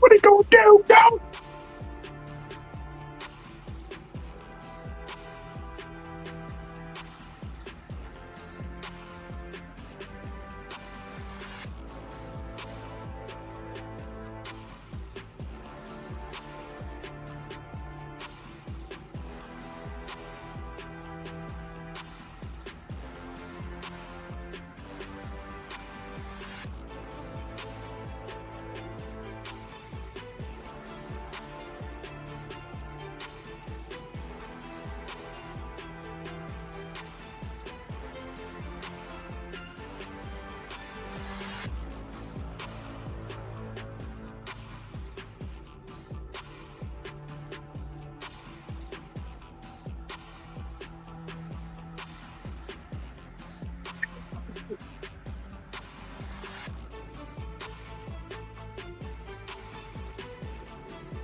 What are you gonna do? No!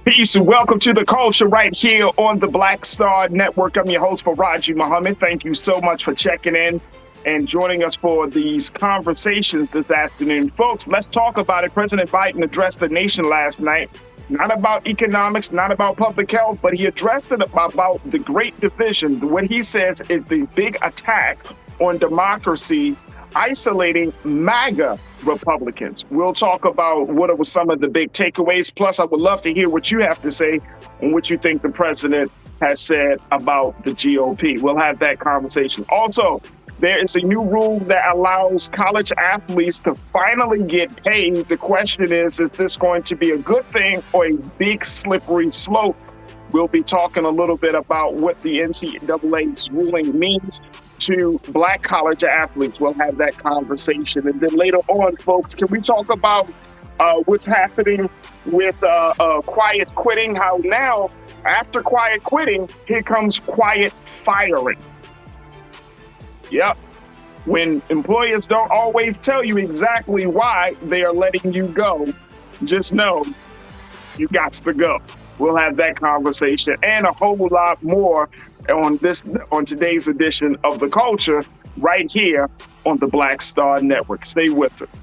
Peace and welcome to the culture right here on the Black Star Network. I'm your host, Farajii Muhammad. Thank you so much for checking in and joining us for these conversations this afternoon. Folks, let's talk about it. President Biden addressed the nation last night, not about economics, not about public health, but he addressed it about the great division, what he says is the big attack on democracy, isolating MAGA Republicans. We'll talk about what were some of the big takeaways. Plus, I would love to hear what you have to say and what you think the president has said about the GOP. We'll have that conversation. Also, there is a new rule that allows college athletes to finally get paid. The question is this going to be a good thing or a big slippery slope? We'll be talking a little bit about what the NCAA's ruling means to Black college athletes. We'll have that conversation. And then later on, folks, can we talk about what's happening with quiet quitting? How now, after quiet quitting, here comes quiet firing. Yep. When employers don't always tell you exactly why they are letting you go, just know you got to go. We'll have that conversation and a whole lot more on today's edition of The Culture right here on the Black Star Network. Stay with us.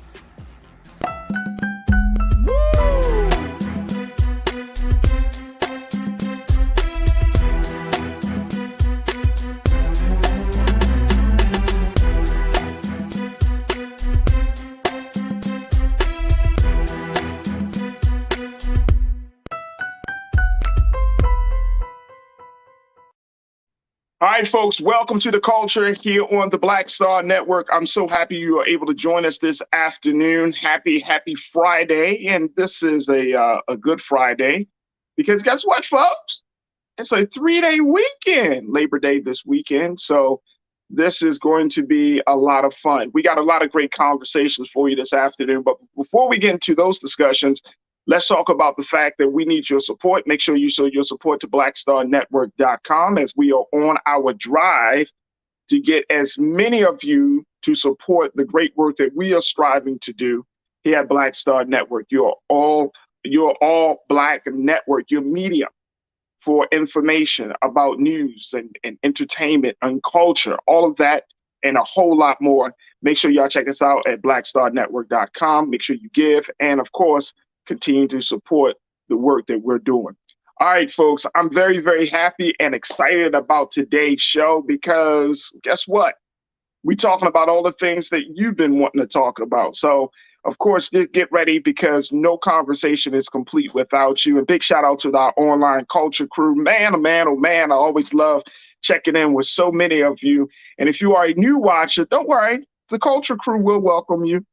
All right, folks, welcome to The Culture here on the Black Star Network. I'm so happy you are able to join us this afternoon. Happy Friday. And this is a good Friday because guess what, folks? It's a 3-day weekend, Labor Day this weekend. So this is going to be a lot of fun. We got a lot of great conversations for you this afternoon. But before we get into those discussions, let's talk about the fact that we need your support. Make sure you show your support to blackstarnetwork.com as we are on our drive to get as many of you to support the great work that we are striving to do here at Black Star Network. You're all Black network, your media for information about news and entertainment and culture, all of that and a whole lot more. Make sure y'all check us out at blackstarnetwork.com. Make sure you give and, of course, continue to support the work that we're doing. All right, folks, I'm very, very happy and excited about today's show because guess what? We're talking about all the things that you've been wanting to talk about. So, of course, get ready because no conversation is complete without you. And big shout out to our online culture crew. Man, oh man, I always love checking in with so many of you. And if you are a new watcher, don't worry, the culture crew will welcome you.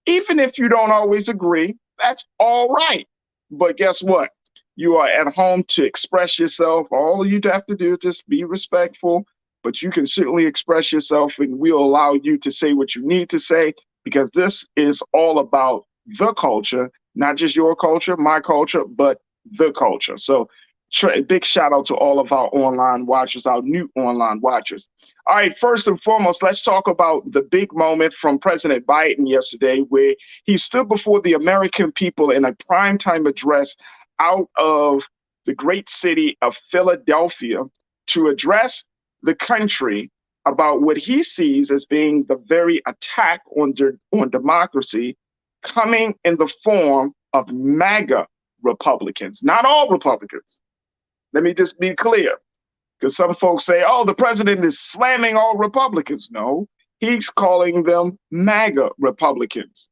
Even if you don't always agree, that's all right. But guess what? You are at home to express yourself. All you have to do is just be respectful, but you can certainly express yourself and we'll allow you to say what you need to say because this is all about the culture, not just your culture, my culture, but the culture. So big shout out to all of our online watchers, our new online watchers. All right, first and foremost, let's talk about the big moment from President Biden yesterday, where he stood before the American people in a primetime address out of the great city of Philadelphia to address the country about what he sees as being the very attack on democracy coming in the form of MAGA Republicans, not all Republicans. Let me just be clear, because some folks say, oh, the president is slamming all Republicans. No, he's calling them MAGA Republicans,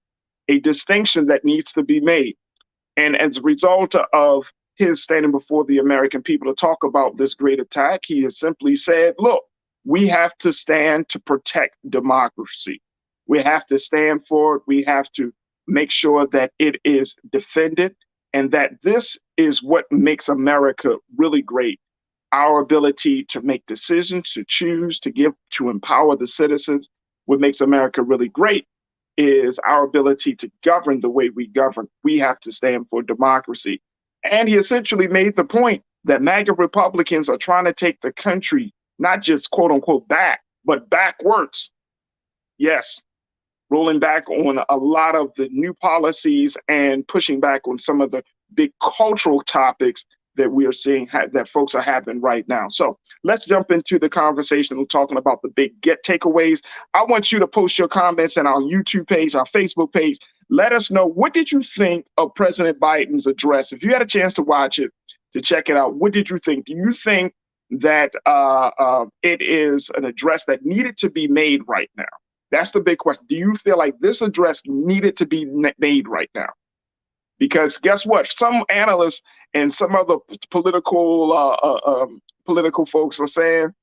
a distinction that needs to be made. And as a result of his standing before the American people to talk about this great attack, he has simply said, look, we have to stand to protect democracy. We have to stand for it. We have to make sure that it is defended. And that this is what makes America really great. Our ability to make decisions, to choose, to empower the citizens. What makes America really great is our ability to govern the way we govern. We have to stand for democracy. And he essentially made the point that MAGA Republicans are trying to take the country, not just quote unquote back, but backwards. Yes, rolling back on a lot of the new policies and pushing back on some of the big cultural topics that we are seeing that folks are having right now. So let's jump into the conversation. We're talking about the big takeaways. I want you to post your comments on our YouTube page, our Facebook page. Let us know, what did you think of President Biden's address? If you had a chance to watch it, to check it out, what did you think? Do you think that it is an address that needed to be made right now? That's the big question. Do you feel like this address needed to be made right now? Because guess what? Some analysts and some other political folks are saying,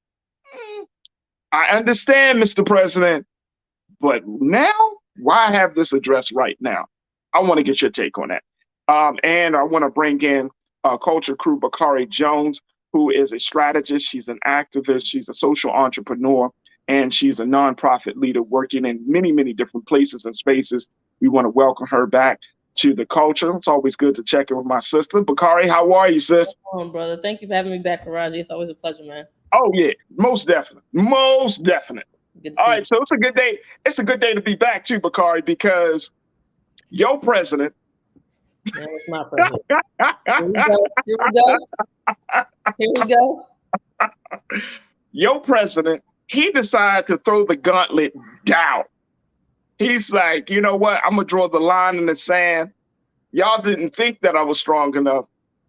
I understand, Mr. President, but now, why have this address right now? I want to get your take on that. And I want to bring in Culture Crew Bakari Jones, who is a strategist. She's an activist. She's a social entrepreneur, and she's a nonprofit leader working in many, many different places and spaces. We want to welcome her back to the culture. It's always good to check in with my sister. Bakari, how are you, sis? Come on, brother. Thank you for having me back, Farajii. It's always a pleasure, man. Oh, yeah, most definitely. Most definitely. All right, so it's a good day. It's a good day to be back too, Bakari, because your president. Man, it's my president. Here we go. Here we go. Your president, he decided to throw the gauntlet down. He's like, you know what? I'm gonna draw the line in the sand. Y'all didn't think that I was strong enough,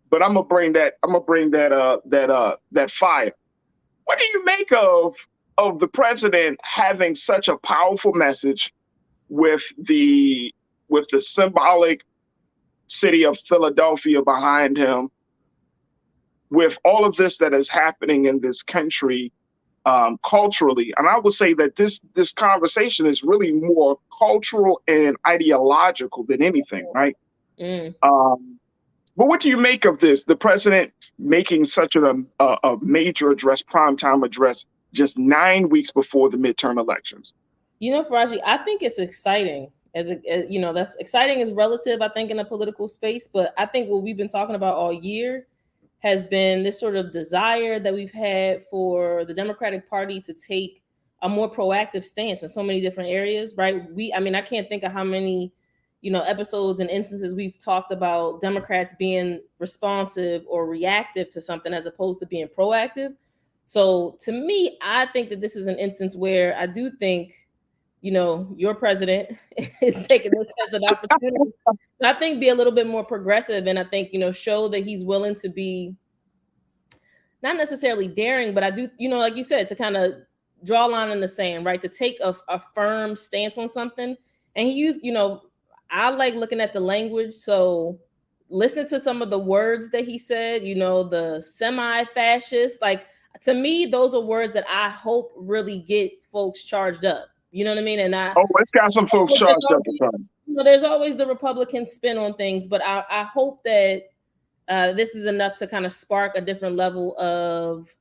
but I'm gonna bring that. I'm gonna bring that fire. What do you make of the president having such a powerful message with the symbolic city of Philadelphia behind him, with all of this that is happening in this country culturally? And I would say that this conversation is really more cultural and ideological than anything, right? But what do you make of this? The president making such a major address, primetime address, just 9 weeks before the midterm elections? You know, Farajii, I think it's exciting. That's exciting is relative, I think, in a political space. But I think what we've been talking about all year has been this sort of desire that we've had for the Democratic Party to take a more proactive stance in so many different areas, right? I can't think of how many, episodes and instances we've talked about Democrats being responsive or reactive to something as opposed to being proactive. So to me, I think that this is an instance where I do think, your president is taking this as an opportunity. I think be a little bit more progressive, and I think, show that he's willing to be not necessarily daring, but I do, like you said, to kind of draw a line in the sand, right? To take a firm stance on something. And he used, I like looking at the language. So listening to some of the words that he said, the semi-fascist, like, to me, those are words that I hope really get folks charged up. You know what I mean? And it's got some folks charged up. There's always the Republican spin on things, but I hope that this is enough to kind of spark a different level of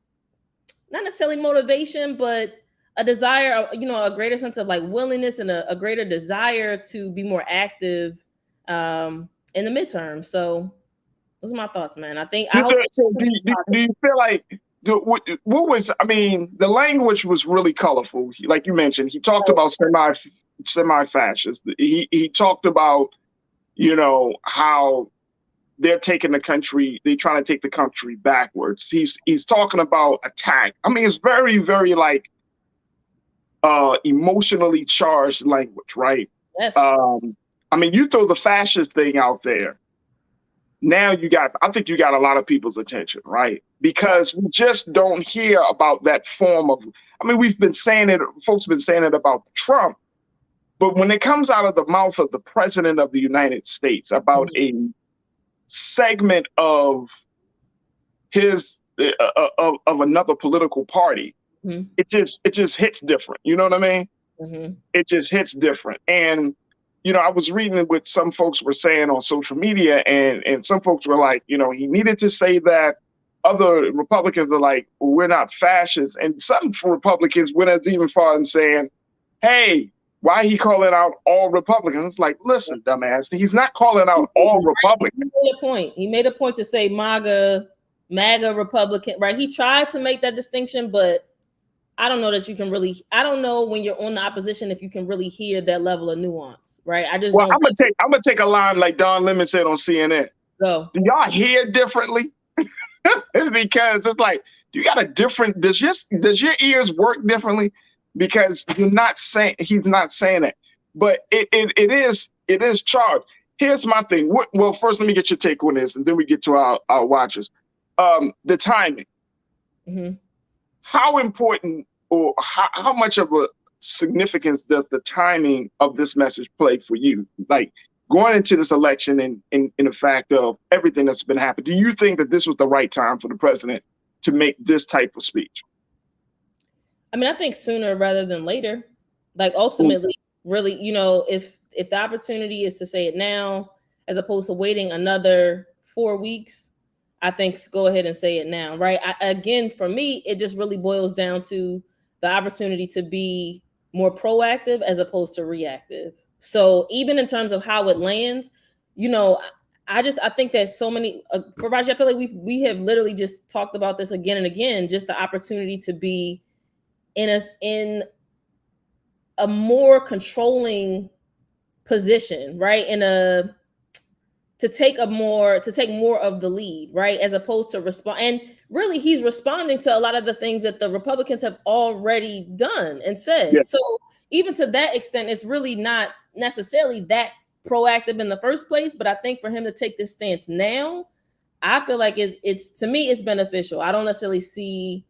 not necessarily motivation, but a desire, a greater sense of like willingness and a greater desire to be more active in the midterm. So those are my thoughts, man. I think. Do you feel like? What was, the language was really colorful. Like you mentioned, he talked about semi-fascist. He talked about, how they're taking the country, they're trying to take the country backwards. He's talking about attack. It's very, very like emotionally charged language, right? Yes. You throw the fascist thing out there. Now I think you got a lot of people's attention, right? Because we just don't hear about that form of, we've been saying it, folks have been saying it about Trump, but when it comes out of the mouth of the president of the United States about a segment of his, of another political party, it just hits different. You know what I mean? It just hits different. And I was reading what some folks were saying on social media, and some folks were like, he needed to say that. Other Republicans are like, well, we're not fascists. And some Republicans went as even far as saying, hey, why he calling out all Republicans? Like, listen, dumbass, he's not calling out all Republicans. He made a point to say MAGA Republican, right? He tried to make that distinction, but I don't know that you can really, I don't know when you're on the opposition if you can really hear that level of nuance, right? I'm gonna take a line like Don Lemon said on CNN. Go. Do y'all hear differently? Because it's like, you got a different, does your ears work differently? Because he's not saying it, but it is charged. Here's my thing. Well, first let me get your take on this, and then we get to our watchers. The timing. Mm-hmm. How important, or how much of a significance does the timing of this message play for you? Like, going into this election and in the fact of everything that's been happening, do you think that this was the right time for the president to make this type of speech? I mean, I think sooner rather than later. Like, ultimately, really, if the opportunity is to say it now, as opposed to waiting another 4 weeks, I think go ahead and say it now, right? Again, for me, it just really boils down to the opportunity to be more proactive as opposed to reactive. So even in terms of how it lands, I think that so many, Farajii, I feel like we have literally just talked about this again and again, just the opportunity to be in a more controlling position, right? To take more of the lead, right? As opposed to respond. And really, he's responding to a lot of the things that the Republicans have already done and said. Yeah. So even to that extent, it's really not necessarily that proactive in the first place. But I think for him to take this stance now, I feel like it's to me, it's beneficial. I don't necessarily see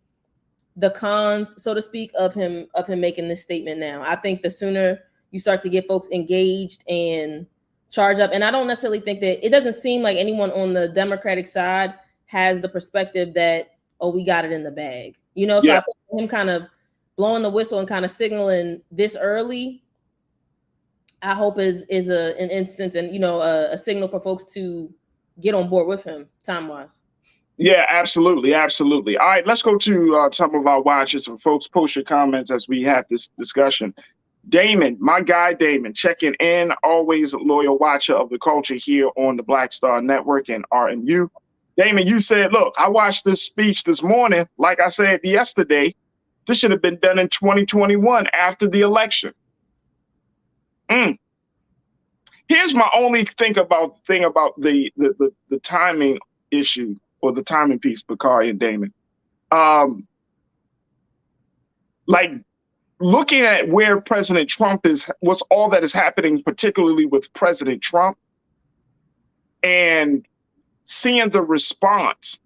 the cons, so to speak, of him making this statement now. I think the sooner you start to get folks engaged and charge up, and I don't necessarily think that, it doesn't seem like anyone on the Democratic side has the perspective that, oh, we got it in the bag, So Yeah. I think him kind of blowing the whistle and kind of signaling this early, I hope is an instance and a signal for folks to get on board with him time wise. Yeah, absolutely. Absolutely. All right, let's go to some of our watchers. And folks, post your comments as we have this discussion. Damon, my guy Damon, checking in, always a loyal watcher of the culture here on the Black Star Network and RMU. Damon, you said, look, I watched this speech this morning. Like I said yesterday, this should have been done in 2021 after the election. Here's my only thing about the timing issue, or the timing piece, Bakari and Damon. Like, looking at where President Trump is, what's all that is happening, particularly with President Trump, and seeing the response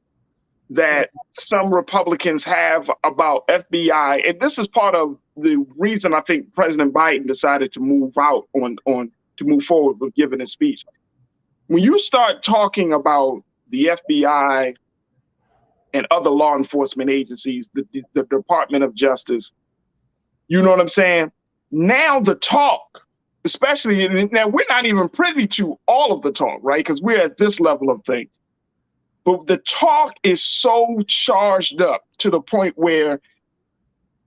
that some Republicans have about FBI. And this is part of the reason I think President Biden decided to move forward with giving his speech. When you start talking about the FBI and other law enforcement agencies, the Department of Justice, you know what I'm saying? Now the talk, especially, now we're not even privy to all of the talk, right? Because we're at this level of things. But the talk is so charged up to the point where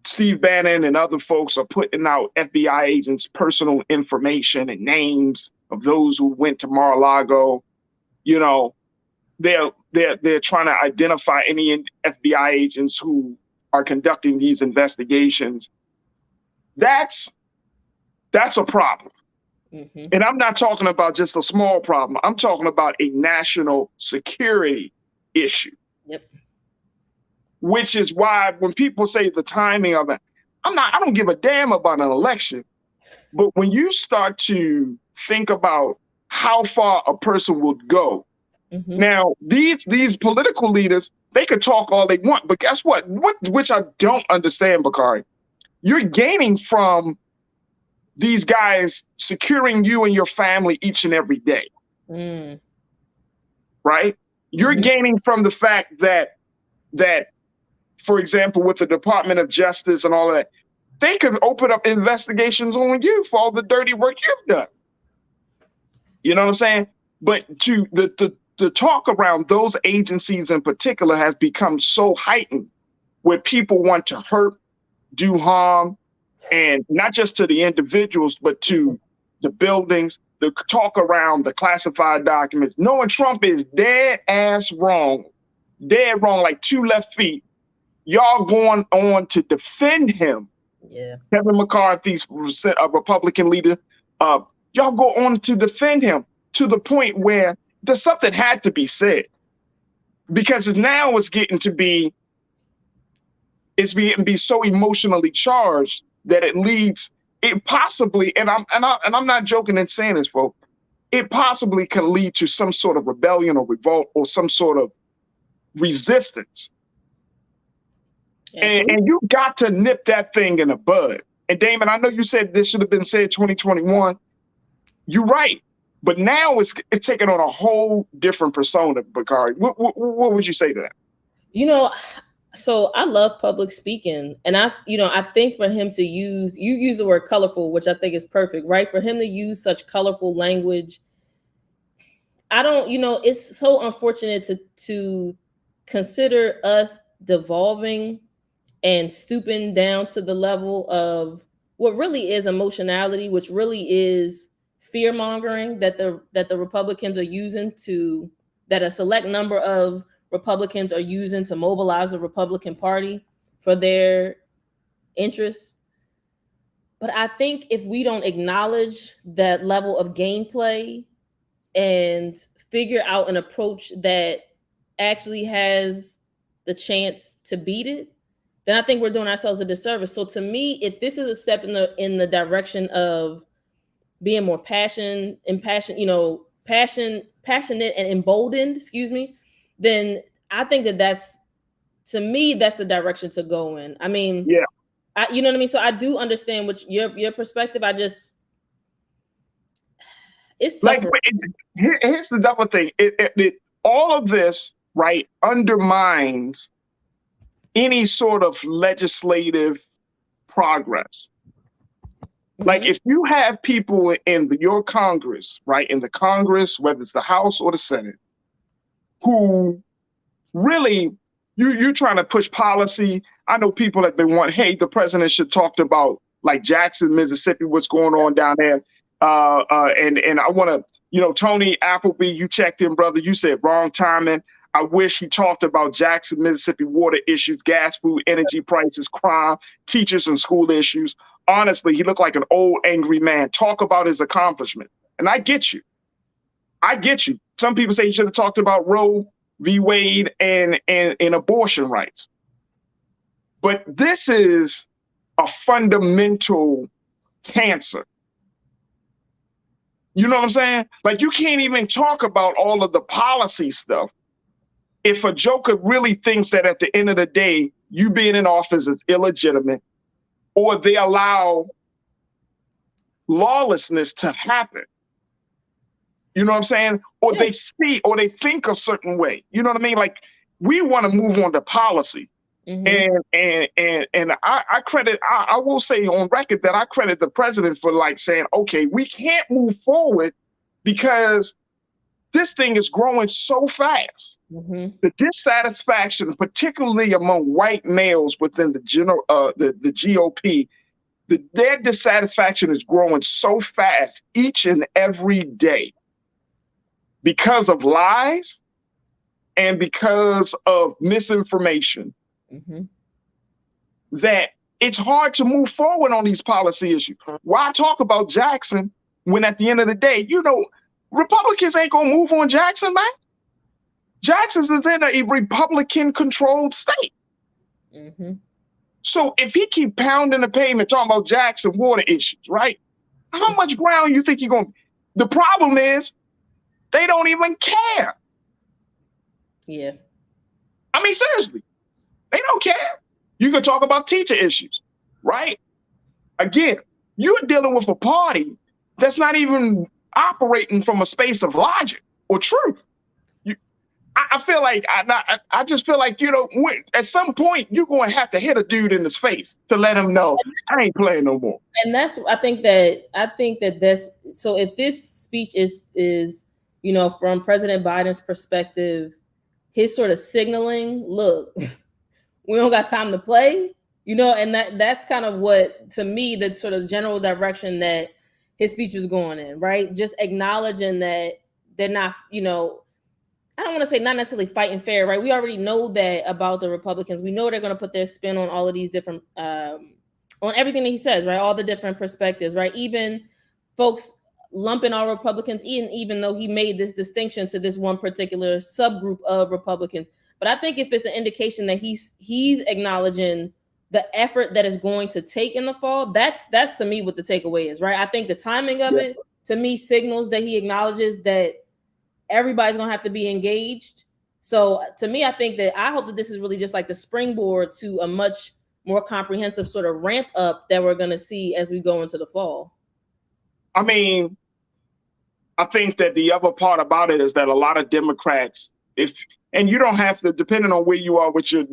Steve Bannon and other folks are putting out FBI agents' personal information and names of those who went to Mar-a-Lago. They're trying to identify any FBI agents who are conducting these investigations. That's a problem. Mm-hmm. And I'm not talking about just a small problem. I'm talking about a national security issue. Yep. Which is why when people say the timing of it, I don't give a damn about an election. But when you start to think about how far a person would go, mm-hmm. Now these political leaders, they could talk all they want, but guess what? Which I don't understand, Bakari. You're gaining from these guys securing you and your family each and every day. Right? You're mm-hmm. gaining from the fact that, for example, with the Department of Justice and all of that, they could open up investigations on you for all the dirty work you've done. You know what I'm saying? But to the talk around those agencies in particular has become so heightened, where people want to hurt, do harm, and not just to the individuals, but to the buildings. The talk around the classified documents, knowing Trump is dead wrong, like 2 left feet. Y'all going on to defend him. Yeah. Kevin McCarthy's a Republican leader. Y'all go on to defend him to the point where something had to be said, because now it's getting to be so emotionally charged that it leads, it possibly, and I'm not joking in saying this, folks, it possibly can lead to some sort of rebellion or revolt or some sort of resistance. And you got to nip that thing in the bud. And Damon, I know you said this should have been said 2021. You're right. But now it's taking on a whole different persona, Bakari. What would you say to that? You know, so I love public speaking, and I think for him to use the word colorful, which I think is perfect, right? For him to use such colorful language, I don't, it's so unfortunate to consider us devolving and stooping down to the level of what really is emotionality, which really is fear mongering that the Republicans are using that a select number of Republicans are using to mobilize the Republican Party for their interests. But I think if we don't acknowledge that level of gameplay and figure out an approach that actually has the chance to beat it, then I think we're doing ourselves a disservice. So to me, if this is a step in the direction of being more passionate and emboldened, then I think that's to me, that's the direction to go in. I mean, yeah, you know what I mean? So I do understand what your perspective. It's tough. Like, here's the double thing. All of this, right, undermines any sort of legislative progress. Mm-hmm. Like, if you have people in your Congress, right, in the Congress, whether it's the House or the Senate, who really, you're trying to push policy. I know people that they want, hey, the president should talk about, like, Jackson, Mississippi, what's going on down there. And I want to, Tony Appleby, you checked in, brother. You said wrong timing. I wish he talked about Jackson, Mississippi water issues, gas, food, energy prices, crime, teachers and school issues. Honestly, he looked like an old, angry man. Talk about his accomplishment. And I get you. Some people say he should have talked about Roe v. Wade and abortion rights. But this is a fundamental cancer. You know what I'm saying? Like, you can't even talk about all of the policy stuff if a joker really thinks that at the end of the day, you being in office is illegitimate, or they allow lawlessness to happen. You know what I'm saying? Or they see, or they think a certain way. You know what I mean? Like, we want to move on to policy. Mm-hmm. And I will say on record that I credit the president for, like, saying, okay, we can't move forward because this thing is growing so fast. Mm-hmm. The dissatisfaction, particularly among white males within the GOP, their dissatisfaction is growing so fast each and every day because of lies and because of misinformation. Mm-hmm. That it's hard to move forward on these policy issues. Why talk about Jackson when at the end of the day, Republicans ain't gonna move on Jackson, man. Jackson's is in a Republican-controlled state. Mm-hmm. So if he keep pounding the pavement talking about Jackson water issues, right? How much ground you think you're gonna? The problem is they don't even care. Yeah. I mean, seriously, they don't care. You can talk about teacher issues, right? Again, you're dealing with a party that's not even operating from a space of logic or truth. I feel like I just feel like, at some point you're going to have to hit a dude in his face to let him know I ain't playing no more. And I think that that's, so if this speech is from President Biden's perspective, his sort of signaling, look, we don't got time to play, and that's kind of what, to me, the sort of general direction that his speech is going in, right? Just acknowledging that they're not, I don't want to say not necessarily fighting fair, right? We already know that about the Republicans. We know they're going to put their spin on all of these different, on everything that he says, right? All the different perspectives, right? Even folks lumping all Republicans in, even though he made this distinction to this one particular subgroup of Republicans. But I think if it's an indication that he's acknowledging the effort that is going to take in the fall, that's to me what the takeaway is, right? I think the timing of it, to me, signals that he acknowledges that everybody's gonna have to be engaged. So to me, I think that I hope that this is really just like the springboard to a much more comprehensive sort of ramp up that we're gonna see as we go into the fall. I mean, I think that the other part about it is that a lot of Democrats, and you don't have to, depending on where you are with your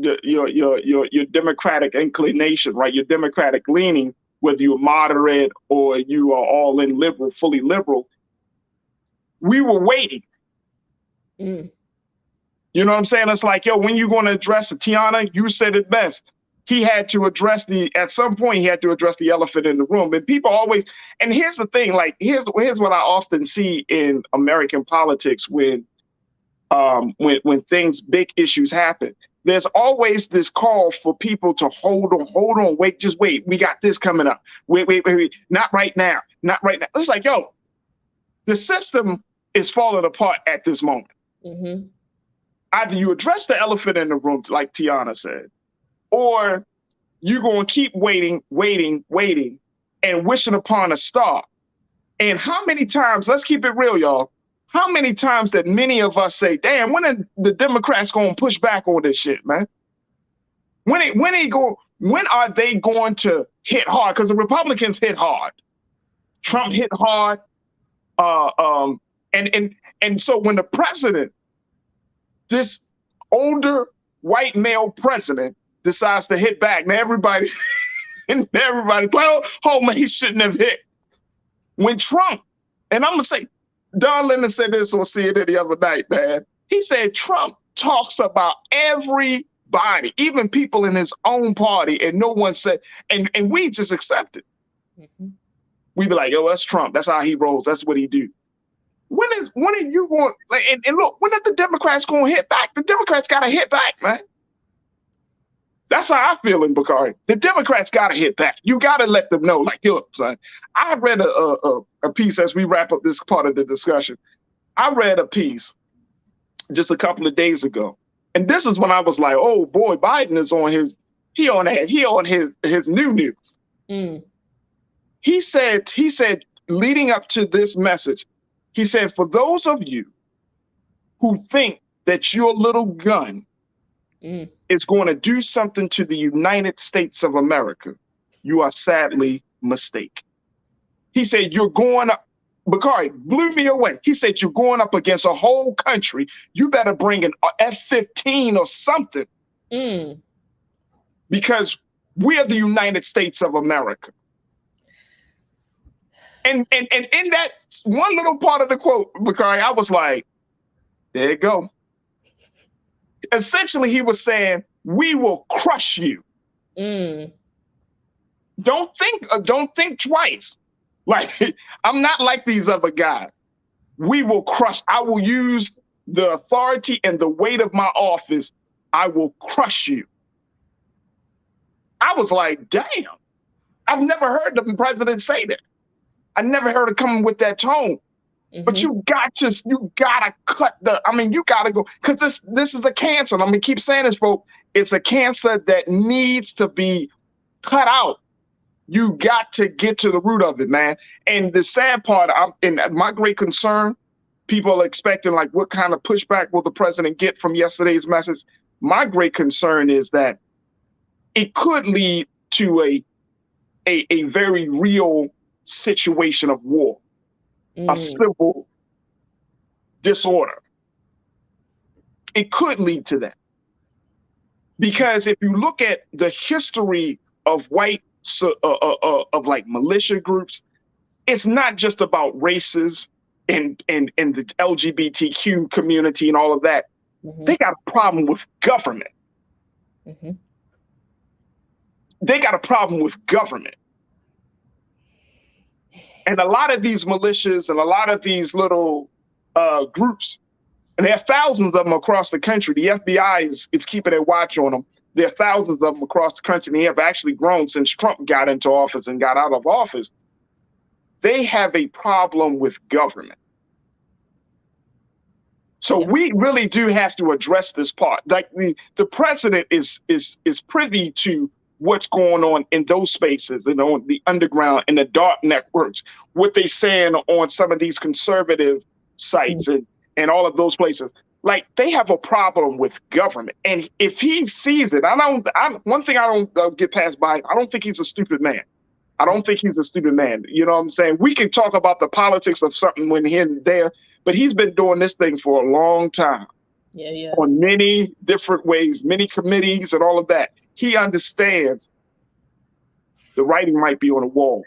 Democratic inclination, right? Your Democratic leaning, whether you're moderate or you are all in liberal, fully liberal, we were waiting. You know what I'm saying? It's like, yo, when you going to address it? Tiana, you said it best. He had to address at some point, he had to address the elephant in the room. And people always, and here's the thing, like, here's what I often see in American politics when big issues happen. There's always this call for people to hold on, wait, just wait. We got this coming up. Wait. Not right now. It's like, yo, the system is falling apart at this moment. Either you address the elephant in the room, like Tiana said, or you're going to keep waiting, and wishing upon a star. And how many times, let's keep it real, y'all, how many times that many of us say, damn, when are the Democrats going to push back on this shit, man? When are they going to hit hard? Because the Republicans hit hard. Trump hit hard. And so when the president, this older white male president, decides to hit back, now everybody's like, oh man, he shouldn't have hit. When Trump, and I'm gonna say, Don Lemon said this on CNN the other night, man. He said Trump talks about everybody, even people in his own party, and no one said, and we just accept it. We be like, yo, that's Trump. That's how he rolls. That's what he do. When are you going? And look, when are the Democrats going to hit back? The Democrats got to hit back, man. That's how I feel in Bakari. The Democrats got to hit back. You got to let them know, like, yo, son. I read a piece as we wrap up this part of the discussion. I read a piece just a couple of days ago, and this is when I was like, oh boy, Biden is on his new. He said, leading up to this message, he said, for those of you who think that your little gun is going to do something to the United States of America, you are sadly mistaken. He said, you're going up, Bakari blew me away. He said, you're going up against a whole country. You better bring an F-15 or something because we're the United States of America. And in that one little part of the quote, Bakari, I was like, there you go. Essentially, he was saying, we will crush you. Don't think twice. Like, I'm not like these other guys. We will crush. I will use the authority and the weight of my office. I will crush you. I was like, damn. I've never heard the president say that. I never heard it coming with that tone. But you gotta cut you gotta go, because this is a cancer. I'm gonna keep saying this, folks. It's a cancer that needs to be cut out. You got to get to the root of it, man. And the sad part, my great concern, people are expecting, like, what kind of pushback will the president get from yesterday's message? My great concern is that it could lead to a very real situation of war. A civil disorder. It could lead to that. Because if you look at the history of like militia groups, it's not just about races and the LGBTQ community and all of that. They got a problem with government. They got a problem with government. And a lot of these militias and a lot of these little groups, and there are thousands of them across the country. The FBI is keeping a watch on them. There are thousands of them across the country, and they have actually grown since Trump got into office and got out of office. they have a problem with government. So we really do have to address this part. Like the president is privy to what's going on in those spaces and on the underground and the dark networks, what they saying on some of these conservative sites and all of those places. Like, they have a problem with government. And if he sees it, one thing I don't get past by, I don't think he's a stupid man. I don't think he's a stupid man. You know what I'm saying? We can talk about the politics of something when here and there, but he's been doing this thing for a long time. Yeah. On many different ways, many committees and all of that. He understands the writing might be on the wall.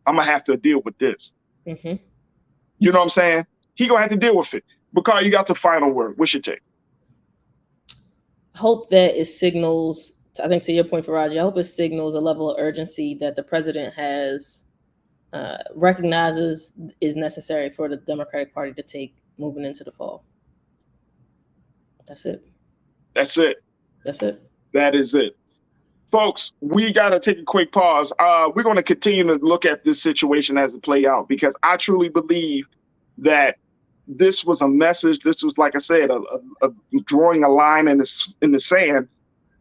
I'm going to have to deal with this. Mm-hmm. You know what I'm saying? He going to have to deal with it. Because you got the final word. What's your take? Hope that it signals, I think to your point, Farajii, I hope it signals a level of urgency that the president has recognizes is necessary for the Democratic Party to take moving into the fall. That's it. That's it. That's it. That is it. Folks, we got to take a quick pause. We're going to continue to look at this situation as it play out, because I truly believe that this was a message. This was, like I said, a drawing a line in the sand,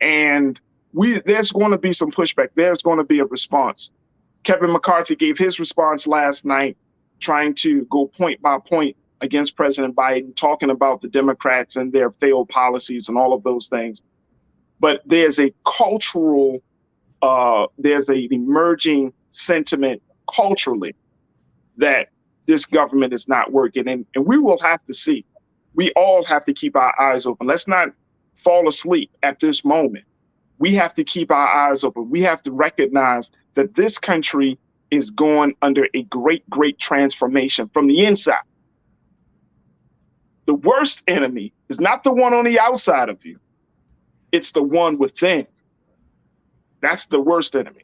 and there's going to be some pushback. There's going to be a response. Kevin McCarthy gave his response last night, trying to go point by point against President Biden, talking about the Democrats and their failed policies and all of those things. But there's a cultural, there's an emerging sentiment culturally that this government is not working. And we will have to see. We all have to keep our eyes open. Let's not fall asleep at this moment. We have to keep our eyes open. We have to recognize that this country is going under a great, great transformation from the inside. The worst enemy is not the one on the outside of you. It's the one within. That's the worst enemy.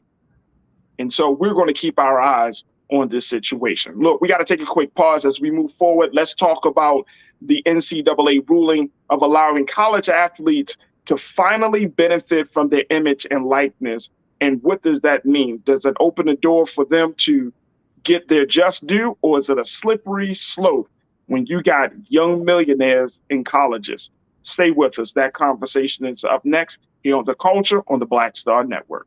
And so we're going to keep our eyes on this situation. Look, we got to take a quick pause as we move forward. Let's talk about the NCAA ruling of allowing college athletes to finally benefit from their image and likeness. And what does that mean? Does it open the door for them to get their just due, or is it a slippery slope when you got young millionaires in colleges? Stay with us. That conversation is up next here on The Culture on the Black Star Network.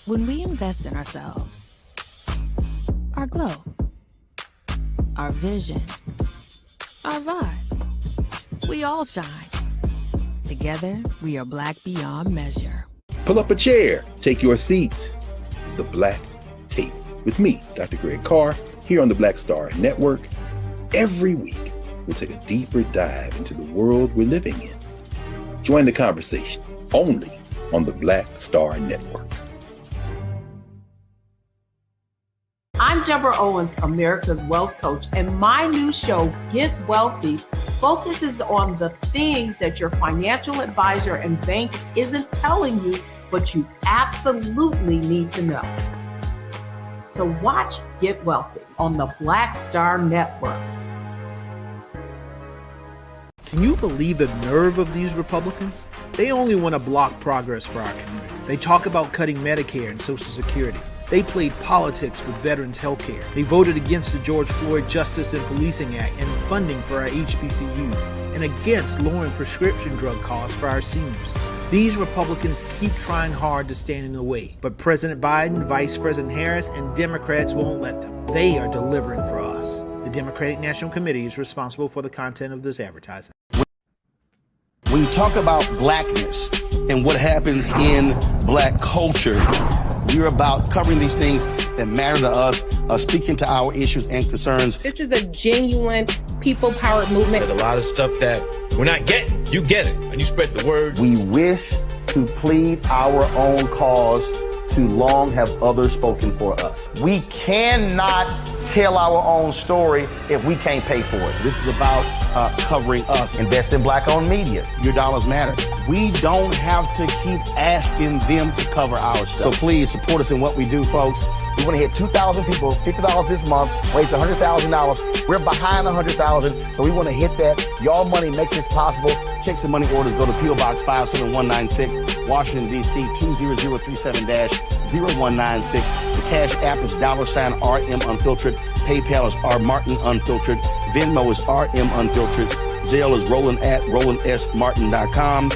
When we invest in ourselves, our glow, our vision, our vibe, we all shine. Together, we are black beyond measure. Pull up a chair, take your seat. The Black Tape with me, Dr. Greg Carr, here on the Black Star Network. Every week, we'll take a deeper dive into the world we're living in. Join the conversation only on the Black Star Network. I'm Deborah Owens, America's Wealth Coach, and my new show, Get Wealthy, focuses on the things that your financial advisor and bank isn't telling you, but you absolutely need to know. So watch Get Wealthy on the Black Star Network. Can you believe the nerve of these Republicans? They only want to block progress for our community. They talk about cutting Medicare and Social Security. They played politics with veterans' health care. They voted against the George Floyd Justice and Policing Act and funding for our HBCUs, and against lowering prescription drug costs for our seniors. These Republicans keep trying hard to stand in the way, but President Biden, Vice President Harris, and Democrats won't let them. They are delivering for us. The Democratic National Committee is responsible for the content of this advertising. When you talk about blackness and what happens in black culture, we're about covering these things that matter to us, speaking to our issues and concerns. This is a genuine people-powered movement. There's a lot of stuff that we're not getting. You get it, and you spread the word. We wish to plead our own cause. Too long have others spoken for us. We cannot tell our own story if we can't pay for it. This is about covering us. Invest in black-owned media. Your dollars matter. We don't have to keep asking them to cover our stuff. So please support us in what we do, folks. We want to hit 2,000 people, $50 this month, raise $100,000. We're behind 100,000, so we want to hit that. Y'all money makes this possible. Checks and money orders go to P.O. Box 57196, Washington, D.C. 20037-0196. The Cash App is $RM Unfiltered. PayPal is R Martin Unfiltered. Venmo is RM Unfiltered. Zelle is Roland at RolandSMartin.com.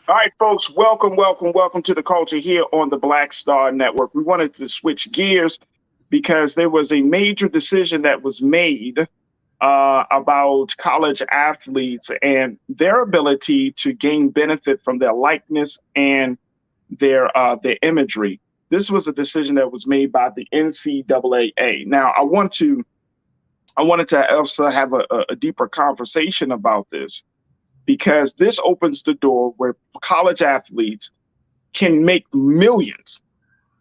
All right, folks, welcome to the culture here on the Black Star Network. We wanted to switch gears because there was a major decision that was made about college athletes and their ability to gain benefit from their likeness and their imagery. This was a decision that was made by the NCAA. Now, I wanted to also have a deeper conversation about this, because this opens the door where college athletes can make millions.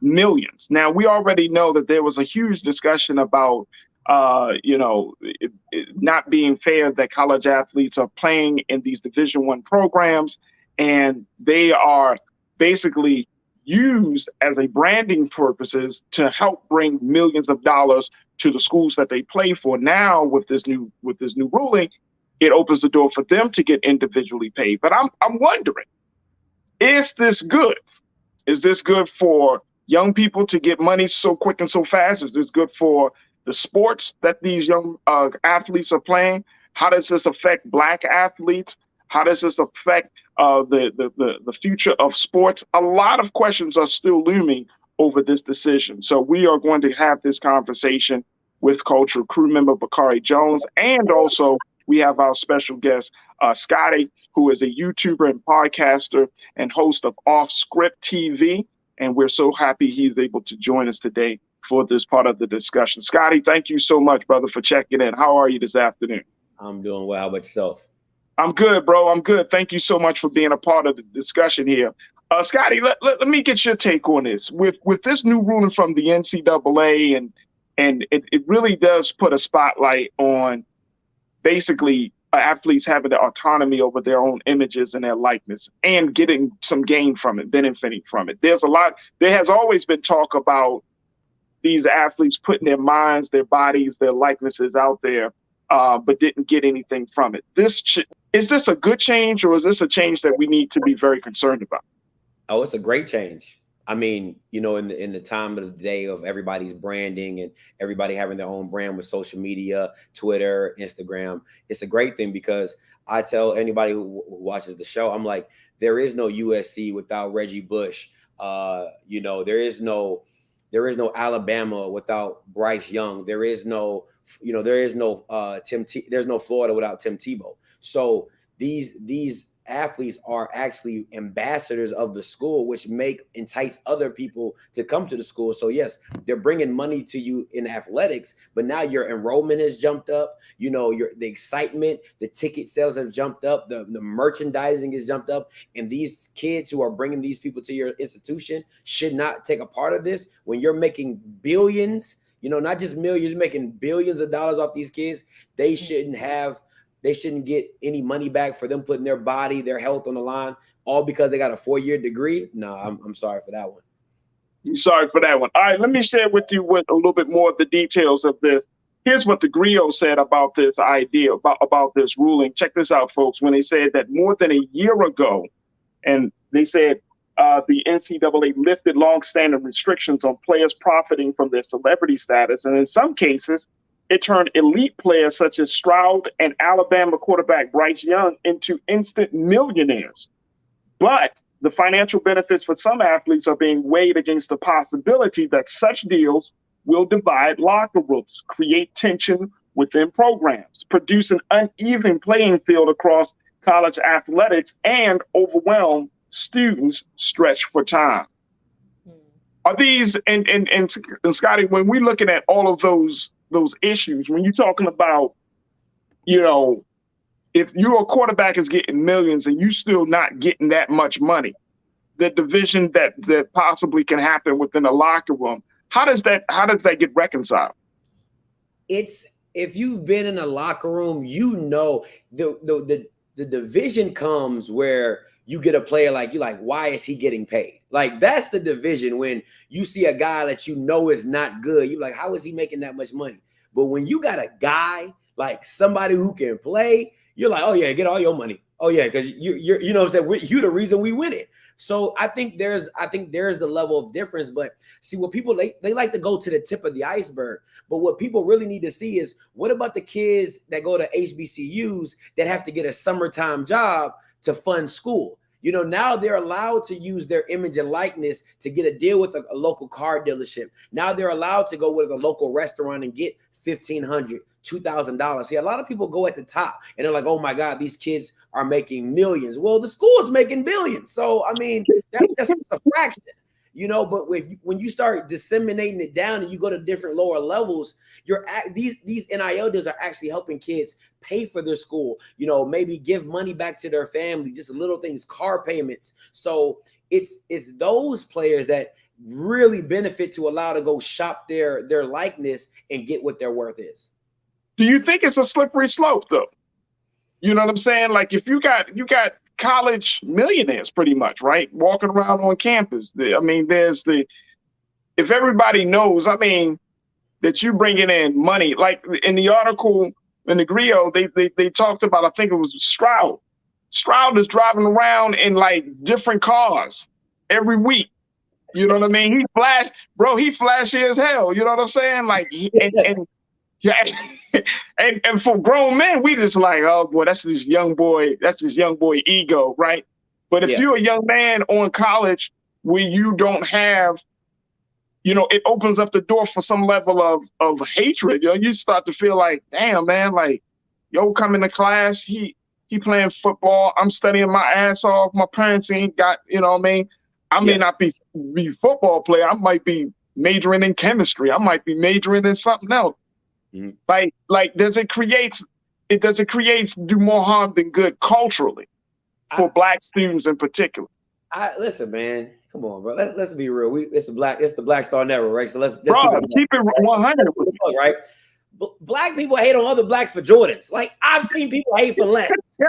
Now, we already know that there was a huge discussion about, it not being fair that college athletes are playing in these Division I programs, and they are basically used as a branding purposes to help bring millions of dollars to the schools that they play for. Now, with this new ruling, it opens the door for them to get individually paid. But I'm wondering, is this good? Is this good for young people to get money so quick and so fast? Is this good for the sports that these young athletes are playing? How does this affect Black athletes? How does this affect the future of sports? A lot of questions are still looming over this decision. So we are going to have this conversation with Culture crew member Bakari Jones, and also we have our special guest, Scotty, who is a YouTuber and podcaster and host of Off Script TV. And we're so happy he's able to join us today for this part of the discussion. Scotty, thank you so much, brother, for checking in. How are you this afternoon? I'm doing well. How about yourself? I'm good, bro. I'm good. Thank you so much for being a part of the discussion here. Scotty, let me get your take on this. With this new ruling from the NCAA, and it really does put a spotlight on basically athletes having the autonomy over their own images and their likeness and getting some gain from it, benefiting from it. There has always been talk about these athletes putting their minds, their bodies, their likenesses out there, but didn't get anything from it. Is this a good change, or is this a change that we need to be very concerned about? Oh, it's a great change. I mean, in the time of the day of everybody's branding and everybody having their own brand with social media, Twitter, Instagram, it's a great thing, because I tell anybody who watches the show, I'm like, there is no USC without Reggie Bush. There is no Alabama without Bryce Young. There's no Florida without Tim Tebow. So these athletes are actually ambassadors of the school, which entice other people to come to the school. So yes, they're bringing money to you in athletics, but now your enrollment has jumped up. The excitement, the ticket sales have jumped up, the merchandising has jumped up, and these kids who are bringing these people to your institution should not take a part of this. When you're making billions, not just millions, you're making billions of dollars off these kids, they shouldn't get any money back for them putting their body, their health on the line, all because they got a 4-year degree. No, I'm sorry for that one. Sorry for that one. All right, let me share with you a little bit more of the details of this. Here's what the griot said about this idea, about this ruling. Check this out, folks. When they said that more than a year ago, and they said the NCAA lifted longstanding restrictions on players profiting from their celebrity status, and in some cases, it turned elite players such as Stroud and Alabama quarterback Bryce Young into instant millionaires. But the financial benefits for some athletes are being weighed against the possibility that such deals will divide locker rooms, create tension within programs, produce an uneven playing field across college athletics, and overwhelm students stretched for time. Are these, and Scotty, when we're looking at all of those those issues when you're talking about, you know, if your quarterback is getting millions and you still not getting that much money, the division that possibly can happen within a locker room, how does that get reconciled? It's, if you've been in a locker room, you know, the division comes where you get a player like you, like, why is he getting paid? Like, that's the division. When you see a guy that you know is not good, you're like, how is he making that much money? But when you got a guy like somebody who can play, you're like, oh yeah, get all your money. Oh yeah, because you're you know what I'm saying, you're the reason we win it. So I think there's the level of difference. But see, what people they like to go to the tip of the iceberg. But what people really need to see is, what about the kids that go to HBCUs that have to get a summertime job to fund school? You know, now they're allowed to use their image and likeness to get a deal with a local car dealership. Now they're allowed to go with a local restaurant and get $1,500, $2,000. See, a lot of people go at the top and they're like, oh my God, these kids are making millions. Well, the school is making billions. So, I mean, that's a fraction, you know, but when you start disseminating it down and you go to different lower levels, these NIL deals are actually helping kids pay for their school, you know, maybe give money back to their family, just little things, car payments. So it's those players that really benefit to allow to go shop their likeness and get what their worth is. Do you think it's a slippery slope though? You know what I'm saying? Like, if you got college millionaires pretty much, right, walking around on campus. I mean, if everybody knows, I mean, that you bringing in money, like in the article in the Griot, they talked about, I think it was Stroud. Stroud is driving around in like different cars every week. You know what I mean? He flashy as hell. You know what I'm saying? Like, and for grown men, we just like, oh boy, that's this young boy ego, right? But if you're a young man on college where you don't have, you know, it opens up the door for some level of hatred. You know, you start to feel like, damn, man, like, yo, coming to class, he playing football, I'm studying my ass off, my parents ain't got, you know what I mean? I may not be football player. I might be majoring in chemistry. I might be majoring in something else. Mm-hmm. Like, does it create do more harm than good culturally for Black students in particular? Listen, man, come on, bro. Let's be real. It's the Black Star Network, right? So let's keep it 100, right? Black people hate on other blacks for Jordans. Like, I've seen people hate for less. So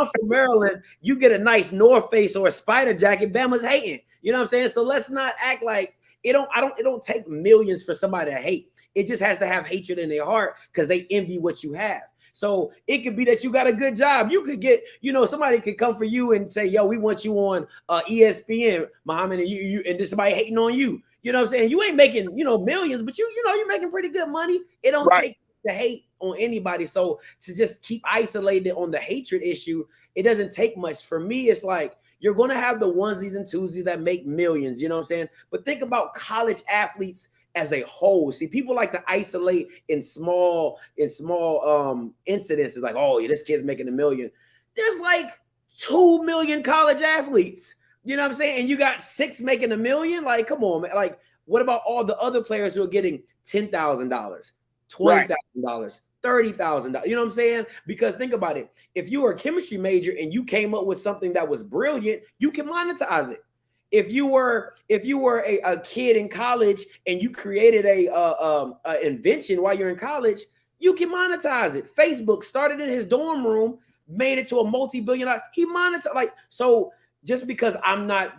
I'm from Maryland. You get a nice North Face or a Spider jacket, Bama's hating. You know what I'm saying? So let's not act like it don't take millions for somebody to hate. It just has to have hatred in their heart because they envy what you have. So it could be that you got a good job. You could get, you know, somebody could come for you and say, yo, we want you on ESPN, Muhammad, and you and there's somebody hating on you. You know what I'm saying? You ain't making, you know, millions, but you know, you're making pretty good money. It don't take the hate on anybody. So to just keep isolated on the hatred issue, it doesn't take much. For me, it's like, you're going to have the onesies and twosies that make millions, you know what I'm saying? But think about college athletes as a whole. See, people like to isolate in small incidences, like, oh, yeah, this kid's making $1 million. There's like 2 million college athletes. You know what I'm saying? And you got 6 making $1 million. Like, come on, man. Like, what about all the other players who are getting $10,000, $20,000, $30,000? You know what I'm saying? Because think about it. If you were a chemistry major and you came up with something that was brilliant, you can monetize it. If you were a kid in college and you created a invention while you're in college, you can monetize it. Facebook started in his dorm room, made it to a multi-billion-dollar. He monetized, like, so. Just because I'm not,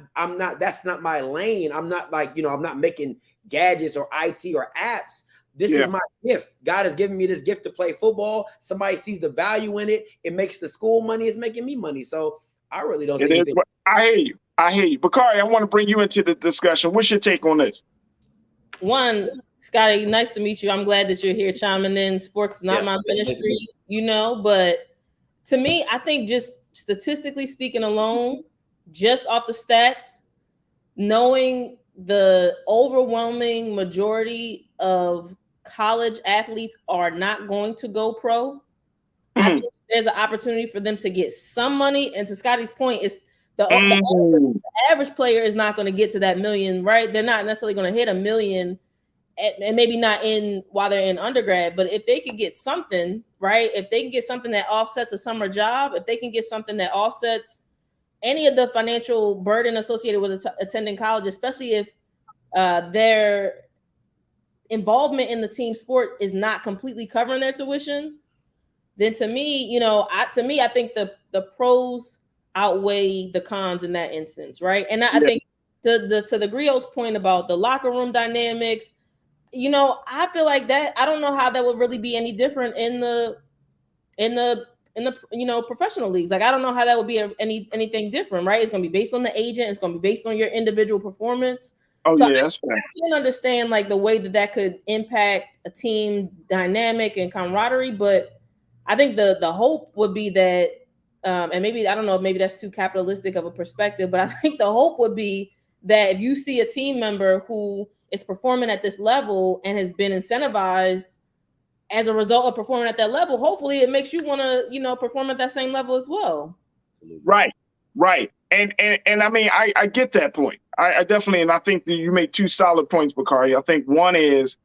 that's not my lane. I'm not like, you know, I'm not making gadgets or IT or apps. This is my gift. God has given me this gift to play football. Somebody sees the value in it. It makes the school money. It's making me money. So I really don't see anything. I hear you. Bakari, I want to bring you into the discussion. What's your take on this? One, Scotty, nice to meet you. I'm glad that you're here chiming in. Sports is not my ministry, you know, but to me, I think just statistically speaking alone, just off the stats, knowing the overwhelming majority of college athletes are not going to go pro, I think there's an opportunity for them to get some money. And to Scotty's point, is the average player is not going to get to that million, right? They're not necessarily going to hit $1 million and maybe not in while they're in undergrad, but if they could get something, right? If they can get something that offsets a summer job, if they can get something that offsets any of the financial burden associated with attending college, especially if their involvement in the team sport is not completely covering their tuition, then to me, I think the pros outweigh the cons in that instance, right? And I think to the Griot's point about the locker room dynamics, I feel like that. I don't know how that would really be any different in the professional leagues. Like, I don't know how that would be anything different, right? It's going to be based on the agent. It's going to be based on your individual performance. Oh, so yeah, that's fair. I can understand like the way that could impact a team dynamic and camaraderie, but I think the hope would be that, and maybe, I don't know, maybe that's too capitalistic of a perspective, but I think the hope would be that if you see a team member who is performing at this level and has been incentivized as a result of performing at that level, hopefully it makes you want to, perform at that same level as well. Right. And I mean, I get that point. I definitely, and I think that you made two solid points, Bakari. I think one is,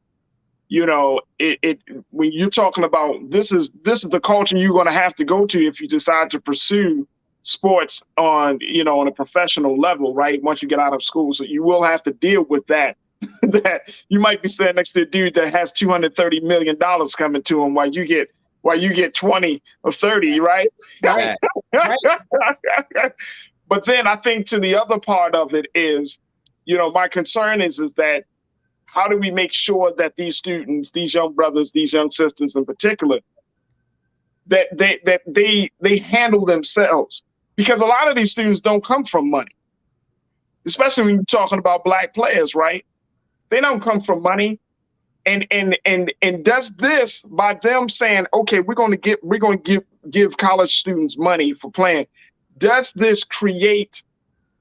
when you're talking about this is the culture you're going to have to go to if you decide to pursue sports on a professional level, right? Once you get out of school. So you will have to deal with that, that you might be standing next to a dude that has $230 million coming to him while you get 20 or 30, right? Right. But then I think to the other part of it is, my concern is that how do we make sure that these students, these young brothers, these young sisters in particular, that they handle themselves? Because a lot of these students don't come from money, especially when you're talking about Black players, right? They don't come from money. And does this, by them saying, okay, we're going to give college students money for playing, does this create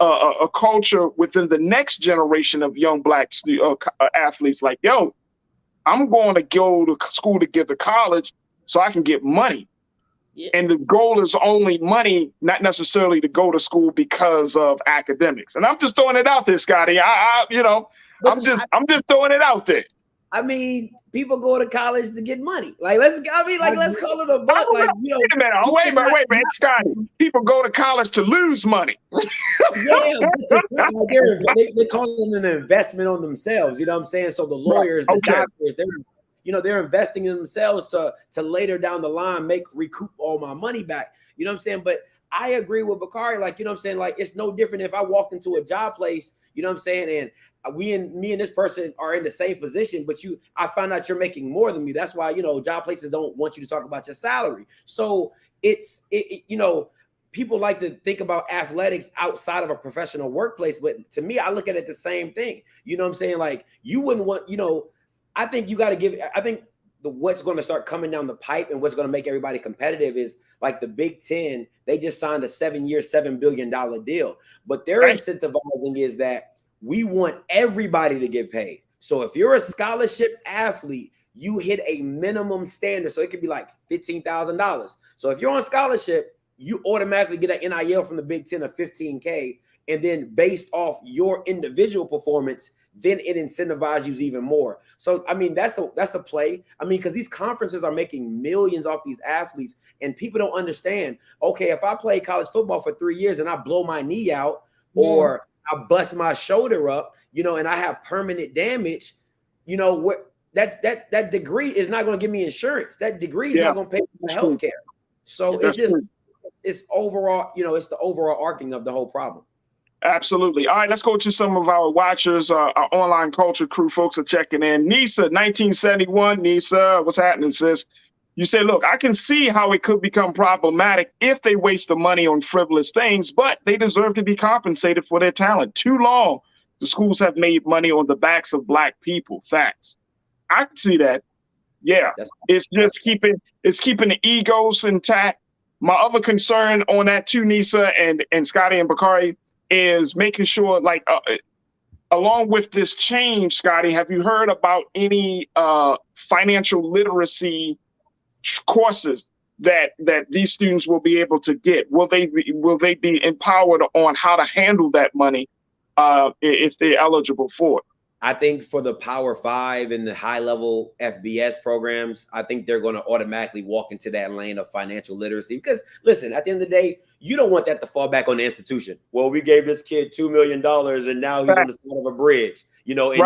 a culture within the next generation of young Black athletes like, yo, I'm going to go to school to get to college so I can get money. Yeah. And the goal is only money, not necessarily to go to school because of academics. And I'm just throwing it out there, Scotty. I'm just throwing it out there. I mean, people go to college to get money. Let's call it a buck. Wait a minute, Scotty. People go to college to lose money. Yeah, they're calling it an investment on themselves. You know what I'm saying? So the lawyers, the doctors, they're investing in themselves to later down the line recoup all my money back. You know what I'm saying? But I agree with Bakari. It's no different if I walked into a job place, you know what I'm saying, and me and this person are in the same position, but I find out you're making more than me. That's why, job places don't want you to talk about your salary. So people like to think about athletics outside of a professional workplace, but to me, I look at it the same thing. You know what I'm saying? Like, you wouldn't want, I think you got to I think what's going to start coming down the pipe and what's going to make everybody competitive is like the Big Ten. They just signed a 7-year, $7 billion deal, but their incentivizing is that we want everybody to get paid. So if you're a scholarship athlete, you hit a minimum standard. So it could be like $15,000. So if you're on scholarship, you automatically get an NIL from the Big Ten of $15K. And then based off your individual performance, then it incentivizes you even more. So, I mean, that's a play. I mean, because these conferences are making millions off these athletes, and people don't understand, okay, if I play college football for 3 years and I blow my knee out or I bust my shoulder up, and I have permanent damage, what that degree is not going to give me insurance. That degree is not going to pay for my health care. So it's overall, it's the overall arcing of the whole problem. Absolutely. All right, let's go to some of our watchers. Our online culture crew folks are checking in. Nisa, 1971. Nisa, what's happening, sis? You say, look, I can see how it could become problematic if they waste the money on frivolous things, but they deserve to be compensated for their talent. Too long, the schools have made money on the backs of Black people. Facts. I can see that. Yeah, it's keeping the egos intact. My other concern on that too, Nisa and Scotty and Bakari, is making sure, along with this change, Scotty, have you heard about any financial literacy courses that these students will be able to get? Will they be empowered on how to handle that money if they're eligible for it? I think for the Power 5 and the high level FBS programs, I think they're going to automatically walk into that lane of financial literacy. Because listen, at the end of the day, you don't want that to fall back on the institution. Well, we gave this kid $2 million and now he's on the side of a bridge, you know, and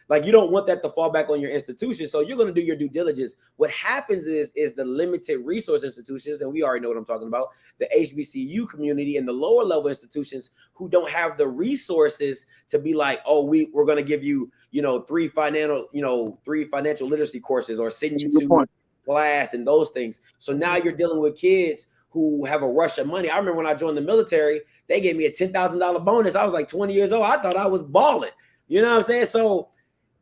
like you don't want that to fall back on your institution. So you're going to do your due diligence. What happens is the limited resource institutions, and we already know what I'm talking about, the HBCU community and the lower level institutions who don't have the resources to be like, oh, we're going to give you, you know, three financial literacy courses or send you to class and those things. So now you're dealing with kids who have a rush of money. I remember when I joined the military, they gave me a $10,000 bonus. I was like 20 years old. I thought I was balling. You know what I'm saying? So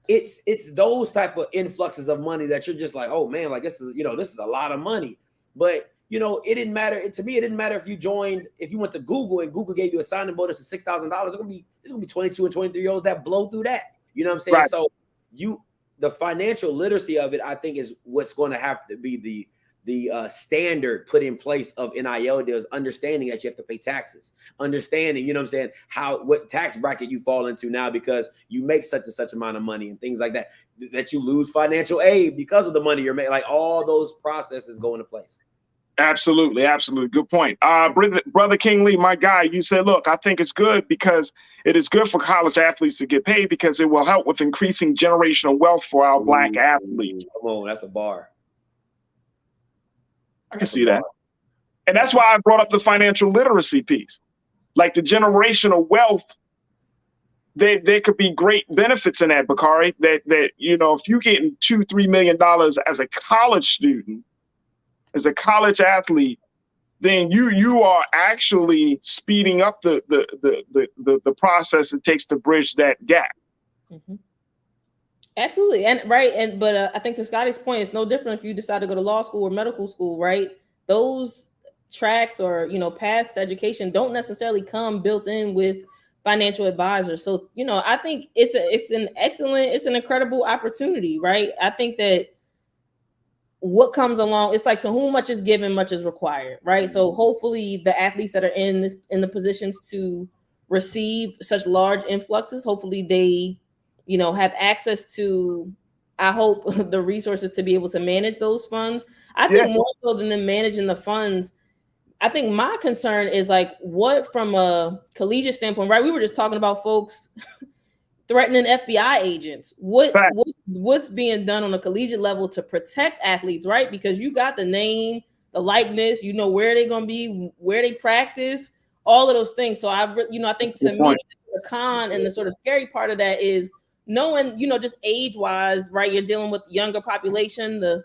it's those type of influxes of money that you're just like, oh man, like this is a lot of money. But you know, it didn't matter. To me, it didn't matter if you went to Google and Google gave you a signing bonus of $6,000. It's gonna be 22 and 23-year-olds that blow through that. You know what I'm saying? Right. So the financial literacy of it, I think, is what's going to have to be the standard put in place of NIL deals, understanding that you have to pay taxes, understanding, you know what I'm saying, what tax bracket you fall into now because you make such and such amount of money and things like that, that you lose financial aid because of the money you're making. Like all those processes go into place. Absolutely. Absolutely. Good point. Brother King Lee, my guy, you said, look, I think it's good because it is good for college athletes to get paid because it will help with increasing generational wealth for our Black athletes. Come on, that's a bar. I can see that. And that's why I brought up the financial literacy piece. Like the generational wealth, there could be great benefits in that, Bakari, that you know, if you're getting $2-3 million as a college student, as a college athlete, then you are actually speeding up the process it takes to bridge that gap. Mm-hmm. Absolutely. But I think to Scotty's point, it's no different if you decide to go to law school or medical school, right? Those tracks or, you know, past education don't necessarily come built in with financial advisors. So, you know, I think it's an incredible opportunity, right? I think that what comes along, it's like to whom much is given, much is required, right? So hopefully the athletes that are in the positions to receive such large influxes, hopefully they, you know, have access to, I hope, the resources to be able to manage those funds. I think more so than them managing the funds, I think my concern is like what from a collegiate standpoint, right? We were just talking about folks threatening FBI agents. What's being done on a collegiate level to protect athletes, right? Because you got the name, the likeness, you know where they're going to be, where they practice, all of those things. So I think to me, the con and the sort of scary part of that is knowing, you know, just age-wise, right? You're dealing with younger population. The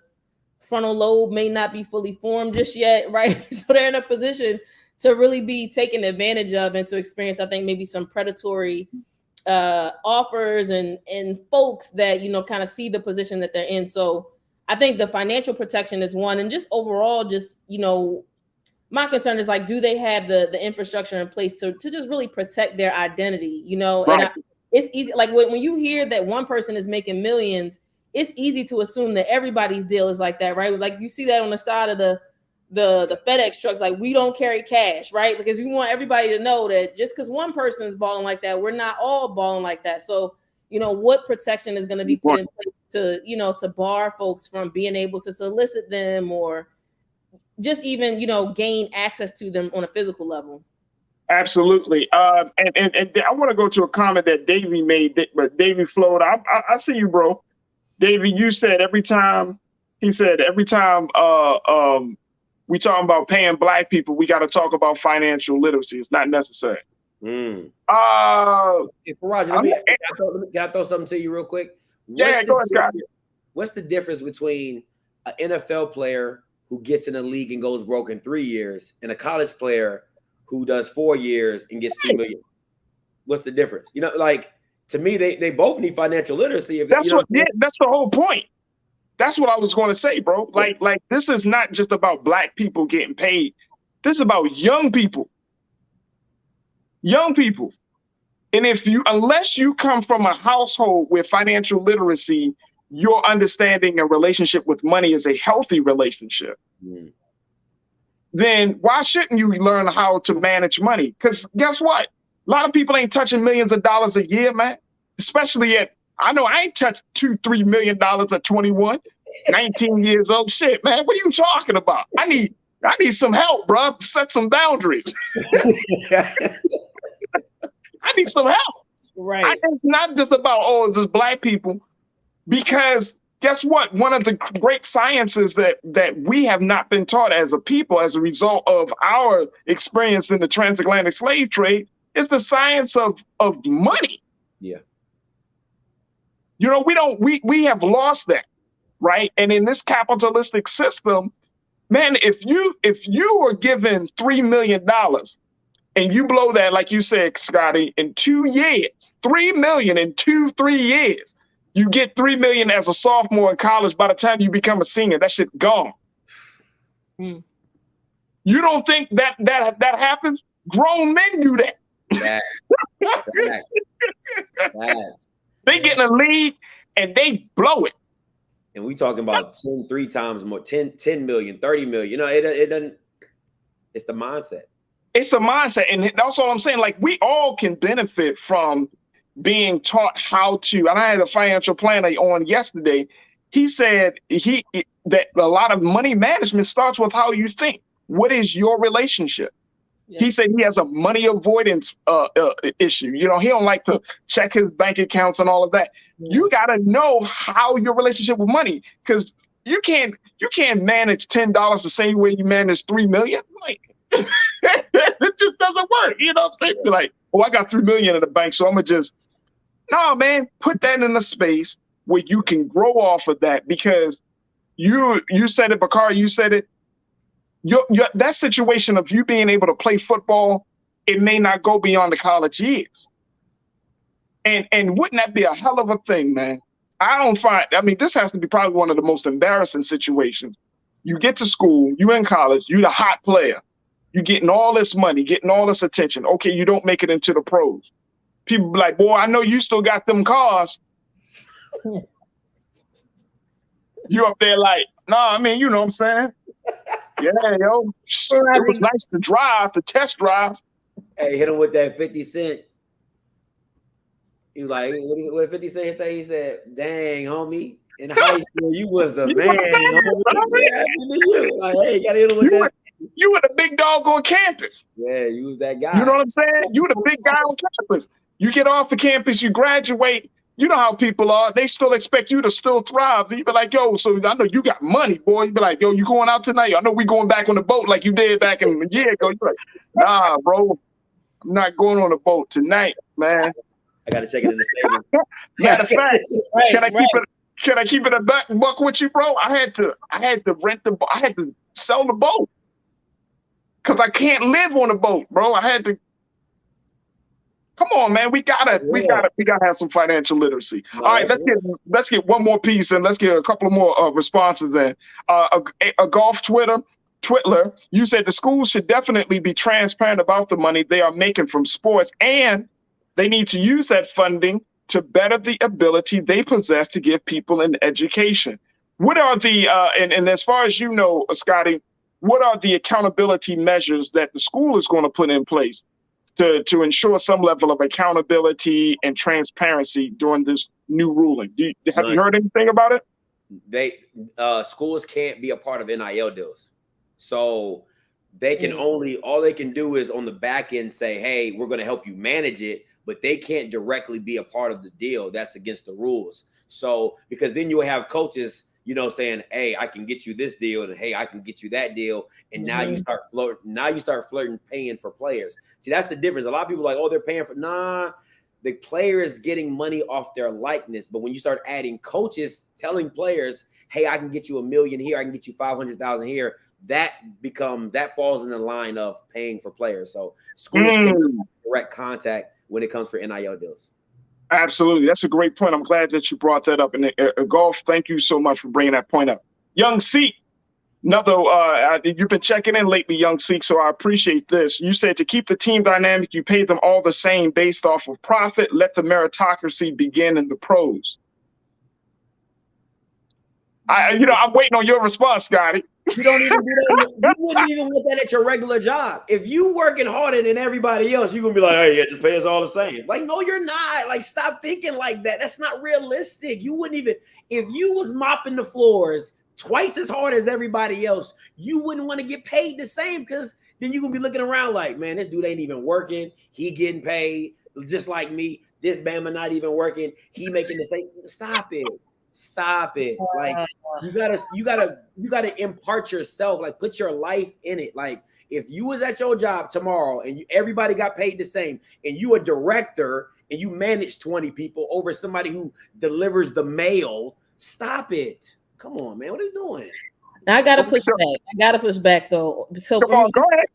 frontal lobe may not be fully formed just yet, right? So they're in a position to really be taken advantage of and to experience, I think, maybe some predatory offers and folks that, you know, kind of see the position that they're in. So I think the financial protection is one, and just overall, just, you know, my concern is like, do they have the infrastructure in place to just really protect their identity, you know? Right. And it's easy, like when you hear that one person is making millions, it's easy to assume that everybody's deal is like that, right? Like you see that on the side of the FedEx trucks, like we don't carry cash, right? Because you want everybody to know that just because one person is balling like that, we're not all balling like that. So, you know, what protection is going to be put in place to, you know, to bar folks from being able to solicit them or just even, you know, gain access to them on a physical level? Absolutely. And I want to go to a comment that Davey made, but Davey flowed. I see you, bro. Davey, you said every time we talking about paying Black people, we got to talk about financial literacy. It's not necessary. Hey, Farajii, can I throw something to you real quick? Go ahead, Scott. What's the difference between an NFL player who gets in a league and goes broke in 3 years and a college player who does 4 years and gets $2 million? What's the difference? You know, like to me, they both need financial literacy. That's the whole point. That's what I was going to say, bro. Like this is not just about Black people getting paid. This is about young people. Young people. And unless you come from a household with financial literacy, your understanding and relationship with money is a healthy relationship. Then why shouldn't you learn how to manage money? Because guess what? A lot of people ain't touching millions of dollars a year, man. especially I know I ain't touched $2-3 million at 21, 19 years old. Shit, man, what are you talking about? I need some help, bro. Set some boundaries. I need some help. Right. It's not just about, it's just black people, because guess what? One of the great sciences that we have not been taught as a people as a result of our experience in the transatlantic slave trade is the science of money. Yeah. You know, we have lost that, right? And in this capitalistic system, man, if you are given $3 million and you blow that, like you said, Scotty, in 2 years, 3 million in 2-3 years, you get 3 million as a sophomore in college. By the time you become a senior, that shit gone. You don't think that happens? Grown men do that. They get in a league and they blow it. And we talking about 3 times more, 10 million, 30 million. You know, it doesn't. It's the mindset. It's a mindset, and that's all I'm saying. Like, we all can benefit from being taught how to. And I had a financial planner on yesterday. He said that a lot of money management starts with how you think. What is your relationship? Yeah. He said he has a money avoidance issue. You know, he don't like to check his bank accounts and all of that. Yeah. You got to know how your relationship with money, because you can't manage $10 the same way you manage 3 million. Like, it just doesn't work. You know what I'm saying? Be like, I got 3 million in the bank, so I'm gonna just man, put that in a space where you can grow off of that, because you said it, Bakari, you said it. That situation of you being able to play football, it may not go beyond the college years. And wouldn't that be a hell of a thing, man? This has to be probably one of the most embarrassing situations. You get to school, you in college, you the hot player. You getting all this money, getting all this attention. Okay, you don't make it into the pros. People be like, boy, I know you still got them cars. You up there like, you know what I'm saying? Yeah, yo. It was nice to test drive. Hey, hit him with that 50 Cent. He was like, what 50 Cent say? He said, dang, homie, in high school, you was the man. Like, hey, gotta hit him with that. You were the big dog on campus. Yeah, you was that guy. You know what I'm saying? You were the big guy on campus. You get off the campus, you graduate. You know how people are. They still expect you to still thrive. And you be like, yo, so I know you got money, boy. You be like, yo, you going out tonight? I know we going back on the boat like you did back in a year ago. You're like, nah, bro, I'm not going on the boat tonight, man. I got to check it in the savings. Matter of fact, can I keep it a buck with you, bro? I had to rent the boat. I had to sell the boat, because I can't live on a boat, bro. I had to. Come on, man. We gotta have some financial literacy. All right, let's get one more piece, and let's get a couple of more responses in. A golf Twitler, you said the schools should definitely be transparent about the money they are making from sports, and they need to use that funding to better the ability they possess to give people an education. What are the and as far as you know, Scotty, what are the accountability measures that the school is going to put in place to ensure some level of accountability and transparency during this new ruling? Have you heard anything about it? Schools can't be a part of NIL deals. So they can all they can do is on the back end say, hey, we're going to help you manage it, but they can't directly be a part of the deal. That's against the rules. So, because then you have coaches, saying, hey, I can get you this deal, and hey, I can get you that deal. And now you start flirting paying for players. See, that's the difference. A lot of people are like, oh, they're paying for, the player is getting money off their likeness. But when you start adding coaches telling players, hey, I can get you $1 million here, I can get you 500,000 here, that falls in the line of paying for players. So schools can't have direct contact when it comes for NIL deals. Absolutely. That's a great point. I'm glad that you brought that up. And Golf, thank you so much for bringing that point up. Young Seek, you've been checking in lately, Young Seek, so I appreciate this. You said to keep the team dynamic, you pay them all the same based off of profit. Let the meritocracy begin in the pros. I'm waiting on your response, Scotty. You don't even do that. You wouldn't even want that at your regular job. If you working harder than everybody else, you're gonna be like, hey, yeah, just pay us all the same. Like, no, you're not. Like, stop thinking like that. That's not realistic. You wouldn't even, if you was mopping the floors twice as hard as everybody else, you wouldn't want to get paid the same, because then you're gonna be looking around like, man, this dude ain't even working. He getting paid just like me. This Bama not even working. He making the same. Stop it. Like, you gotta impart yourself, like put your life in it. Like, if you was at your job tomorrow and everybody got paid the same, and you a director and you manage 20 people over somebody who delivers the mail, stop it. Come on, man. What are you doing? Now, I gotta push back though. So Come on, go ahead.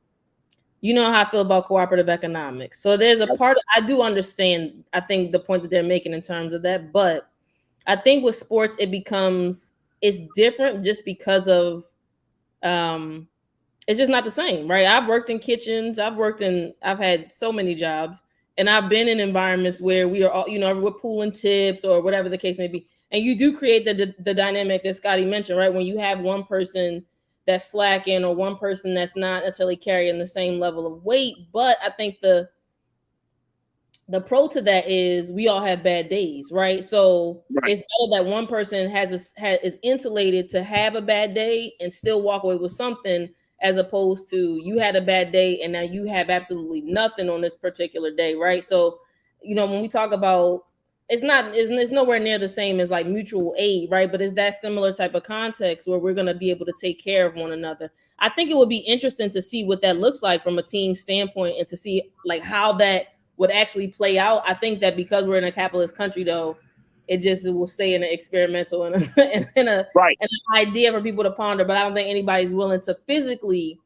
You know how I feel about cooperative economics. So there's a part, I do understand, I think, the point that they're making in terms of that, but I think with sports, it's different just because of, it's just not the same, right? I've worked in kitchens, I've had so many jobs, and I've been in environments where we are all, we're pooling tips or whatever the case may be. And you do create the dynamic that Scotty mentioned, right? When you have one person that's slacking or one person that's not necessarily carrying the same level of weight. But I think the pro to that is we all have bad days, right? So it's better that one person is insulated to have a bad day and still walk away with something, as opposed to you had a bad day and now you have absolutely nothing on this particular day, right? So, when we talk about, it's nowhere near the same as like mutual aid, right? But it's that similar type of context where we're going to be able to take care of one another. I think it would be interesting to see what that looks like from a team standpoint, and to see like how that would actually play out. I think that because we're in a capitalist country, though, it will stay in an experimental and an idea for people to ponder. But I don't think anybody's willing to physically,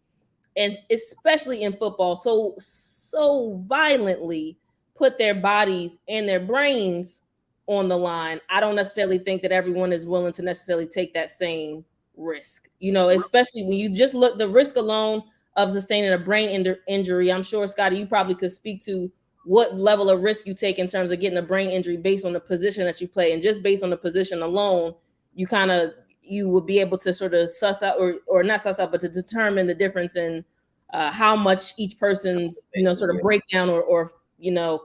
and especially in football, so violently put their bodies and their brains on the line. I don't necessarily think that everyone is willing to necessarily take that same risk, especially when you just look the risk alone of sustaining a brain injury. I'm sure, Scotty, you probably could speak to what level of risk you take in terms of getting a brain injury based on the position that you play. And just based on the position alone, you would be able to sort of suss out or not suss out, but to determine the difference in how much each person's, sort of breakdown or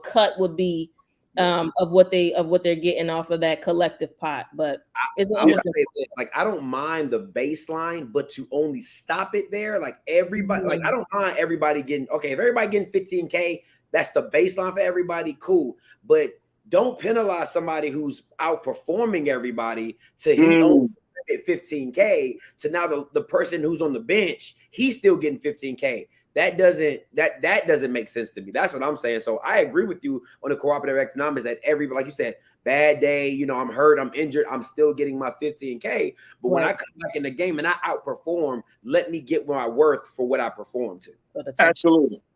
cut would be of what they're getting off of that collective pot. But it's interesting. Like, I don't mind the baseline, but to only stop it there, like everybody, like I don't mind everybody getting, okay, if everybody getting 15K, that's the baseline for everybody, cool. But don't penalize somebody who's outperforming everybody to he only get 15K to now the person who's on the bench, he's still getting 15K. That doesn't make sense to me. That's what I'm saying. So I agree with you on the cooperative economics that everybody, like you said, bad day, I'm hurt, I'm injured, I'm still getting my 15K. But when I come back in the game and I outperform, let me get my worth for what I performed to.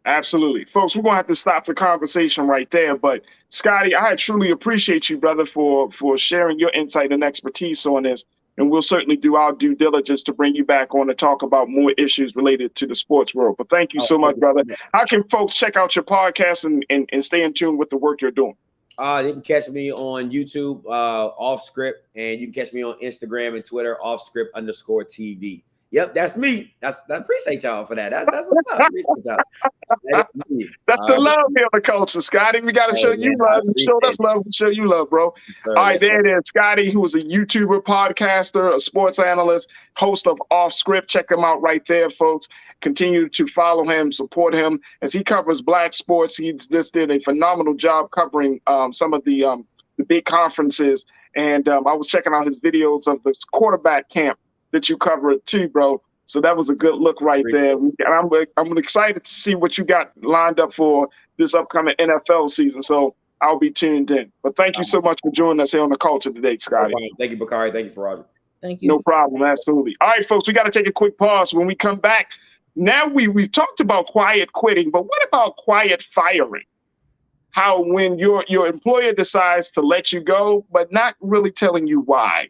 Absolutely. Folks, we're going to have to stop the conversation right there. But Scotty, I truly appreciate you, brother, for sharing your insight and expertise on this. And we'll certainly do our due diligence to bring you back on to talk about more issues related to the sports world. But thank you so much, brother. How can folks check out your podcast and stay in tune with the work you're doing? You can catch me on YouTube, Off Script, and you can catch me on Instagram and Twitter, offscript_TV. Yep, that's me. I appreciate y'all for that. That's what's up. Appreciate y'all. That's the love here on the culture, Scotty. We got to show you love. You showed us love. We show you love, bro. All right, there it is. Scotty, who is a YouTuber, podcaster, a sports analyst, host of Off Script. Check him out right there, folks. Continue to follow him, support him as he covers Black sports. He just did a phenomenal job covering some of the big conferences. And I was checking out his videos of the quarterback camp that you covered too, bro. So that was a good look right there. And I'm excited to see what you got lined up for this upcoming NFL season. So I'll be tuned in. But thank you so much for joining us here on The Culture today, Scotty. Thank you, Bakari. Thank you, Farajii. Thank you. No problem. Absolutely. All right, folks, we got to take a quick pause. When we come back, now we've talked about quiet quitting, but what about quiet firing? How when your employer decides to let you go, but not really telling you why.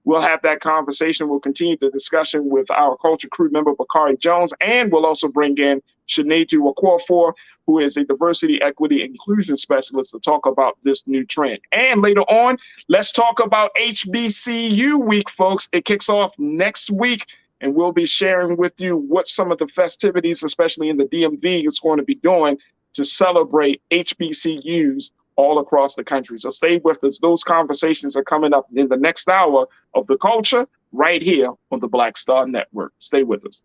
We'll have that conversation. We'll continue the discussion with our culture crew member, Bakari Jones, and we'll also bring in Sinead Okorafor, who is a diversity, equity, inclusion specialist, to talk about this new trend. And later on, let's talk about HBCU week, folks. It kicks off next week, and we'll be sharing with you what some of the festivities, especially in the DMV, is going to be doing to celebrate HBCUs all across the country. So stay with us. Those conversations are coming up in the next hour of The Culture right here on the Black Star Network. Stay with us.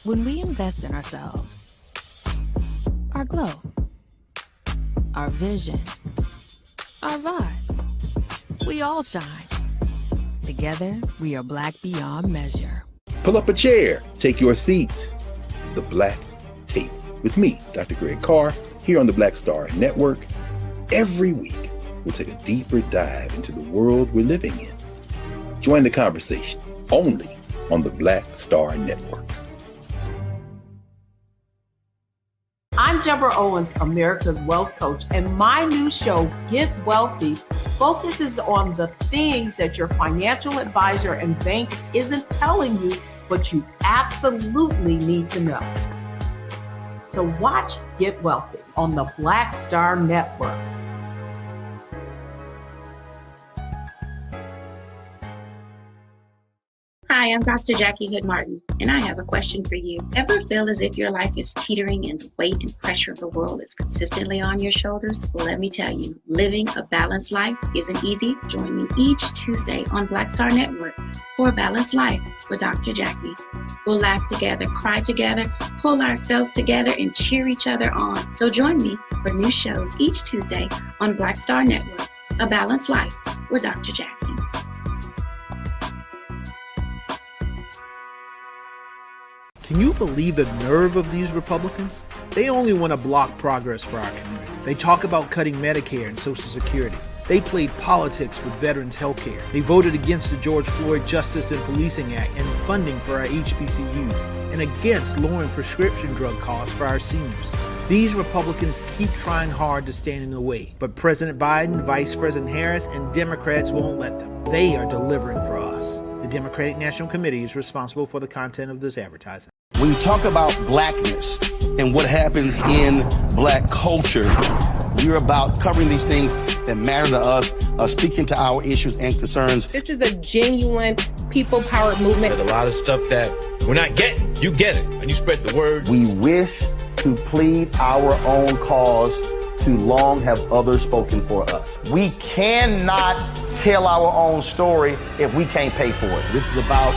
When we invest in ourselves, our glow, our vision, our vibe, we all shine. Together, we are Black beyond measure. Pull up a chair, take your seat. The Black Tape with me, Dr. Greg Carr, here on the Black Star Network. Every week, we'll take a deeper dive into the world we're living in. Join the conversation only on the Black Star Network. I'm Deborah Owens, America's Wealth Coach, and my new show, Get Wealthy, focuses on the things that your financial advisor and bank isn't telling you, but you absolutely need to know. So watch Get Wealthy on the Black Star Network. Hi, I'm Dr. Jackie Hood Martin, and I have a question for you. Ever feel as if your life is teetering and the weight and pressure of the world is consistently on your shoulders? Well, let me tell you, living a balanced life isn't easy. Join me each Tuesday on Black Star Network for A Balanced Life with Dr. Jackie. We'll laugh together, cry together, pull ourselves together, and cheer each other on. So join me for new shows each Tuesday on Black Star Network, A Balanced Life with Dr. Jackie. Can you believe the nerve of these Republicans? They only want to block progress for our community. They talk about cutting Medicare and Social Security. They played politics with veterans' health care. They voted against the George Floyd Justice and Policing Act and funding for our HBCUs, and against lowering prescription drug costs for our seniors. These Republicans keep trying hard to stand in the way, but President Biden, Vice President Harris, and Democrats won't let them. They are delivering for us. The Democratic National Committee is responsible for the content of this advertising. When you talk about blackness and what happens in black culture, we're about covering these things that matter to us, speaking to our issues and concerns. This is a genuine people-powered movement. There's a lot of stuff that we're not getting. You get it, and you spread the word. We wish to plead our own cause. Too long have others spoken for us. We cannot tell our own story if we can't pay for it. This is about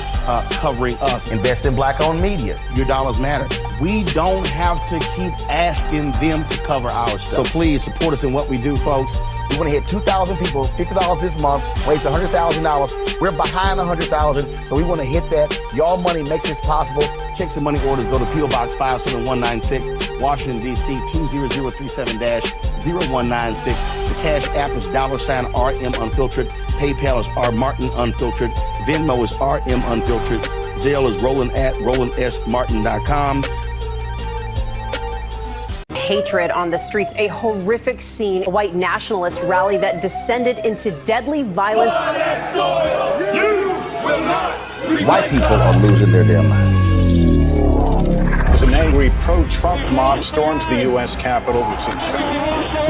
covering us. Invest in black-owned media. Your dollars matter. We don't have to keep asking them to cover our stuff. So please support us in what we do, folks. We want to hit 2,000 people, $50 this month, raise $100,000. We're behind 100,000, so we want to hit that. Y'all money makes this possible. Checks and money orders go to P.O. Box 57196, Washington, D.C. 20037-0196. The Cash App is $RM Unfiltered. PayPal is R Martin Unfiltered. Venmo is RM Unfiltered. Zelle is Roland at RolandSMartin.com. Hatred on the streets, a horrific scene, a white nationalist rally that descended into deadly violence. White people are losing their damn minds. As an angry pro-Trump mob storms the U.S. Capitol,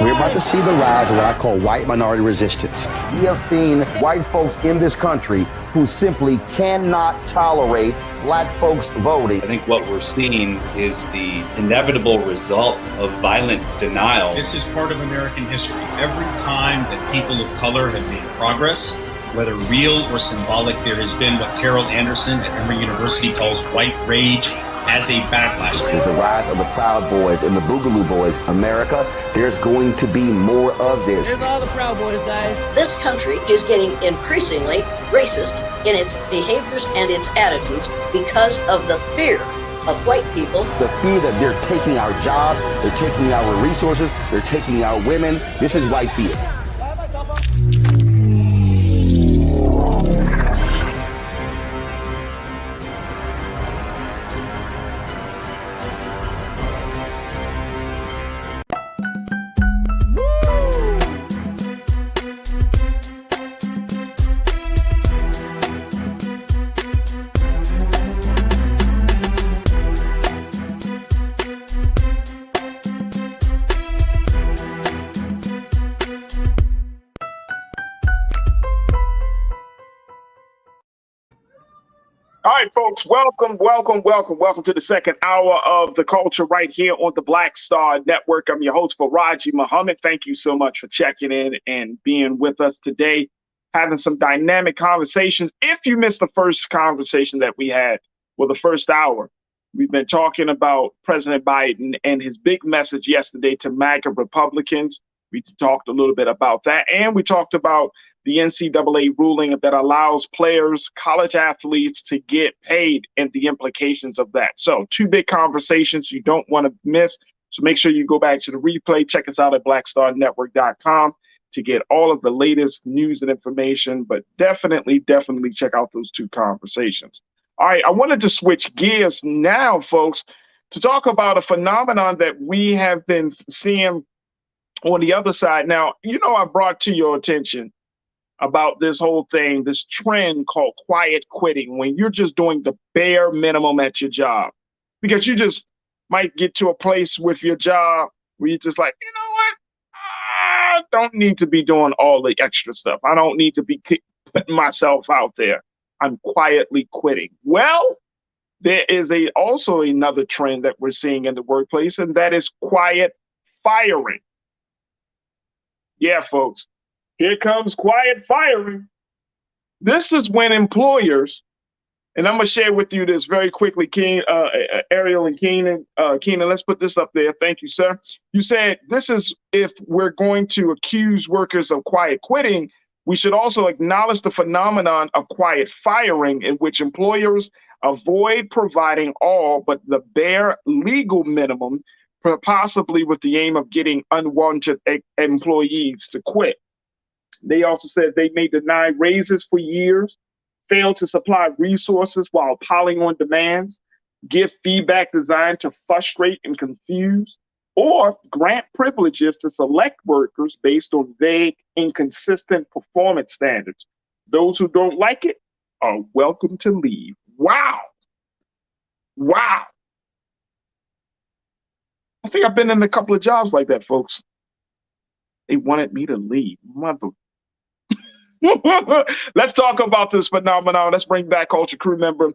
we're about to see the rise of what I call white minority resistance. We have seen white folks in this country who simply cannot tolerate black folks voting. I think what we're seeing is the inevitable result of violent denial. This is part of American history. Every time that people of color have made progress, whether real or symbolic, there has been what Carol Anderson at Emory University calls white rage as a backlash. This is the rise of the Proud Boys and the Boogaloo Boys. America, there's going to be more of this. Here's all the Proud Boys, guys. This country is getting increasingly racist in its behaviors and its attitudes because of the fear of white people. The fear that they're taking our jobs, they're taking our resources, they're taking our women. This is white fear. right, folks, welcome to the second hour of The Culture right here on the Black Star Network. I'm your host, Farajii Muhammad. Thank you so much for checking in and being with us today, having some dynamic conversations. If you missed the first conversation that we had, well, the first hour, we've been talking about President Biden and his big message yesterday to MAGA Republicans. We talked a little bit about that, and we talked about the NCAA ruling that allows players, college athletes, to get paid and the implications of that. So 2 big conversations you don't want to miss. So make sure you go back to the replay. Check us out at blackstarnetwork.com to get all of the latest news and information. But definitely check out those 2 conversations. All right, I wanted to switch gears now, folks, to talk about a phenomenon that we have been seeing on the other side. Now, I brought to your attention about this whole thing, this trend called quiet quitting, when you're just doing the bare minimum at your job, because you just might get to a place with your job where you're just like, you know what? I don't need to be doing all the extra stuff. I don't need to be putting myself out there. I'm quietly quitting. Well, there is also another trend that we're seeing in the workplace, and that is quiet firing. Yeah, folks. Here comes quiet firing. This is when employers, and I'm going to share with you this very quickly, Ariel and Keenan. Keenan, let's put this up there. Thank you, sir. You said this is if we're going to accuse workers of quiet quitting, we should also acknowledge the phenomenon of quiet firing, in which employers avoid providing all but the bare legal minimum, possibly with the aim of getting unwanted employees to quit. They also said they may deny raises for years, fail to supply resources while piling on demands, give feedback designed to frustrate and confuse, or grant privileges to select workers based on vague, inconsistent performance standards. Those who don't like it are welcome to leave. Wow. Wow. I think I've been in a couple of jobs like that, folks. They wanted me to leave. Mother. Let's talk about this phenomenon. Let's bring back Culture Crew member.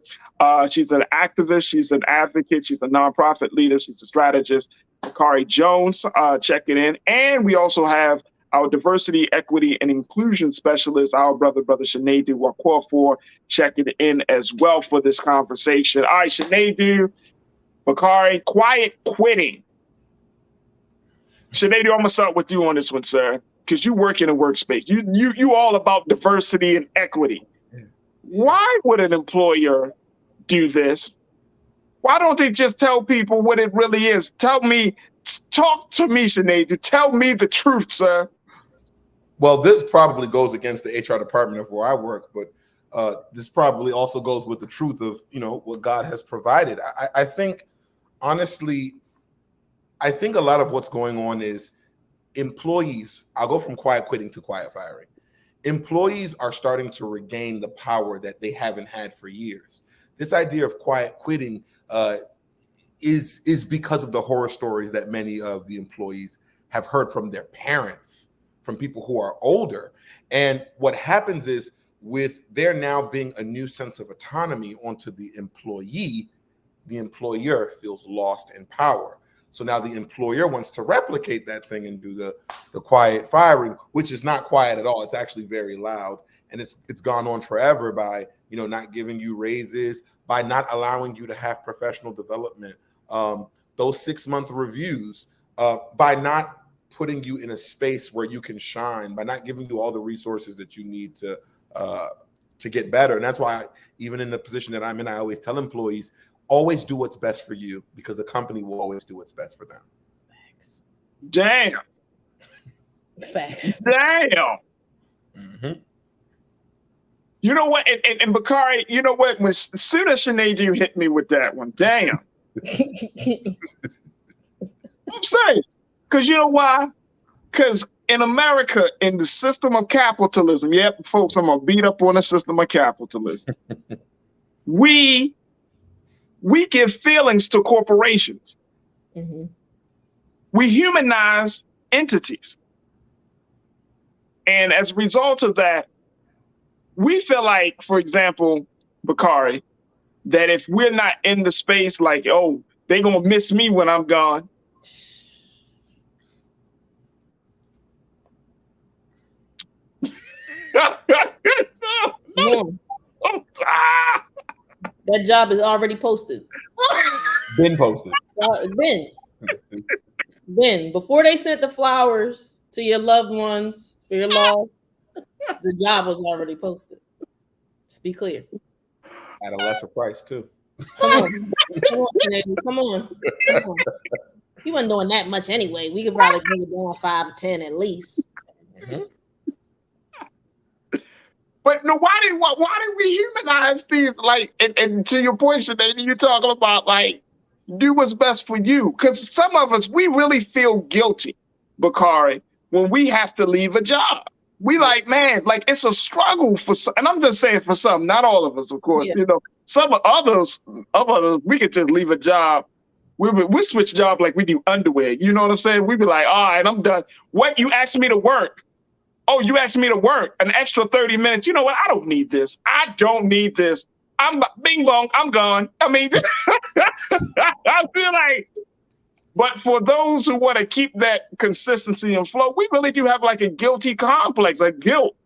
She's an activist. She's an advocate. She's a nonprofit leader. She's a strategist. Kari Jones checking in. And we also have our diversity, equity, and inclusion specialist, our brother Sinedu Wakwafor, checking in as well for this conversation. All right, Sinedu, Bakari, quiet quitting. Sinedu, I'm going to start with you on this one, sir, because you work in a workspace. You all about diversity and equity. Why would an employer do this? Why don't they just tell people what it really is? Talk to me, Sinead. Tell me the truth, sir. Well, this probably goes against the HR department of where I work, but this probably also goes with the truth of, what God has provided. I think, honestly, I think a lot of what's going on is employees, I'll go from quiet quitting to quiet firing. Employees are starting to regain the power that they haven't had for years. This idea of quiet quitting is because of the horror stories that many of the employees have heard from their parents, from people who are older. And what happens is, with there now being a new sense of autonomy onto the employee, the employer feels lost in power. So now the employer wants to replicate that thing and do the quiet firing, which is not quiet at all. It's actually very loud. And it's gone on forever by, not giving you raises, by not allowing you to have professional development, those 6-month reviews, by not putting you in a space where you can shine, by not giving you all the resources that you need to get better. And that's why, even in the position that I'm in, I always tell employees, always do what's best for you, because the company will always do what's best for them. Facts. Damn. Facts. Damn. Mm-hmm. You know what? And Bakari, you know what? As soon as Sinead, you hit me with that one. Damn. I'm serious. Because you know why? Because in America, in the system of capitalism, yep, folks, I'm going to beat up on the system of capitalism. We give feelings to corporations. Mm-hmm. We humanize entities. And as a result of that, we feel like, for example, Bakari, that if we're not in the space, like, oh, they're going to miss me when I'm gone. No. That job is already posted. Been posted. Then, before they sent the flowers to your loved ones for your loss, the job was already posted. Let's be clear. At a lesser price, too. Come on. Come on. He wasn't doing that much anyway. We could probably bring it down 5 or 10 at least. Mm-hmm. But no, why did we humanize these? Like, and to your point, Sinead, you're talking about like do what's best for you. Because some of us, we really feel guilty, Bakari, when we have to leave a job. We like, man, like it's a struggle for some, and I'm just saying for some, not all of us, of course. Yeah. You know, some of others, we could just leave a job. We switch job like we do underwear. You know what I'm saying? We'd be like, all right, I'm done. What, you asked me to work? Oh, you asked me to work an extra 30 minutes. You know what? I don't need this. I don't need this. I'm bing bong. I'm gone. I mean, I feel like, but for those who want to keep that consistency and flow, we really do have like a guilty complex, like guilt,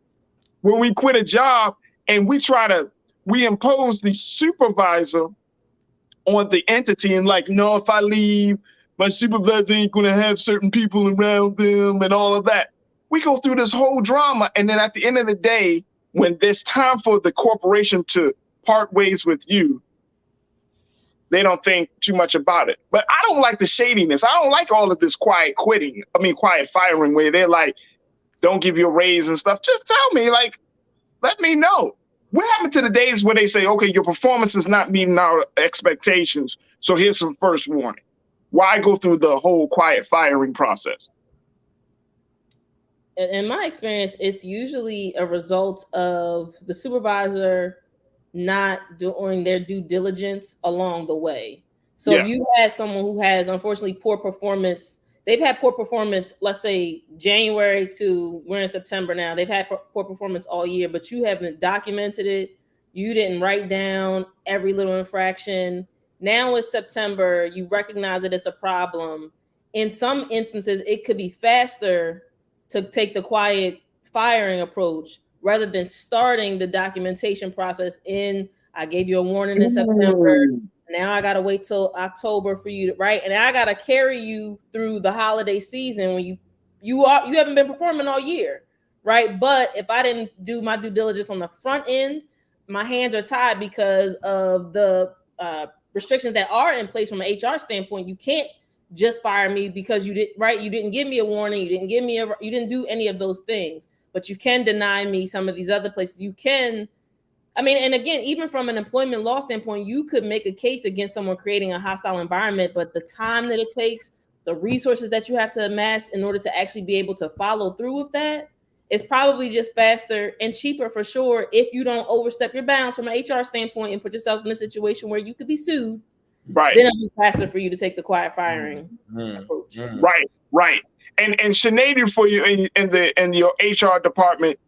when we quit a job and we impose the supervisor on the entity and like, no, if I leave, my supervisor ain't going to have certain people around them and all of that. We go through this whole drama. And then at the end of the day, when there's time for the corporation to part ways with you, they don't think too much about it. But I don't like the shadiness. I don't like all of this quiet firing where they're like, don't give you a raise and stuff. Just tell me, like, let me know. What happened to the days where they say, okay, your performance is not meeting our expectations, so here's some first warning? Why go through the whole quiet firing process? In my experience, it's usually a result of the supervisor not doing their due diligence along the way. So if you had someone who has, unfortunately, poor performance, they've had poor performance, let's say January to we're in September now, they've had poor performance all year, but you haven't documented it. You didn't write down every little infraction. Now it's September, you recognize that it's a problem. In some instances, it could be faster to take the quiet firing approach rather than starting the documentation process I gave you a warning in September. Now I got to wait till October for you to, right? And I got to carry you through the holiday season when you haven't been performing all year, right? But if I didn't do my due diligence on the front end, my hands are tied because of the restrictions that are in place from an HR standpoint. You can't just fire me because you didn't give me a warning. You didn't do any of those things, but you can deny me some of these other places. You can, and again, even from an employment law standpoint, you could make a case against someone creating a hostile environment, but the time that it takes, the resources that you have to amass in order to actually be able to follow through with that is probably just faster and cheaper for sure if you don't overstep your bounds from an HR standpoint and put yourself in a situation where you could be sued. Right. Then it'll be faster for you to take the quiet firing approach. Right. And Sinead, for you in your HR department,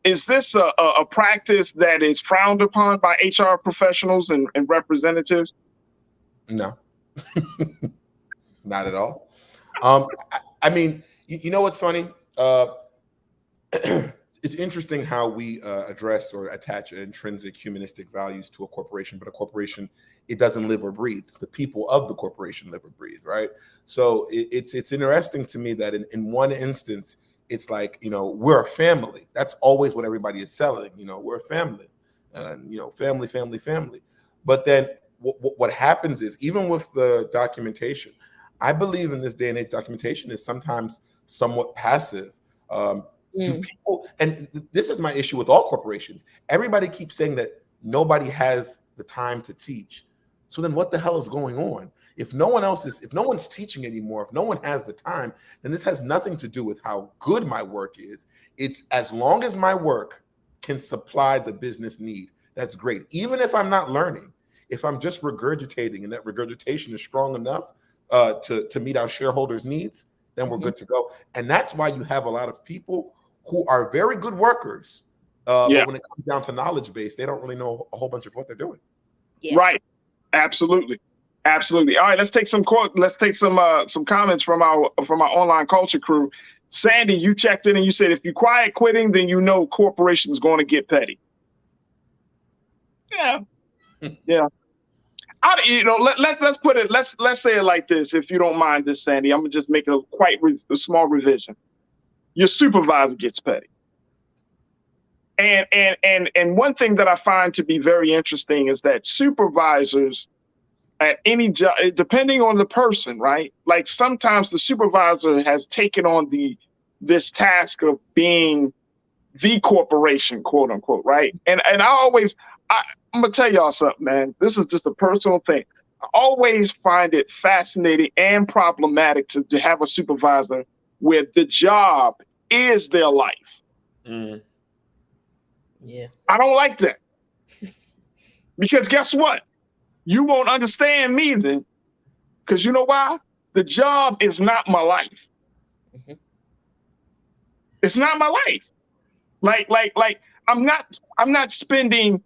is this a practice that is frowned upon by HR professionals and representatives? No, not at all. You know what's funny? It's interesting how we address or attach intrinsic humanistic values to a corporation, but a corporation, it doesn't live or breathe. The people of the corporation live or breathe, right? So it's interesting to me that in one instance, it's like, we're a family. That's always what everybody is selling. We're a family, and family. But then what happens is, even with the documentation, I believe in this day and age, documentation is sometimes somewhat passive. Do people, and this is my issue with all corporations, everybody keeps saying that nobody has the time to teach. So then what the hell is going on? If no one's teaching anymore, if no one has the time, then this has nothing to do with how good my work is. It's as long as my work can supply the business need, that's great. Even if I'm not learning, if I'm just regurgitating and that regurgitation is strong enough to meet our shareholders' needs, then we're good to go. And that's why you have a lot of people who are very good workers, but when it comes down to knowledge base, they don't really know a whole bunch of what they're doing. Yeah. Right. Absolutely. Absolutely. All right, let's take some comments from our online culture crew. Sandy, you checked in and you said if you quiet quitting, then you know corporations going to get petty. Yeah. Yeah. Let's put it. Let's say it like this. If you don't mind this, Sandy, I'm gonna just make a small revision. Your supervisor gets petty. And one thing that I find to be very interesting is that supervisors at any job, depending on the person, right? Like sometimes the supervisor has taken on this task of being the corporation, quote unquote, right? And I'm gonna tell y'all something, man. This is just a personal thing. I always find it fascinating and problematic to have a supervisor where the job is their life. Mm. Yeah. I don't like that. Because guess what? You won't understand me then. Because you know why? The job is not my life. Mm-hmm. It's not my life. Like I'm not spending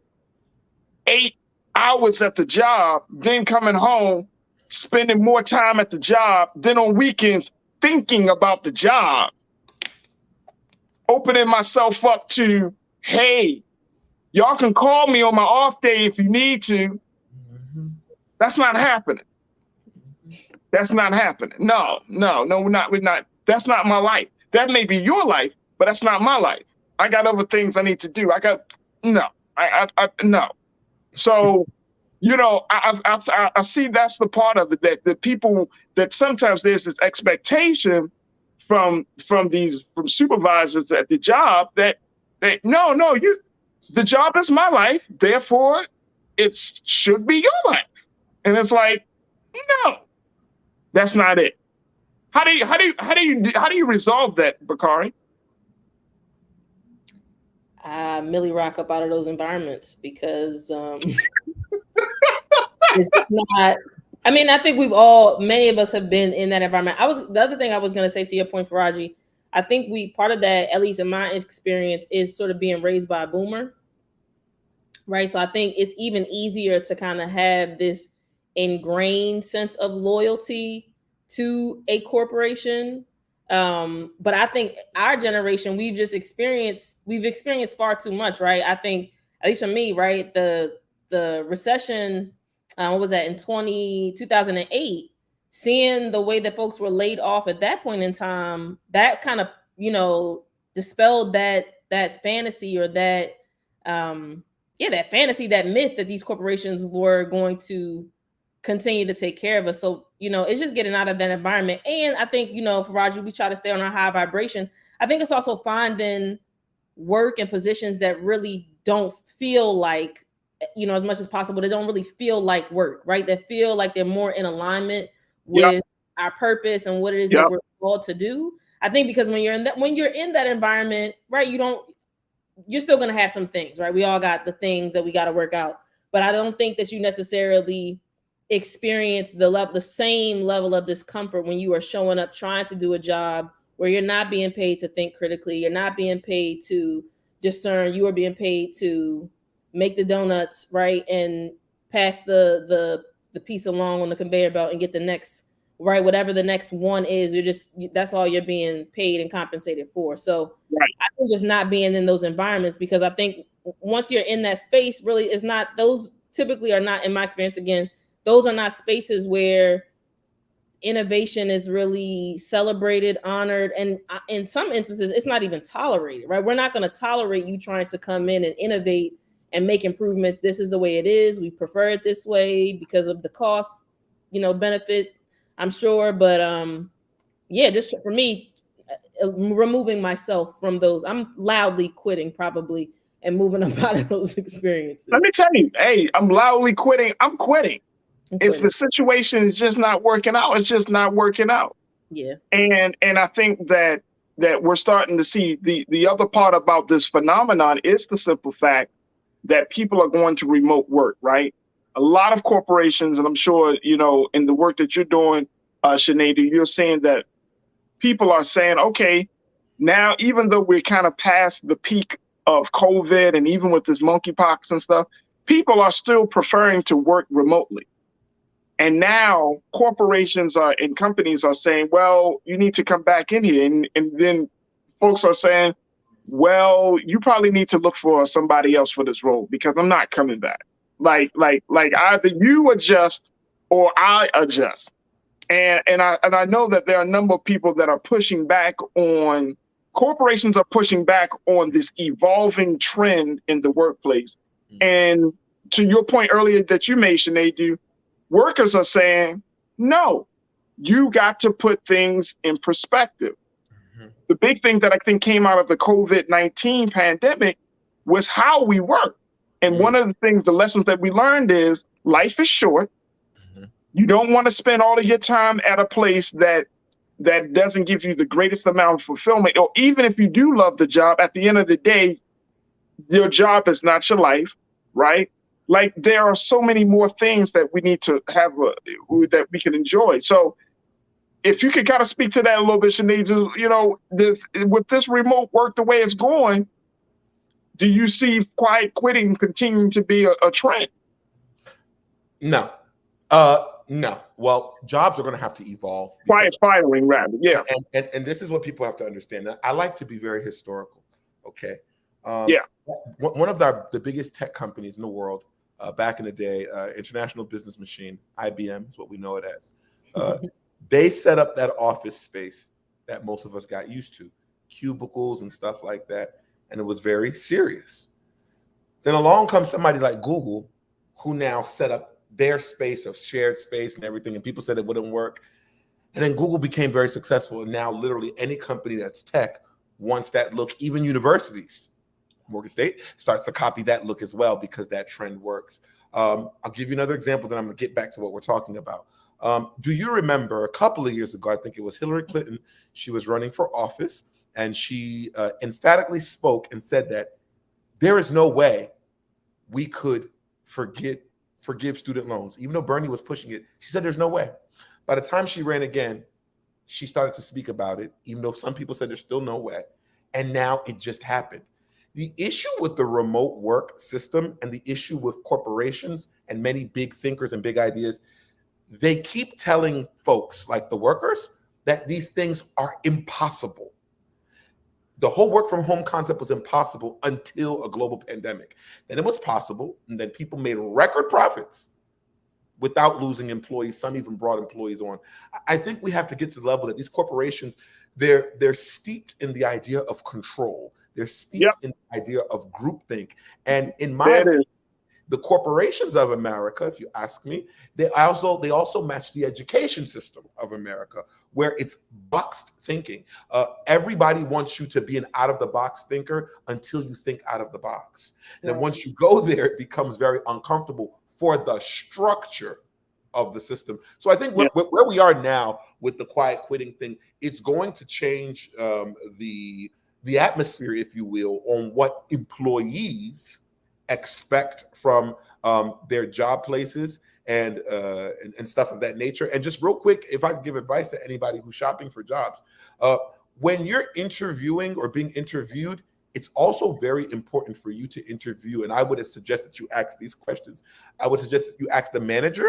8 hours at the job, then coming home, spending more time at the job, then on weekends thinking about the job, opening myself up to, hey, y'all can call me on my off day if you need to. That's not happening. That's not happening. No, we're not. That's not my life. That may be your life, but that's not my life. I got other things I need to do. No. So, I see that's the part of it that the people that sometimes there's this expectation from supervisors at the job that the job is my life, therefore it should be your life. And it's like, no, that's not it. How do you resolve that, Bakari? Millie rock up out of those environments because it's not. I mean, I think many of us have been in that environment. The other thing I was going to say to your point, Farajii, I think part of that, at least in my experience, is sort of being raised by a boomer, right? So I think it's even easier to kind of have this ingrained sense of loyalty to a corporation. But I think our generation, we've experienced far too much, right? I think, at least for me, right, the recession, what was that, in 2008, seeing the way that folks were laid off at that point in time, that kind of, dispelled that fantasy or that fantasy, that myth that these corporations were going to continue to take care of us. So, it's just getting out of that environment. And I think, Farajii, we try to stay on our high vibration. I think it's also finding work and positions that really don't feel like, as much as possible, they don't really feel like work, right? That feel like they're more in alignment with our purpose and what it is that we're called to do. I think because when you're in that environment, right, you're still going to have some things, right? We all got the things that we got to work out, but I don't think that you necessarily experience the same level of discomfort when you are showing up trying to do a job where you're not being paid to think critically, you're not being paid to discern, you are being paid to make the donuts, right, and pass the piece along on the conveyor belt and get the next, right, whatever the next one is. That's all you're being paid and compensated for. So I think just not being in those environments, because I think once you're in that space, really is not, those typically are not, in my experience, again, those are not spaces where innovation is really celebrated, honored, and in some instances, it's not even tolerated, right? We're not going to tolerate you trying to come in and innovate and make improvements. This is the way it is. We prefer it this way because of the cost, benefit, I'm sure. But just for me, removing myself from those, I'm loudly quitting probably and moving up out of those experiences. Let me tell you, hey, I'm loudly quitting. I'm quitting. If the situation is just not working out, it's just not working out. Yeah. And I think that we're starting to see the other part about this phenomenon is the simple fact that people are going to remote work, right? A lot of corporations, and I'm sure, in the work that you're doing, Sinead, you're saying that people are saying, okay, now, even though we're kind of past the peak of COVID and even with this monkeypox and stuff, people are still preferring to work remotely. And now corporations and companies are saying, well, you need to come back in here. And then folks are saying, well, you probably need to look for somebody else for this role because I'm not coming back. Like either you adjust or I adjust. And I know that there are a number of people that are pushing back on, corporations are pushing back on this evolving trend in the workplace. And to your point earlier that you made, Sinead, workers are saying, no, you got to put things in perspective. The big thing that I think came out of the COVID-19 pandemic was how we work. And one of the things, the lessons that we learned is life is short. You don't want to spend all of your time at a place that doesn't give you the greatest amount of fulfillment. Or even if you do love the job, at the end of the day, your job is not your life, right? Like there are so many more things that we need to have that we can enjoy. So if you could kind of speak to that a little bit, Sinead, you know, with this remote work the way it's going, do you see quiet quitting continuing to be a trend? No. No. Well, jobs are going to have to evolve. Quiet firing, rather. Yeah. And this is what people have to understand. I like to be very historical. Okay. Yeah. One of the biggest tech companies in the world back in the day, International Business Machine, IBM is what we know it as. They set up that office space that most of us got used to, cubicles and stuff like that. And it was very serious. Then along comes somebody like Google, who now set up their space of shared space and everything. And people said it wouldn't work. And then Google became very successful. And now literally any company that's tech wants that look. Even universities, Morgan State, starts to copy that look as well because that trend works. I'll give you another example, then I'm going to get back to what we're talking about. Do you remember a couple of years ago, I think it was Hillary Clinton, she was running for office, and she emphatically spoke and said that there is no way we could forgive student loans. Even though Bernie was pushing it, she said there's no way. By the time she ran again, she started to speak about it, even though some people said there's still no way. And now it just happened. The issue with the remote work system and the issue with corporations and many big thinkers and big ideas, they keep telling folks like the workers that these things are impossible. The whole work from home concept was impossible until a global pandemic. Then it was possible, and then people made record profits without losing employees. Some even brought employees on. I think we have to get to the level that these corporations, they're steeped in the idea of control. They're steeped in the idea of groupthink. And in my opinion, the corporations of America, if you ask me, they also match the education system of America, where it's boxed thinking. Everybody wants you to be an out-of-the-box thinker until you think out of the box. And then once you go there, it becomes very uncomfortable for the structure of the system. So I think where we are now with the quiet quitting thing, it's going to change the atmosphere, if you will, on what employees expect from their job places and stuff of that nature. And just real quick, if I could give advice to anybody who's shopping for jobs, when you're interviewing or being interviewed, it's also very important for you to interview. And I would suggest that you ask these questions. I would suggest that you ask the manager,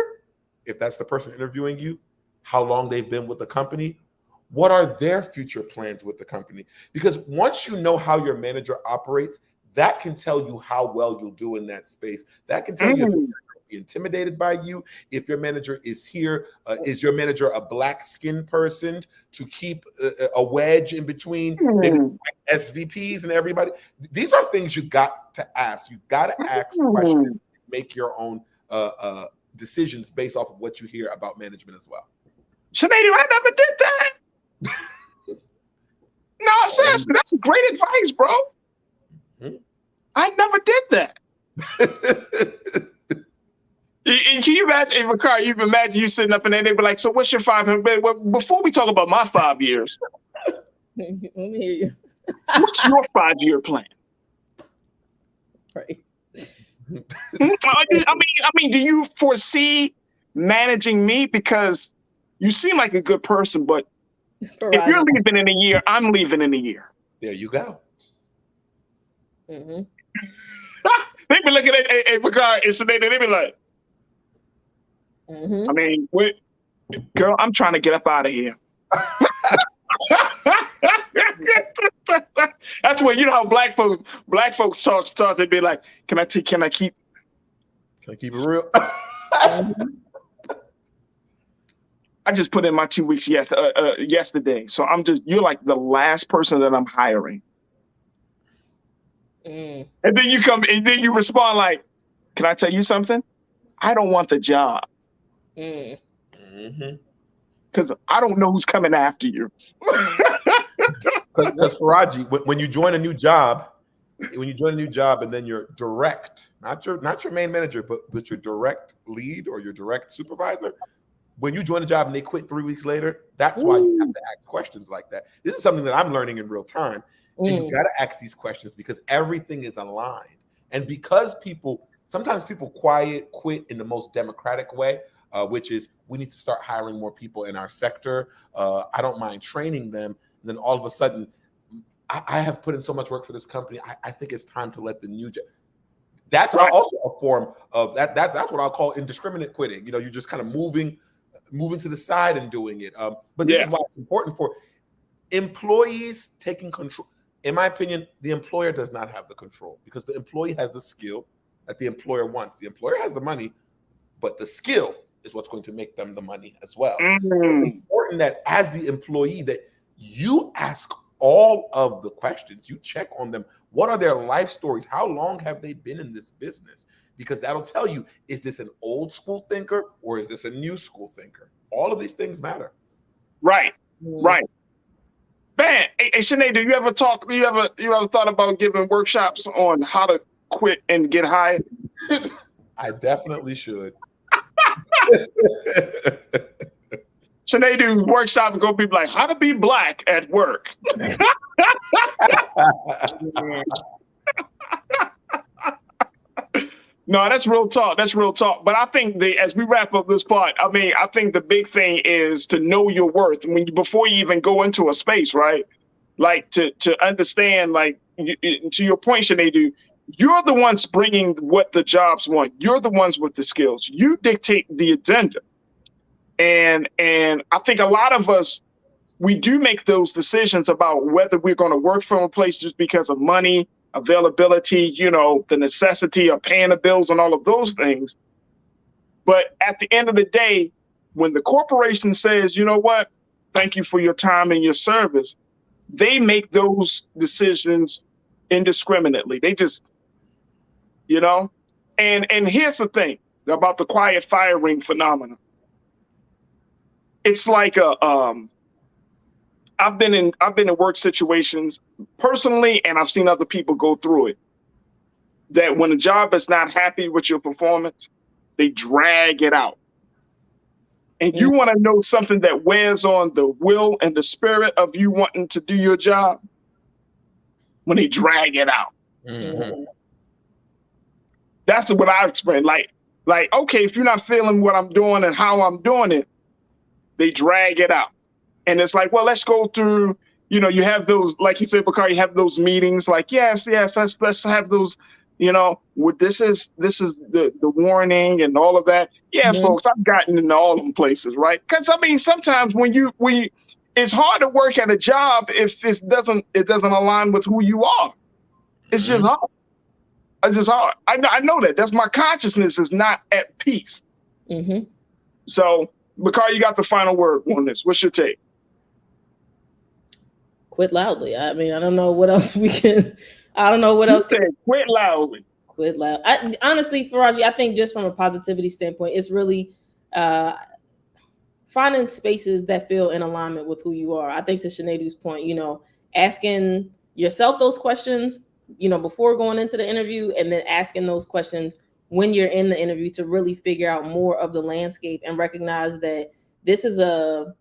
if that's the person interviewing you, how long they've been with the company. What are their future plans with the company? Because once you know how your manager operates, that can tell you how well you'll do in that space. That can tell you if you're be intimidated by you. If your manager is here, is your manager a black-skinned person to keep a wedge in between maybe SVPs and everybody? These are things you got to ask. You got to ask questions, make your own decisions based off of what you hear about management as well. Sinead, I never did that. No, seriously, that's great advice, bro. I never did that. And can you imagine, Ricard, you can imagine you sitting up in there, they'd be like, so what's your 500? Well, before we talk about my 5 years, let me hear you. What's your 5-year plan? Right. I mean, do you foresee managing me? Because you seem like a good person, but if you're leaving in a year, I'm leaving in a year. There you go. They be looking at Bakari and Sinead, they be like, I mean, wait, girl, I'm trying to get up out of here. That's when you know how black folks start to be like, can I keep it real? I just put in my 2 weeks yesterday. So you're like the last person that I'm hiring. And then you respond like, can I tell you something? I don't want the job. Because I don't know who's coming after you. Because Farajii, when you join a new job, and then you're direct, not your main manager, but your direct lead or your direct supervisor, when you join a job and they quit 3 weeks later, that's why you have to ask questions like that. This is something that I'm learning in real time. And you got to ask these questions because everything is aligned. And because sometimes people quit in the most democratic way, which is we need to start hiring more people in our sector. I don't mind training them. And then all of a sudden, I have put in so much work for this company. I think it's time to let the new job. That's also a form of that. That's what I'll call indiscriminate quitting. You're just kind of moving to the side and doing it. But this is why it's important for employees taking control. In my opinion, the employer does not have the control because the employee has the skill that the employer wants. The employer has the money, but the skill is what's going to make them the money as well. It's important that as the employee that you ask all of the questions, you check on them. What are their life stories? How long have they been in this business? Because that'll tell you, is this an old school thinker or is this a new school thinker? All of these things matter. Right. Man, hey, Sinead, do you ever thought about giving workshops on how to quit and get hired? I definitely should. Sinead, do workshops go be like how to be black at work. No, that's real talk. But I think as we wrap up this part, I think the big thing is to know your worth before you even go into a space, right? Like to understand, like to your point, Sinead, you're the ones bringing what the jobs want. You're the ones with the skills. You dictate the agenda. And I think a lot of us, we do make those decisions about whether we're going to work from a place just because of money, availability, the necessity of paying the bills and all of those things. But at the end of the day, when the corporation says, you know what, thank you for your time and your service, they make those decisions indiscriminately. They just, and here's the thing about the quiet firing phenomenon. It's like I've been in work situations personally, and I've seen other people go through it, that when a job is not happy with your performance, they drag it out. And you want to know something that wears on the will and the spirit of you wanting to do your job? When they drag it out. That's what I explained. Like, okay, if you're not feeling what I'm doing and how I'm doing it, they drag it out. And it's like, well, let's go through, you have those, like you said, Bakari, you have those meetings like, yes, let's have those, this is the warning and all of that. Yeah, folks, I've gotten into all them places, right? Because sometimes when it's hard to work at a job if it doesn't align with who you are. It's just hard. It's just hard. I know that. That's my consciousness is not at peace. So, Bakari, you got the final word on this. What's your take? Quit loudly. I don't know what else we can. I don't know what else. Quit loudly. Quit loud. Honestly, Farajii, I think just from a positivity standpoint, it's really finding spaces that feel in alignment with who you are. I think to Sinead's point, asking yourself those questions, before going into the interview, and then asking those questions when you're in the interview to really figure out more of the landscape and recognize that this is a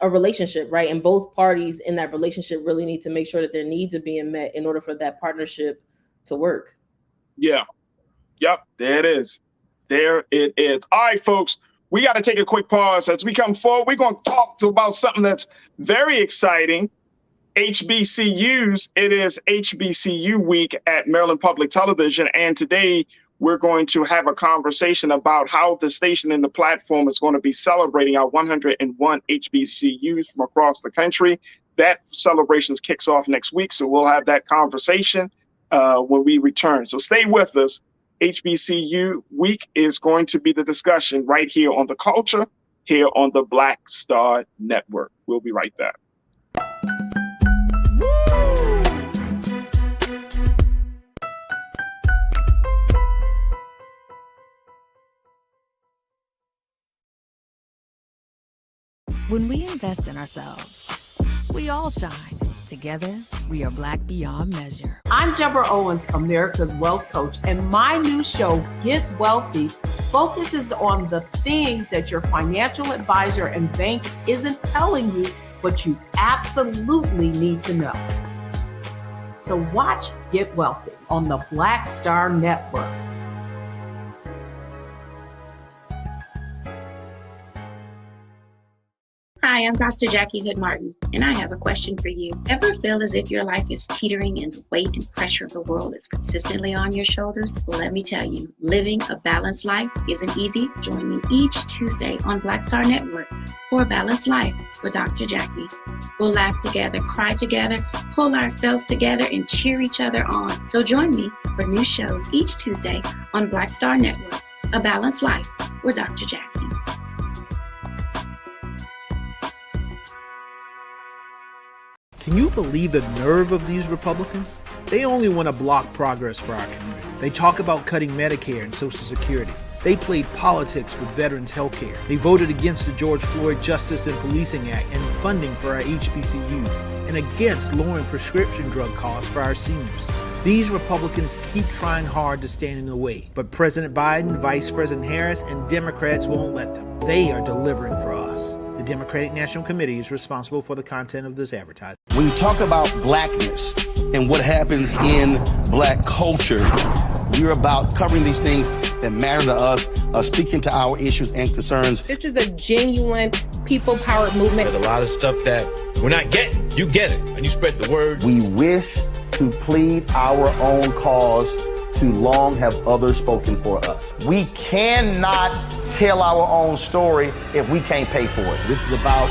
relationship, right? And both parties in that relationship really need to make sure that their needs are being met in order for that partnership to work. Yeah. Yep. There it is. There it is. All right, folks, we got to take a quick pause. As we come forward, we're going to talk about something that's very exciting. HBCUs, it is HBCU week at Maryland Public Television. And today we're going to have a conversation about how the station and the platform is going to be celebrating our 101 HBCUs from across the country. That celebration kicks off next week. So we'll have that conversation when we return. So stay with us. HBCU week is going to be the discussion right here on The Culture, here on the Black Star Network. We'll be right back. When we invest in ourselves, we all shine. Together, we are Black beyond measure. I'm Deborah Owens, America's Wealth Coach, and my new show, Get Wealthy, focuses on the things that your financial advisor and bank isn't telling you, but you absolutely need to know. So watch Get Wealthy on the Black Star Network. Hi, I'm Dr. Jackie Hood Martin, and I have a question for you. Ever feel as if your life is teetering and the weight and pressure of the world is consistently on your shoulders? Well, let me tell you, living a balanced life isn't easy. Join me each Tuesday on Black Star Network for A Balanced Life with Dr. Jackie. We'll laugh together, cry together, pull ourselves together, and cheer each other on. So join me for new shows each Tuesday on Black Star Network, A Balanced Life with Dr. Jackie. Can you believe the nerve of these Republicans? They only want to block progress for our community. They talk about cutting Medicare and Social Security. They played politics with veterans' health care. They voted against the George Floyd Justice and Policing Act and funding for our HBCUs, and against lowering prescription drug costs for our seniors. These Republicans keep trying hard to stand in the way, but President Biden, Vice President Harris, and Democrats won't let them. They are delivering for us. The Democratic National Committee is responsible for the content of this advertisement. When you talk about blackness and what happens in black culture, we're about covering these things that matter to us, speaking to our issues and concerns. This is a genuine people-powered movement. There's a lot of stuff that we're not getting. You get it, and you spread the word. We wish to plead our own cause. Too long have others spoken for us. We cannot tell our own story if we can't pay for it. This is about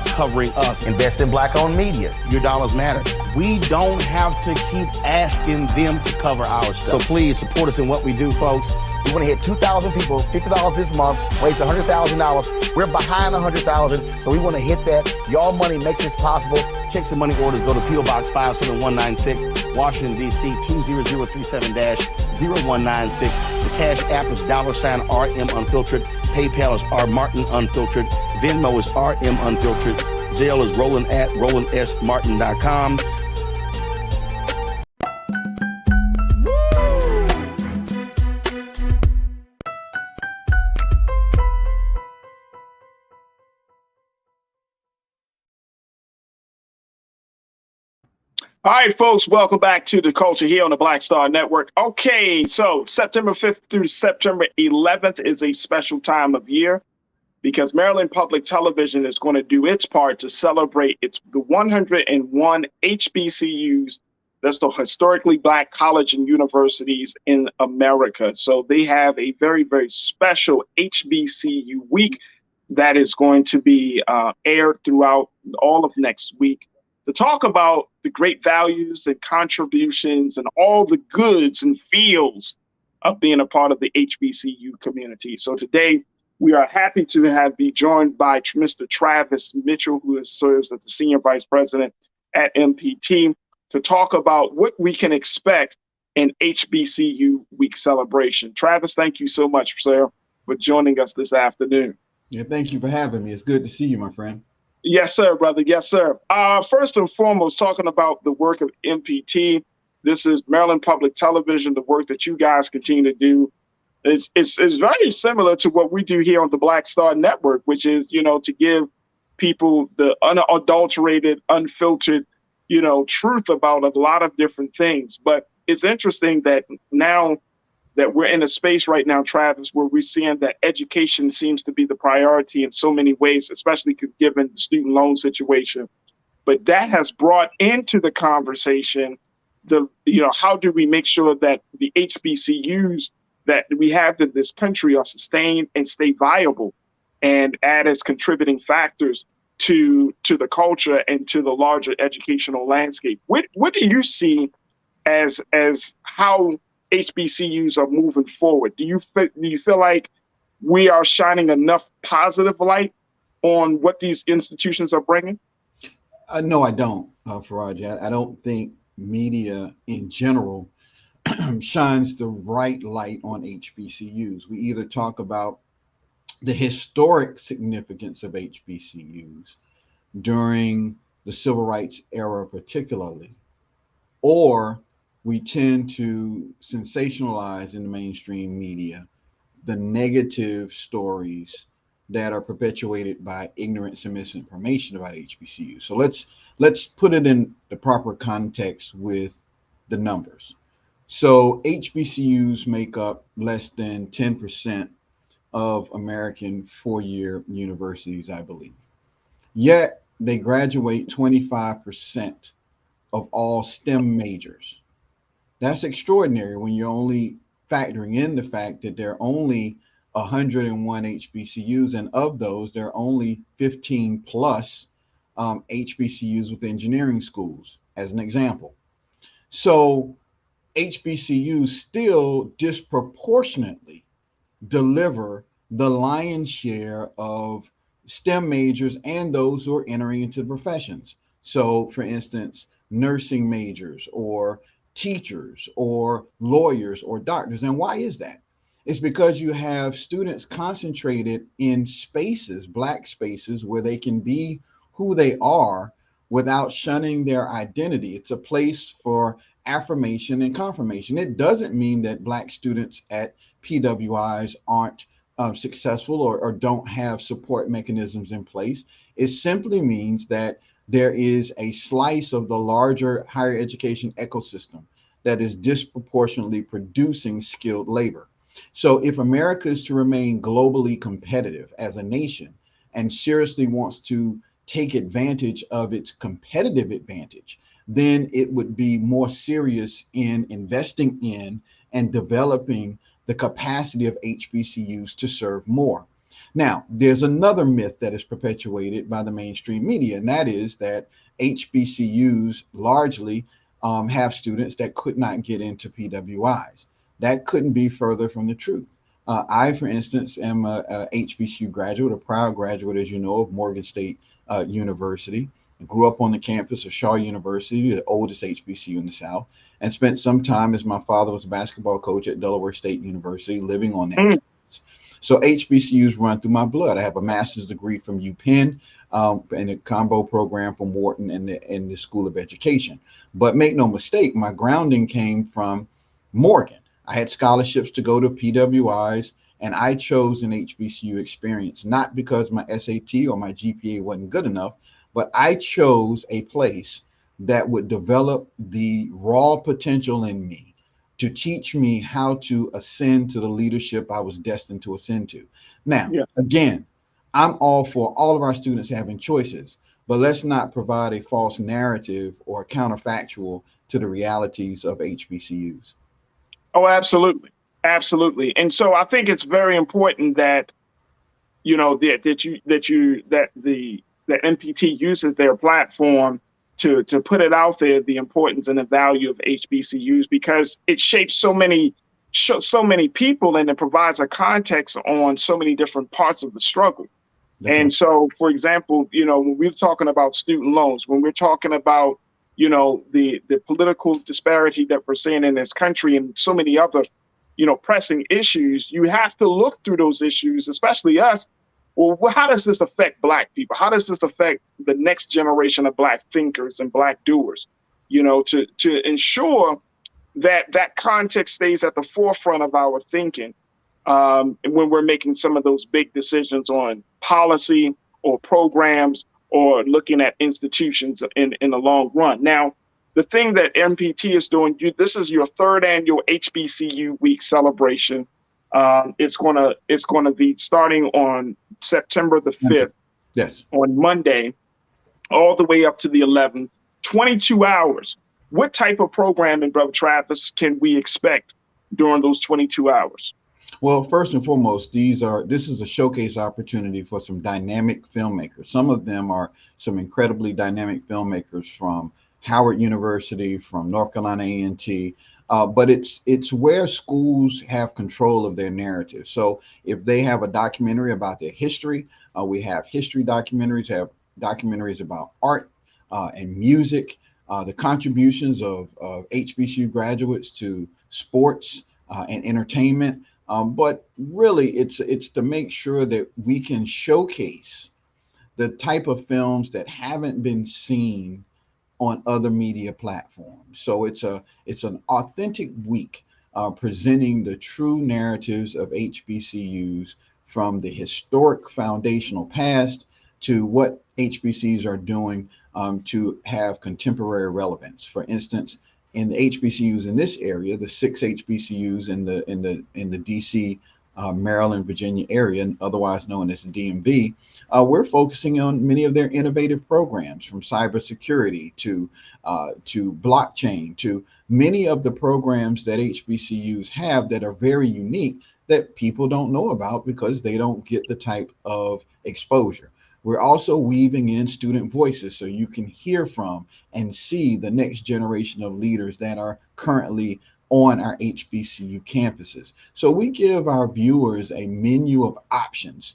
covering us. Invest in black-owned media. Your dollars matter. We don't have to keep asking them to cover our stuff. So please support us in what we do, folks. We want to hit 2,000 people, $50 this month, raise $100,000. We're behind 100,000, so we want to hit that. Y'all money makes this possible. Checks and money orders go to P.O. Box 57196, Washington, D.C. 20037-0196. The Cash App is $RM Unfiltered. PayPal is R Martin Unfiltered. Venmo is RM Unfiltered. Zelle is roland@rolandsmartin.com. All right, folks, welcome back to The Culture here on the Black Star Network. Okay, so September 5th through September 11th is a special time of year because Maryland Public Television is going to do its part to celebrate the 101 HBCUs. That's the historically Black college and universities in America. So they have a very, very special HBCU week that is going to be aired throughout all of next week, to talk about the great values and contributions and all the goods and feels of being a part of the HBCU community. So today we are happy to be joined by Mr. Travis Mitchell, who serves as the Senior Vice President at MPT, to talk about what we can expect in HBCU week celebration. Travis, thank you so much, sir, for joining us this afternoon. Yeah, thank you for having me. It's good to see you, my friend. Yes, sir, brother. Yes, sir. First and foremost, talking about the work of MPT, this is Maryland Public Television. The work that you guys continue to do is very similar to what we do here on the Black Star Network, which is, to give people the unadulterated, unfiltered, truth about a lot of different things. But it's interesting that now that we're in a space right now, Travis, where we're seeing that education seems to be the priority in so many ways, especially given the student loan situation. but that has brought into the conversation how do we make sure that the HBCUs that we have in this country are sustained and stay viable and add as contributing factors to the culture and to the larger educational landscape. What do you see as how HBCUs are moving forward? Do you feel like we are shining enough positive light on what these institutions are bringing? No, I don't, Farajii. I don't think media in general shines the right light on HBCUs. We either talk about the historic significance of HBCUs during the civil rights era, particularly, or we tend to sensationalize in the mainstream media the negative stories that are perpetuated by ignorance and misinformation about HBCUs. So let's put it in the proper context with the numbers. So HBCUs make up less than 10% of American four-year universities, I believe. Yet they graduate 25% of all STEM majors. That's extraordinary when you're only factoring in the fact that there are only 101 HBCUs, and of those, there are only 15 plus HBCUs with engineering schools, as an example. So HBCUs still disproportionately deliver the lion's share of STEM majors and those who are entering into the professions. So, for instance, nursing majors or teachers or lawyers or doctors. And why is that? It's because you have students concentrated in spaces, Black spaces, where they can be who they are without shunning their identity. It's a place for affirmation and confirmation. It doesn't mean that Black students at PWIs aren't successful or don't have support mechanisms in place. It simply means that there is a slice of the larger higher education ecosystem that is disproportionately producing skilled labor. So if America is to remain globally competitive as a nation and seriously wants to take advantage of its competitive advantage, then it would be more serious in investing in and developing the capacity of HBCUs to serve more. Now, there's another myth that is perpetuated by the mainstream media, and that is that HBCUs largely have students that could not get into PWIs. That couldn't be further from the truth. I, for instance, am a HBCU graduate, a proud graduate, as you know, of Morgan State University. I grew up on the campus of Shaw University, the oldest HBCU in the South, and spent some time as my father was a basketball coach at Delaware State University, living on that campus. So HBCUs run through my blood. I have a master's degree from UPenn and a combo program from Wharton and the School of Education. But make no mistake, my grounding came from Morgan. I had scholarships to go to PWIs, and I chose an HBCU experience, not because my SAT or my GPA wasn't good enough, but I chose a place that would develop the raw potential in me to teach me how to ascend to the leadership I was destined to ascend to. Now, again, I'm all for all of our students having choices, but let's not provide a false narrative or counterfactual to the realities of HBCUs. Oh, absolutely. Absolutely. And so I think it's very important that, you know, that NPT uses their platform to put it out there, the importance and the value of HBCUs, because it shapes so many people, and it provides a context on so many different parts of the struggle. And so, for example, you know, when we're talking about student loans, when we're talking about, you know, the political disparity that we're seeing in this country and so many other, you know, pressing issues, you have to look through those issues, especially us. Well, how does this affect Black people? How does this affect the next generation of Black thinkers and Black doers? You know, to ensure that that context stays at the forefront of our thinking when we're making some of those big decisions on policy or programs or looking at institutions in the long run. Now, the thing that MPT is doing, this is your third annual HBCU Week celebration. It's gonna be starting on September the 5th. Yes. On Monday. all the way up to the 11th, 22 hours. What type of programming, Brother Travis, can we expect during those 22 hours? Well, first and foremost, this is a showcase opportunity for some dynamic filmmakers. Some of them are some incredibly dynamic filmmakers from Howard University, from North Carolina A&T, but it's where schools have control of their narrative. So if they have a documentary about their history, we have history documentaries, have documentaries about art and music, the contributions of HBCU graduates to sports and entertainment. But really, it's to make sure that we can showcase the type of films that haven't been seen on other media platforms. So it's an authentic week presenting the true narratives of HBCUs from the historic foundational past to what HBCUs are doing to have contemporary relevance. For instance, in the HBCUs in this area, the 6 HBCUs in the DC, Maryland, Virginia area, otherwise known as the DMV, we're focusing on many of their innovative programs, from cybersecurity to blockchain, to many of the programs that HBCUs have that are very unique that people don't know about because they don't get the type of exposure. We're also weaving in student voices so you can hear from and see the next generation of leaders that are currently on our HBCU campuses. So we give our viewers a menu of options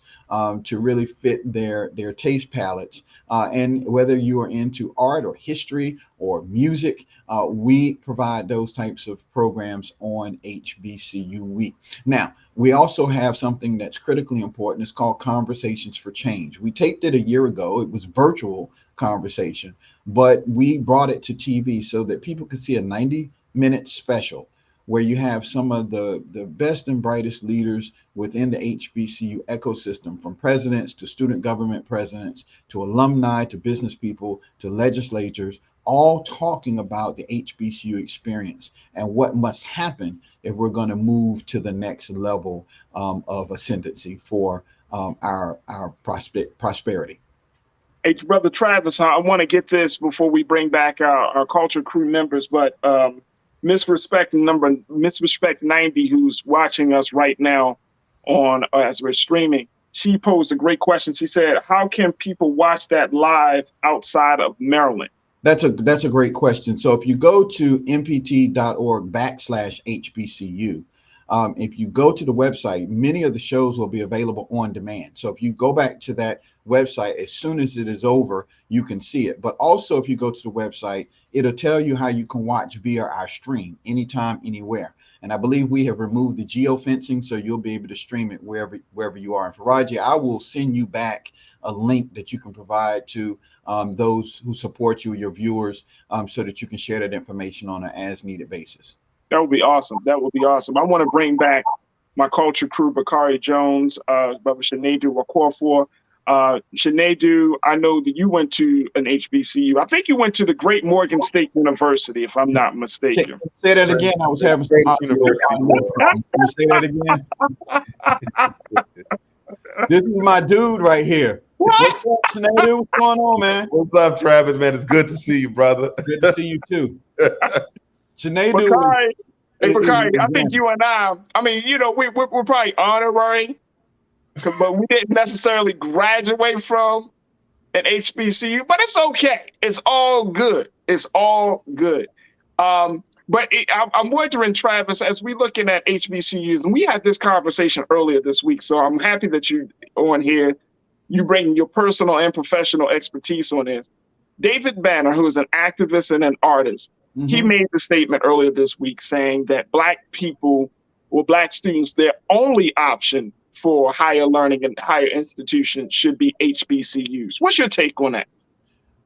to really fit their taste palettes. And whether you are into art or history or music, we provide those types of programs on HBCU Week. Now, we also have something that's critically important. It's called Conversations for Change. We taped it a year ago. It was virtual conversation, but we brought it to TV so that people could see a 90-minute special where you have some of the best and brightest leaders within the HBCU ecosystem, from presidents to student government presidents to alumni to business people to legislators, all talking about the HBCU experience and what must happen if we're going to move to the next level of ascendancy for our prosperity. Hey, Brother Travis, I want to get this before we bring back our culture crew members, but Misrespect 90, who's watching us right now on as we're streaming, she posed a great question. She said, how can people watch that live outside of Maryland? That's a great question. So if you go to mpt.org/HBCU, if you go to the website, many of the shows will be available on demand. So if you go back to that website, as soon as it is over, you can see it. But also, if you go to the website, it'll tell you how you can watch via our stream anytime, anywhere. And I believe we have removed the geofencing, so you'll be able to stream it wherever you are. And Farajii, I will send you back a link that you can provide to those who support you, your viewers, so that you can share that information on an as-needed basis. That would be awesome. That would be awesome. I want to bring back my culture crew, Bakari Jones, Brother Shanedu Wakorfor. Shanedu, I know that you went to an HBCU. I think you went to the Great Morgan State University, if I'm not mistaken. Say that again. I was having some university. Can you say that again? This is my dude right here. What's up, Shanedu? What's going on, man? What's up, Travis, man? It's good to see you, brother. Good to see you, too. Shanedu. Bakari, I think you and I mean, you know, we're probably honorary, but we didn't necessarily graduate from an HBCU, but it's okay. It's all good. It's all good. I'm wondering, Travis, as we looking at HBCUs, and we had this conversation earlier this week, so I'm happy that you on here, you bring your personal and professional expertise on this. David Banner, who is an activist and an artist, he made the statement earlier this week saying that Black people or Black students, their only option for higher learning and higher institutions should be HBCUs. What's your take on that?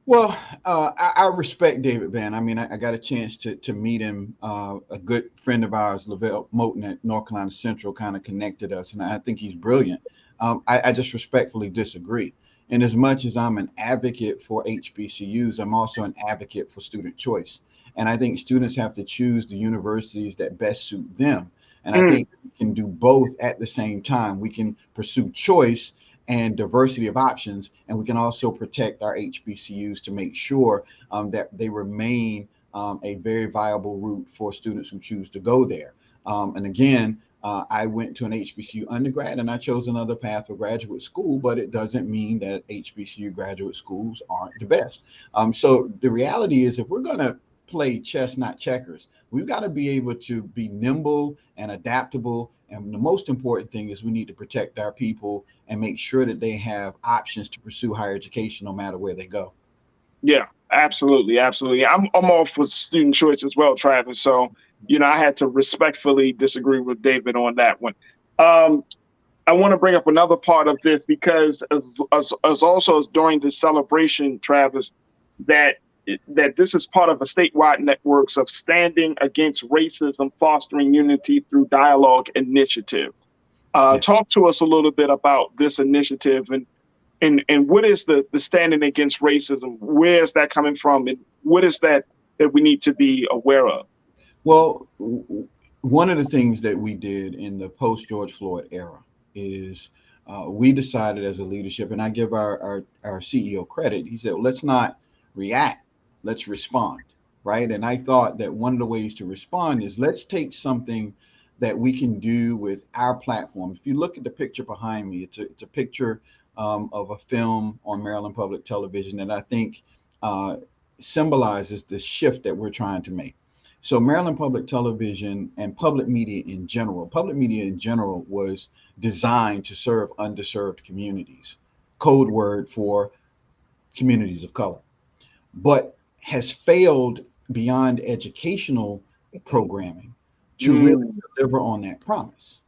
Well, I respect David Banner. I mean, I got a chance to meet him. A good friend of ours, Lavelle Moten at North Carolina Central, kind of connected us, and I think he's brilliant. I just respectfully disagree. And as much as I'm an advocate for HBCUs, I'm also an advocate for student choice. And I think students have to choose the universities that best suit them. And I think we can do both at the same time. We can pursue choice and diversity of options. And we can also protect our HBCUs to make sure that they remain a very viable route for students who choose to go there. And again, I went to an HBCU undergrad and I chose another path for graduate school, but it doesn't mean that HBCU graduate schools aren't the best. So the reality is, if we're going to play chess, not checkers, we've got to be able to be nimble and adaptable. And the most important thing is we need to protect our people and make sure that they have options to pursue higher education no matter where they go. Yeah, absolutely. Absolutely. I'm all for student choice as well, Travis. So, I had to respectfully disagree with David on that one. I want to bring up another part of this because as also as during this celebration, Travis, that this is part of a statewide networks of standing against racism, fostering unity through dialogue initiative. Talk to us a little bit about this initiative and what is the standing against racism? Where is that coming from? And what is that we need to be aware of? Well, one of the things that we did in the post George Floyd era is we decided as a leadership, and I give our CEO credit. He said, well, let's not react, let's respond, right? And I thought that one of the ways to respond is let's take something that we can do with our platform. If you look at the picture behind me, it's a picture of a film on Maryland Public Television that I think symbolizes the shift that we're trying to make. So Maryland Public Television and public media in general was designed to serve underserved communities, code word for communities of color, but has failed beyond educational programming to really deliver on that promise.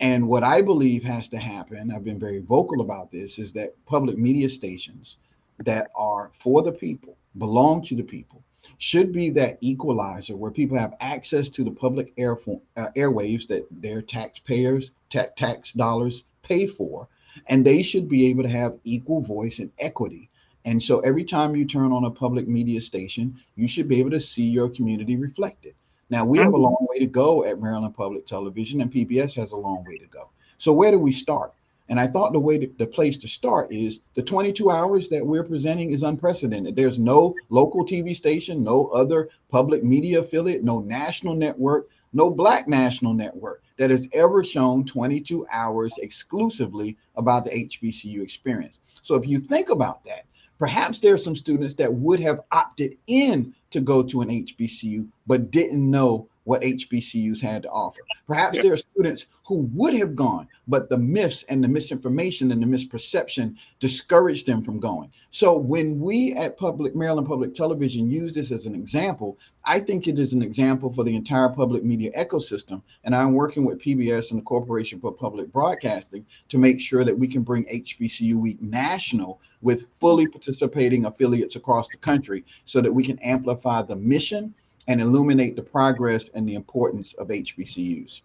And what I believe has to happen, I've been very vocal about this, is that public media stations that are for the people, belong to the people, should be that equalizer where people have access to the public airwaves that their taxpayers, tax dollars pay for, and they should be able to have equal voice and equity. And so every time you turn on a public media station, you should be able to see your community reflected. Now, we have a long way to go at Maryland Public Television, and PBS has a long way to go. So where do we start? And I thought the place to start is the 22 hours that we're presenting is unprecedented. There's no local TV station, no other public media affiliate, no national network, no Black national network that has ever shown 22 hours exclusively about the HBCU experience. So if you think about that, perhaps there are some students that would have opted in to go to an HBCU, but didn't know what HBCUs had to offer. Perhaps there are students who would have gone, but the myths and the misinformation and the misperception discouraged them from going. So when we at Maryland Public Television use this as an example, I think it is an example for the entire public media ecosystem. And I'm working with PBS and the Corporation for Public Broadcasting to make sure that we can bring HBCU Week national with fully participating affiliates across the country so that we can amplify the mission and illuminate the progress and the importance of HBCUs.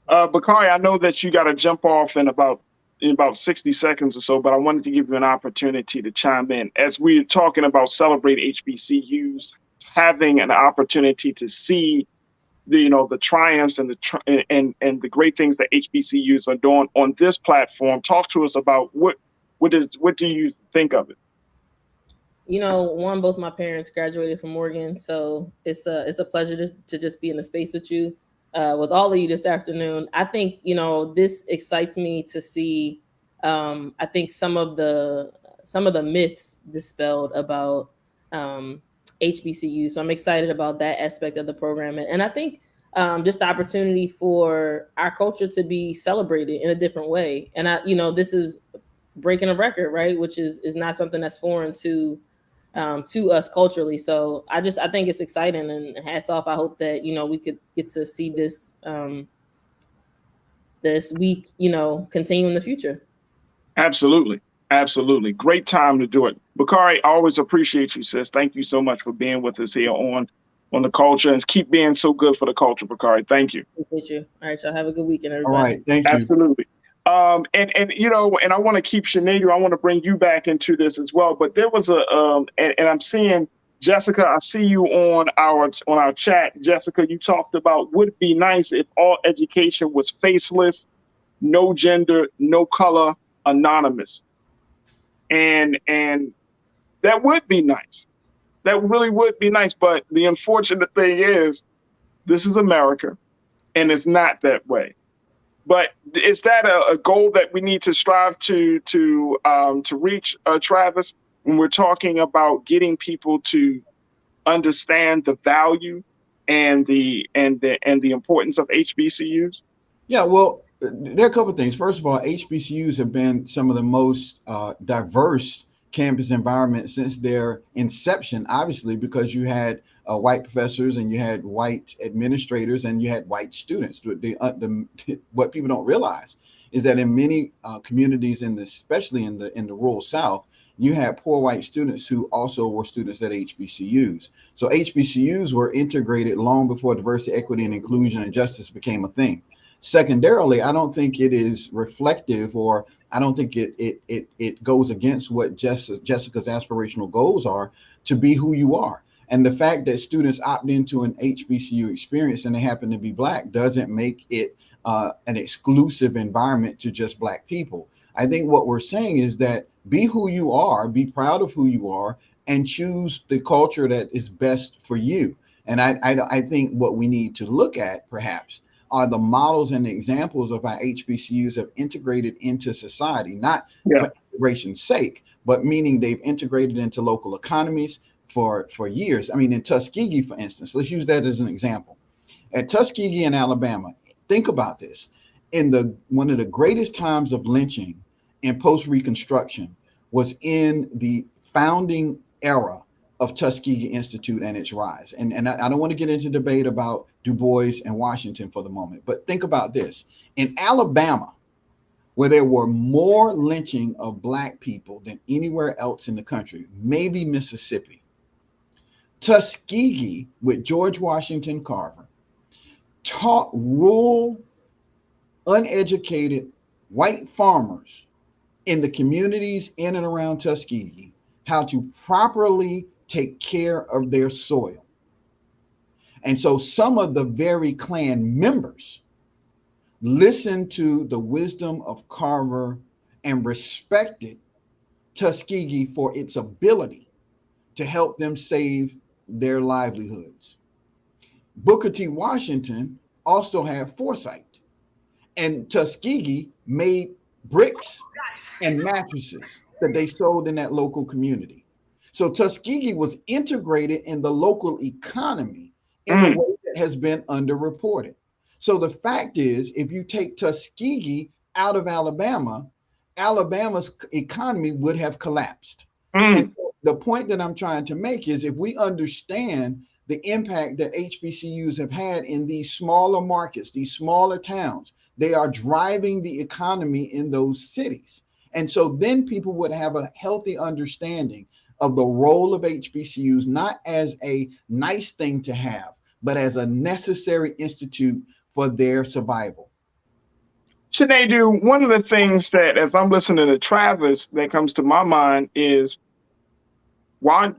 Bakari, I know that you got to jump off in about 60 seconds or so, but I wanted to give you an opportunity to chime in. As we're talking about celebrate HBCUs, having an opportunity to see the triumphs and the great things that HBCUs are doing on this platform. Talk to us about what do you think of it? Both my parents graduated from Morgan, so it's a pleasure to just be in the space with you, with all of you this afternoon. I think this excites me to see. I think some of the myths dispelled about HBCU. So I'm excited about that aspect of the program, and I think just the opportunity for our culture to be celebrated in a different way. And this is breaking a record, right? Which is not something that's foreign to us culturally. So I think it's exciting, and hats off. I hope that, we could get to see this, this week, continue in the future. Absolutely. Absolutely. Great time to do it. Bakari, I always appreciate you, sis. Thank you so much for being with us here on the culture, and keep being so good for the culture, Bakari. Thank you. Appreciate you. All right, y'all have a good weekend, everybody. All right. Thank you. Absolutely. And I want to keep Sinead, I want to bring you back into this as well. But there was and I'm seeing Jessica, I see you on our chat. Jessica, you talked about would it be nice if all education was faceless, no gender, no color, anonymous. And that would be nice. That really would be nice. But the unfortunate thing is, this is America, and it's not that way. But is that a goal that we need to strive to reach, Travis, when we're talking about getting people to understand the value and the importance of HBCUs? Yeah, well, there are a couple of things. First of all, HBCUs have been some of the most diverse campus environments since their inception, obviously, because you had white professors and you had white administrators and you had white students. What people don't realize is that in many communities, especially in the rural South, you had poor white students who also were students at HBCUs. So HBCUs were integrated long before diversity, equity, and inclusion and justice became a thing. Secondarily, I don't think it is reflective, or I don't think it goes against what Jessica's aspirational goals are, to be who you are. And the fact that students opt into an HBCU experience and they happen to be Black doesn't make it an exclusive environment to just Black people. I think what we're saying is that be who you are, be proud of who you are, and choose the culture that is best for you. And I think what we need to look at, perhaps, are the models and the examples of how HBCUs have integrated into society, not for integration's sake, but meaning they've integrated into local economies for years. I mean, in Tuskegee, for instance, let's use that as an example. At Tuskegee in Alabama, think about this. In one of the greatest times of lynching in post-Reconstruction was in the founding era of Tuskegee Institute and its rise. And I don't want to get into debate about Du Bois and Washington for the moment, but think about this. In Alabama, where there were more lynching of Black people than anywhere else in the country, maybe Mississippi, Tuskegee, with George Washington Carver, taught rural, uneducated white farmers in the communities in and around Tuskegee how to properly take care of their soil. And so some of the very Klan members listened to the wisdom of Carver and respected Tuskegee for its ability to help them save their livelihoods. Booker T. Washington also had foresight, and Tuskegee made bricks and mattresses that they sold in that local community. So Tuskegee was integrated in the local economy in a way that has been underreported. So the fact is, if you take Tuskegee out of Alabama, Alabama's economy would have collapsed. And so the point that I'm trying to make is, if we understand the impact that HBCUs have had in these smaller markets, these smaller towns, they are driving the economy in those cities. And so then people would have a healthy understanding of the role of HBCUs, not as a nice thing to have, but as a necessary institute for their survival. Sinead, one of the things that, as I'm listening to Travis, that comes to my mind is, why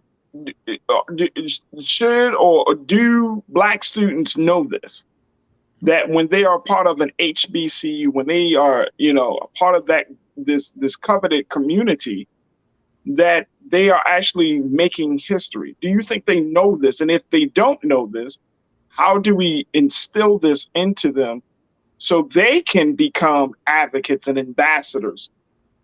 should or do Black students know this? That when they are part of an HBCU, when they are, a part of this coveted community, that they are actually making history. Do you think they know this? And if they don't know this, how do we instill this into them so they can become advocates and ambassadors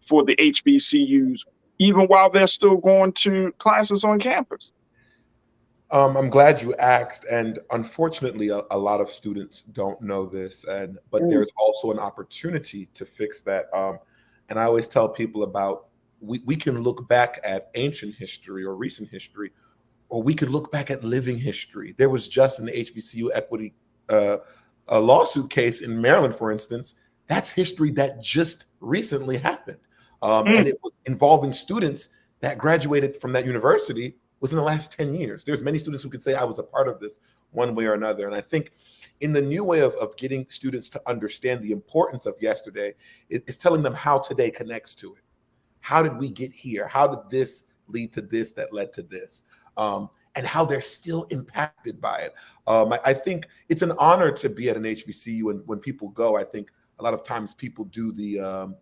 for the HBCUs, even while they're still going to classes on campus? I'm glad you asked, and unfortunately, a lot of students don't know this, but there's also an opportunity to fix that. And I always tell people about, we can look back at ancient history or recent history, or we could look back at living history. There was just an HBCU equity a lawsuit case in Maryland, for instance. That's history that just recently happened, and it was involving students that graduated from that university within the last 10 years. There's many students who could say, I was a part of this one way or another. And I think in the new way of getting students to understand the importance of yesterday is telling them how today connects to it. How did we get here? How did this lead to this that led to this? And how they're still impacted by it. I think it's an honor to be at an HBCU, and when people go, I think a lot of times people do the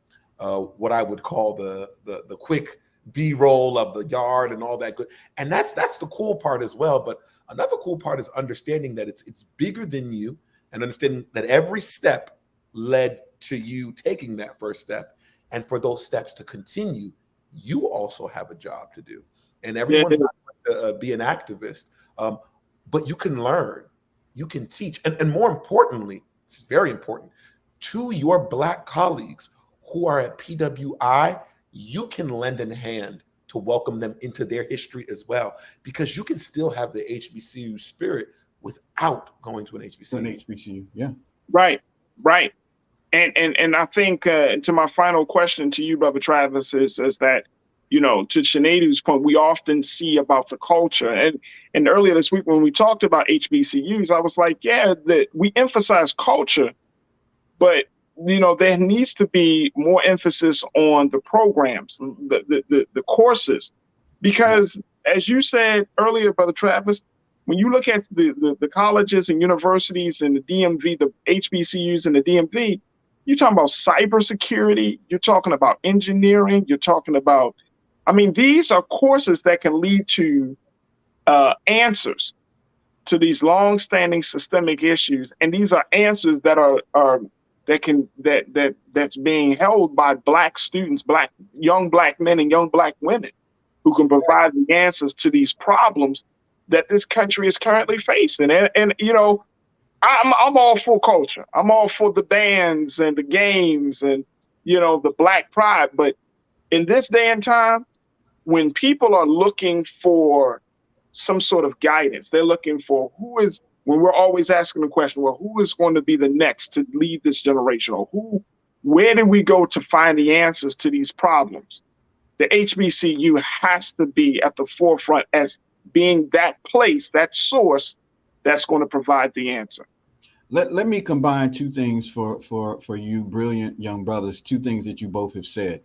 what I would call the quick B-roll of the yard and all that good. And that's the cool part as well. But another cool part is understanding that it's bigger than you, and understanding that every step led to you taking that first step. And for those steps to continue, you also have a job to do. And everyone's not going to be an activist, but you can learn, you can teach. And more importantly, it's very important, to your Black colleagues who are at PWI, you can lend a hand to welcome them into their history as well, because you can still have the HBCU spirit without going to an HBCU. An HBCU, yeah. Right. And I think to my final question to you, Brother Travis, is that, to Sinead's point, we often see about the culture. And earlier this week when we talked about HBCUs, I was like, that we emphasize culture, but there needs to be more emphasis on the programs, the courses, because as you said earlier, Brother Travis, when you look at the colleges and universities and the DMV, the HBCUs and the DMV, you're talking about cybersecurity, you're talking about engineering, you're talking about, these are courses that can lead to answers to these long-standing systemic issues, and these are answers that that's being held by Black students, young Black men and young Black women, who can provide the answers to these problems that this country is currently facing. And I'm all for culture. I'm all for the bands and the games and the Black pride. But in this day and time, when people are looking for some sort of guidance, they're looking for when we're always asking the question, well, who is going to be the next to lead this generation? Or where do we go to find the answers to these problems? The HBCU has to be at the forefront as being that place, that source that's going to provide the answer. Let me combine two things for you brilliant young brothers, two things that you both have said.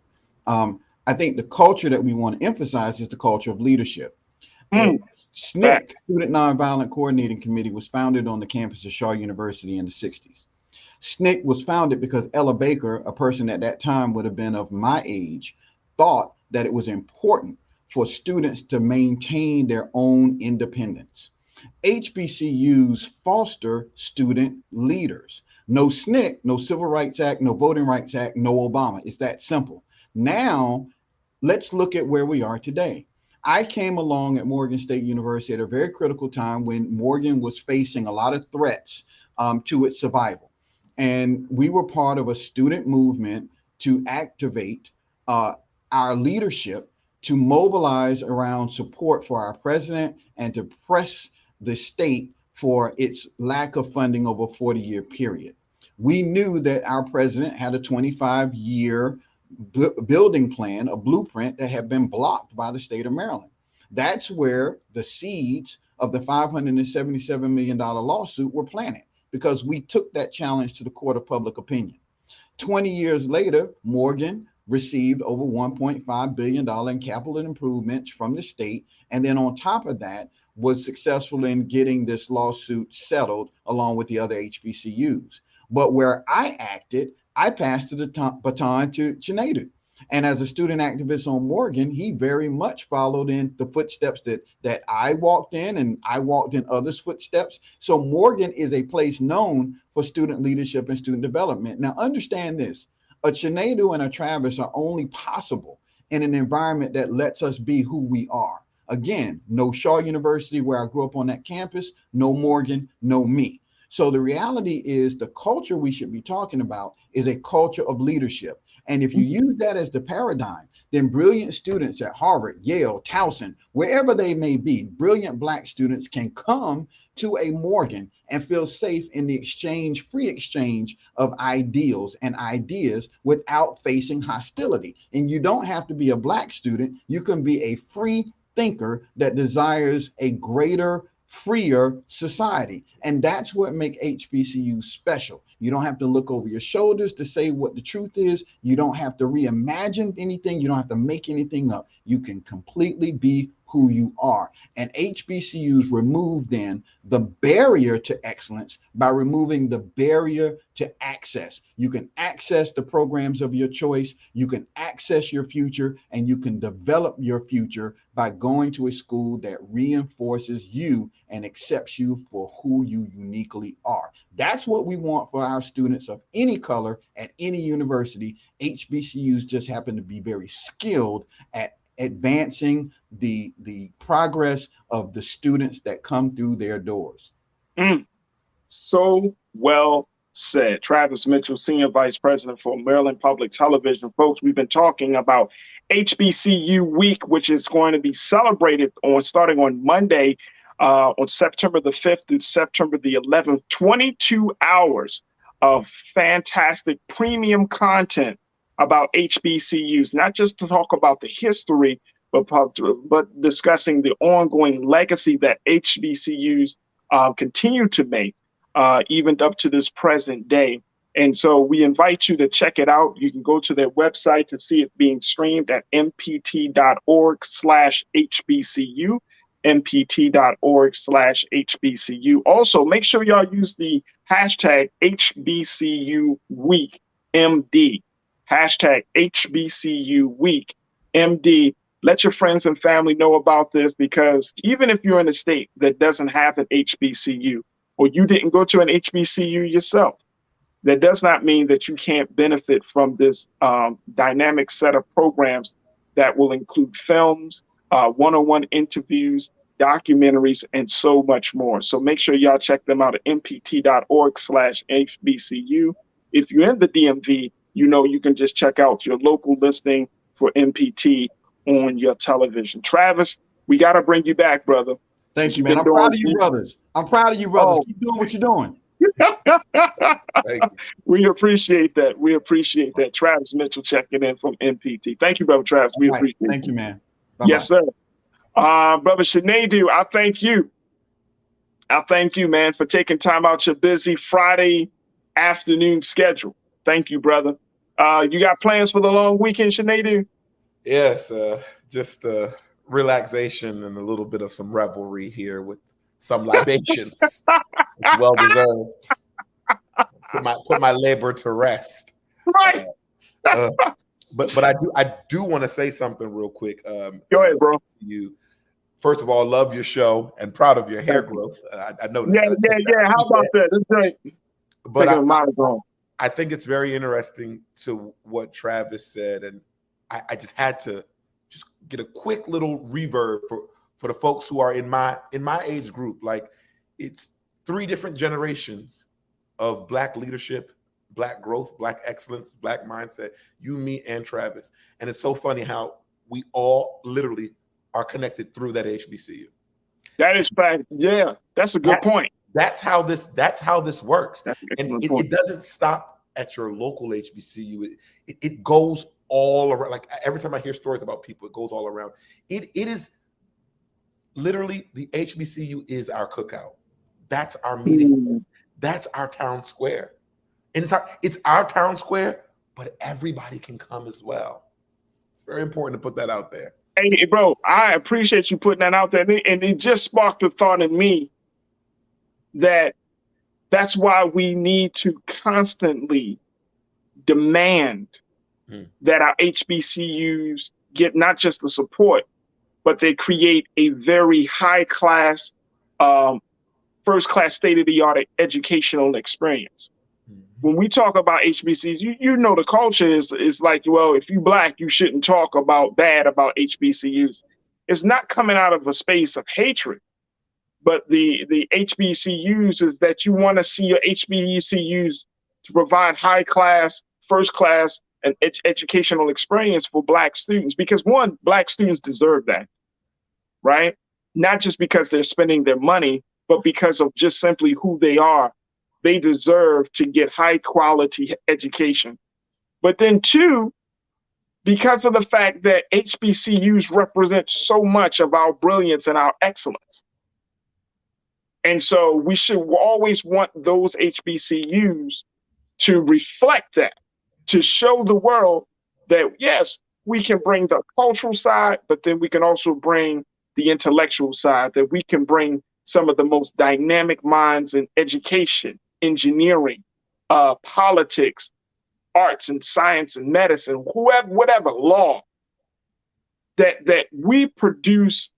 I think the culture that we want to emphasize is the culture of leadership. SNCC, Student Nonviolent Coordinating Committee, was founded on the campus of Shaw University in the 60s. SNCC was founded because Ella Baker, a person at that time would have been of my age, thought that it was important for students to maintain their own independence. HBCUs foster student leaders. No SNCC, no Civil Rights Act, no Voting Rights Act, no Obama. It's that simple. Now, let's look at where we are today. I came along at Morgan State University at a very critical time when Morgan was facing a lot of threats to its survival. And we were part of a student movement to activate our leadership to mobilize around support for our president and to press the state for its lack of funding over a 40-year period. We knew that our president had a 25-year building plan, a blueprint that had been blocked by the state of Maryland. That's where the seeds of the $577 million lawsuit were planted, because we took that challenge to the court of public opinion. 20 years later, Morgan received over $1.5 billion in capital improvements from the state, and then on top of that, was successful in getting this lawsuit settled along with the other HBCUs. But where I acted, I passed the baton to Sinead. And as a student activist on Morgan, he very much followed in the footsteps that I walked in, and I walked in others' footsteps. So Morgan is a place known for student leadership and student development. Now understand this, a Sinead and a Travis are only possible in an environment that lets us be who we are. Again, no Shaw University where I grew up on that campus, no Morgan, no me. So the reality is the culture we should be talking about is a culture of leadership. And if you use that as the paradigm, then brilliant students at Harvard, Yale, Towson, wherever they may be, brilliant Black students can come to a Morgan and feel safe in the free exchange of ideals and ideas without facing hostility. And you don't have to be a Black student. You can be a free thinker that desires a greater, freer society. And that's what makes HBCUs special. You don't have to look over your shoulders to say what the truth is. You don't have to reimagine anything. You don't have to make anything up. You can completely be who you are. And HBCUs remove then the barrier to excellence by removing the barrier to access. You can access the programs of your choice, you can access your future, and you can develop your future by going to a school that reinforces you and accepts you for who you uniquely are. That's what we want for our students of any color at any university. HBCUs just happen to be very skilled at advancing the progress of the students that come through their doors. So well said. Travis Mitchell, Senior Vice President for Maryland Public Television. Folks, we've been talking about HBCU Week, which is going to be celebrated starting on Monday, on September the 5th through September the 11th. 22 hours of fantastic premium content about HBCUs, not just to talk about the history, but discussing the ongoing legacy that HBCUs continue to make, even up to this present day. And so we invite you to check it out. You can go to their website to see it being streamed at mpt.org/HBCU, mpt.org/HBCU. Also, make sure y'all use the hashtag HBCU Week MD. Hashtag HBCU Week MD. Let your friends and family know about this, because even if you're in a state that doesn't have an HBCU, or you didn't go to an HBCU yourself, that does not mean that you can't benefit from this dynamic set of programs that will include films, one-on-one interviews, documentaries, and so much more. So make sure y'all check them out at mpt.org/HBCU. If you're in the DMV, you know you can just check out your local listing for MPT on your television. Travis, we got to bring you back, brother. Thank you, man. I'm proud of you, brothers. I'm proud of you, brothers. Oh. Keep doing what you're doing. We appreciate that. We appreciate that. Travis Mitchell checking in from MPT. Thank you, brother Travis. We appreciate it. Thank you, man. Bye-bye. Yes, sir. Brother Sinedu, I thank you. I thank you, man, for taking time out your busy Friday afternoon schedule. Thank you, brother. You got plans for the long weekend, Sinedu? Yes, just relaxation and a little bit of some revelry here with some libations. Well deserved. Put my labor to rest. Right. But I do want to say something real quick. Go ahead, bro. You, first of all, love your show and proud of your hair growth. I noticed. Yeah. How about that? That's great. But I think it's very interesting to what Travis said, and I just had to just get a quick little reverb for the folks who are in my age group. Like, it's 3 different generations of Black leadership, Black growth, Black excellence, Black mindset, you, me, and Travis. And it's so funny how we all literally are connected through that HBCU. That is fact. Yeah, that's a good point. That's how this works. And it doesn't stop at your local HBCU. It goes all around. Like, every time I hear stories about people, it goes all around. It is literally, the HBCU is our cookout. That's our meeting. That's our town square. And it's our town square, but everybody can come as well. It's very important to put that out there. Hey, bro, I appreciate you putting that out there. And it just sparked a thought in me that's why we need to constantly demand that our HBCUs get not just the support, but they create a very high class, first class, state of the art educational experience. When we talk about HBCUs, you know the culture is like, well, if you Black, you shouldn't talk bad about HBCUs. It's not coming out of a space of hatred, but the HBCUs is that you want to see your HBCUs to provide high class, first class, and educational experience for Black students, because one, Black students deserve that, right? Not just because they're spending their money, but because of just simply who they are. They deserve to get high quality education. But then 2, because of the fact that HBCUs represent so much of our brilliance and our excellence. And so we should always want those HBCUs to reflect that, to show the world that, yes, we can bring the cultural side, but then we can also bring the intellectual side, that we can bring some of the most dynamic minds in education, engineering, politics, arts and science and medicine, whatever, law, that we produce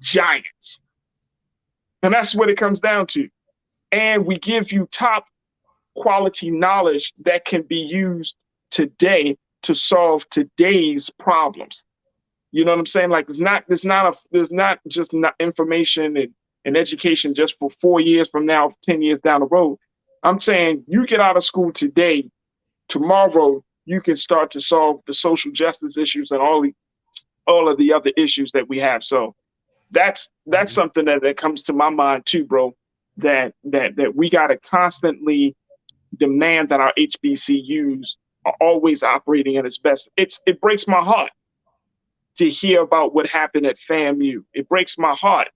giants. And that's what it comes down to. And we give you top quality knowledge that can be used today to solve today's problems. You know what I'm saying? Like, there's not just information and education just for 4 years from now, 10 years down the road. I'm saying you get out of school today, tomorrow you can start to solve the social justice issues and all of the other issues that we have. So that's something that comes to my mind too, bro, that we got to constantly demand that our HBCUs are always operating at its best. It breaks my heart to hear about what happened at FAMU. It breaks my heart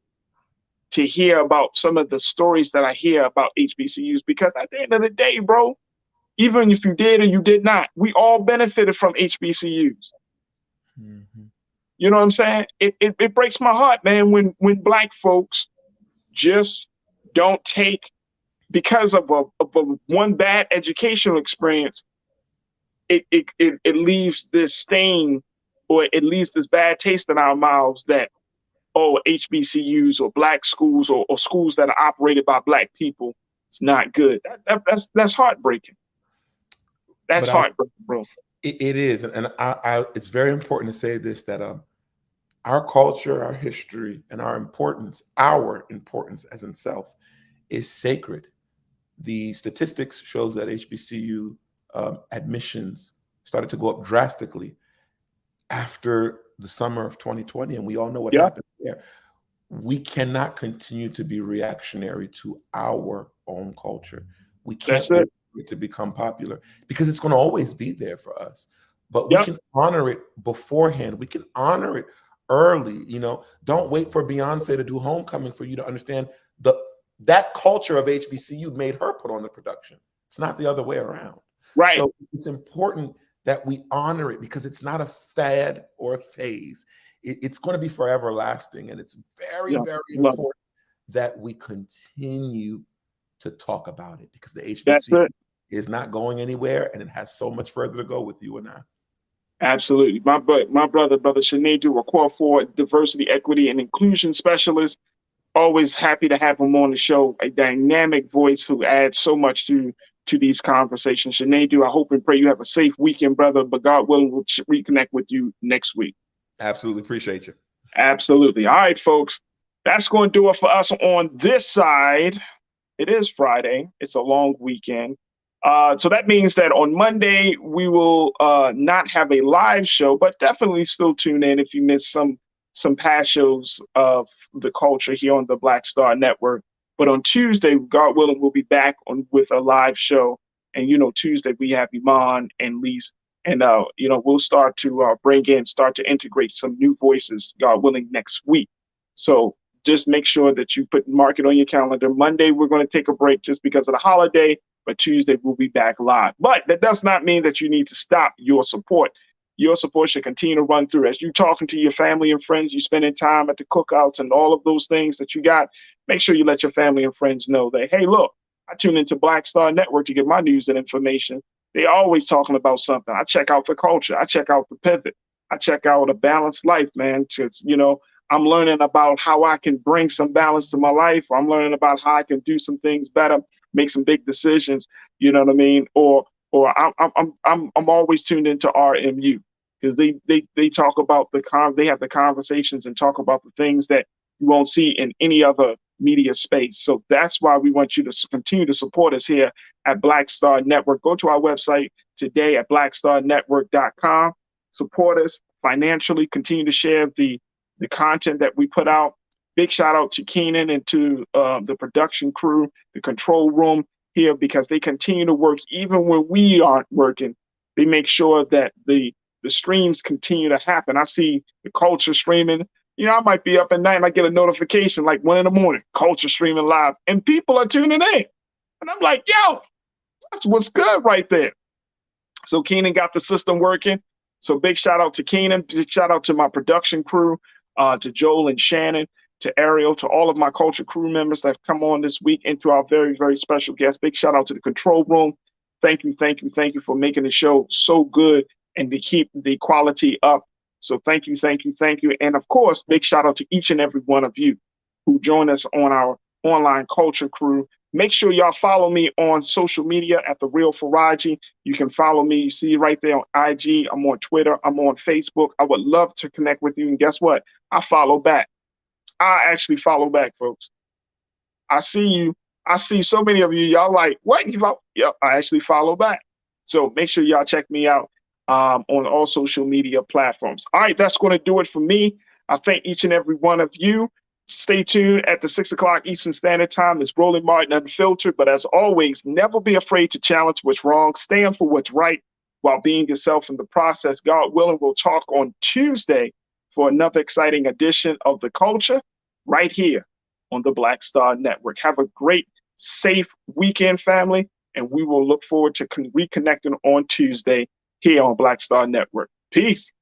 to hear about some of the stories that I hear about HBCUs, because at the end of the day, bro, even if you did or you did not, we all benefited from HBCUs. Mm-hmm. You know what I'm saying? It breaks my heart, man, when Black folks just don't take, because of a one bad educational experience, it leaves this stain, or it leaves this bad taste in our mouths that, oh, HBCUs or Black schools or schools that are operated by Black people, it's not good. That's heartbreaking. That's heartbreaking, bro. It is, and I it's very important to say this, that our culture, our history, and our importance as in self, is sacred. The statistics shows that HBCU admissions started to go up drastically after the summer of 2020, and we all know what happened there. We cannot continue to be reactionary to our own culture. We can't wait for it to become popular, because it's going to always be there for us. But we can honor it beforehand. We can honor it early. You know, don't wait for Beyonce to do Homecoming for you to understand that culture of HBCU made her put on the production. It's not the other way around. Right. So it's important that we honor it, because it's not a fad or a phase. It's going to be forever lasting. And it's very, very important that we continue to talk about it, because the HBCU is not going anywhere, and it has so much further to go with you and I. Absolutely. My brother Sinedu, a core for diversity, equity, and inclusion specialist. Always happy to have him on the show. A dynamic voice who adds so much to these conversations. Sinedu, I hope and pray you have a safe weekend, brother. But God willing, we'll reconnect with you next week. Absolutely. Appreciate you. Absolutely. All right, folks. That's going to do it for us on this side. It is Friday. It's a long weekend. So that means that on Monday, we will not have a live show, but definitely still tune in if you missed some past shows of the culture here on the Black Star Network. But on Tuesday, God willing, we'll be back with a live show. And, Tuesday we have Iman and Lise. And, we'll start to integrate some new voices, God willing, next week. So just make sure that you mark it on your calendar. Monday, we're going to take a break just because of the holiday. But Tuesday, we'll be back live. But that does not mean that you need to stop your support. Your support should continue to run through. As you're talking to your family and friends, you're spending time at the cookouts and all of those things that you got, make sure you let your family and friends know that, hey, look, I tune into Black Star Network to get my news and information. They're always talking about something. I check out the culture. I check out the pivot. I check out a balanced life, man. I'm learning about how I can bring some balance to my life. I'm learning about how I can do some things better, make some big decisions. You know what I mean? Or I'm always tuned into RMU, because they talk about they have the conversations and talk about the things that you won't see in any other media space. So that's why we want you to continue to support us here at Black Star Network. Go to our website today at blackstarnetwork.com. Support us financially. Continue to share the content that we put out. Big shout out to Keenan and to the production crew, the control room here, because they continue to work even when we aren't working. They make sure that the streams continue to happen. I see the culture streaming. I might be up at night and I get a notification like 1 a.m, culture streaming live, and people are tuning in. And I'm like, yo, that's what's good right there. So Keenan got the system working. So big shout out to Keenan. Big shout out to my production crew. to Joel and Shannon, to Ariel, to all of my culture crew members that have come on this week, and to our very, very special guest. Big shout out to the control room. Thank you for making the show so good and to keep the quality up. So thank you. And of course, big shout out to each and every one of you who join us on our online culture crew. Make sure y'all follow me on social media at The Real Farajii. You can follow me. You see right there on IG. I'm on Twitter. I'm on Facebook. I would love to connect with you. And guess what? I follow back. I actually follow back, folks. I see you. I see so many of you. Y'all like, what? Yep, I actually follow back. So make sure y'all check me out on all social media platforms. All right, that's going to do it for me. I thank each and every one of you. Stay tuned at the 6 o'clock Eastern Standard Time. It's Roland Martin Unfiltered. But as always, never be afraid to challenge what's wrong. Stand for what's right while being yourself in the process. God willing, we'll talk on Tuesday for another exciting edition of The Culture right here on the Black Star Network. Have a great, safe weekend, family, and we will look forward to reconnecting on Tuesday here on Black Star Network. Peace.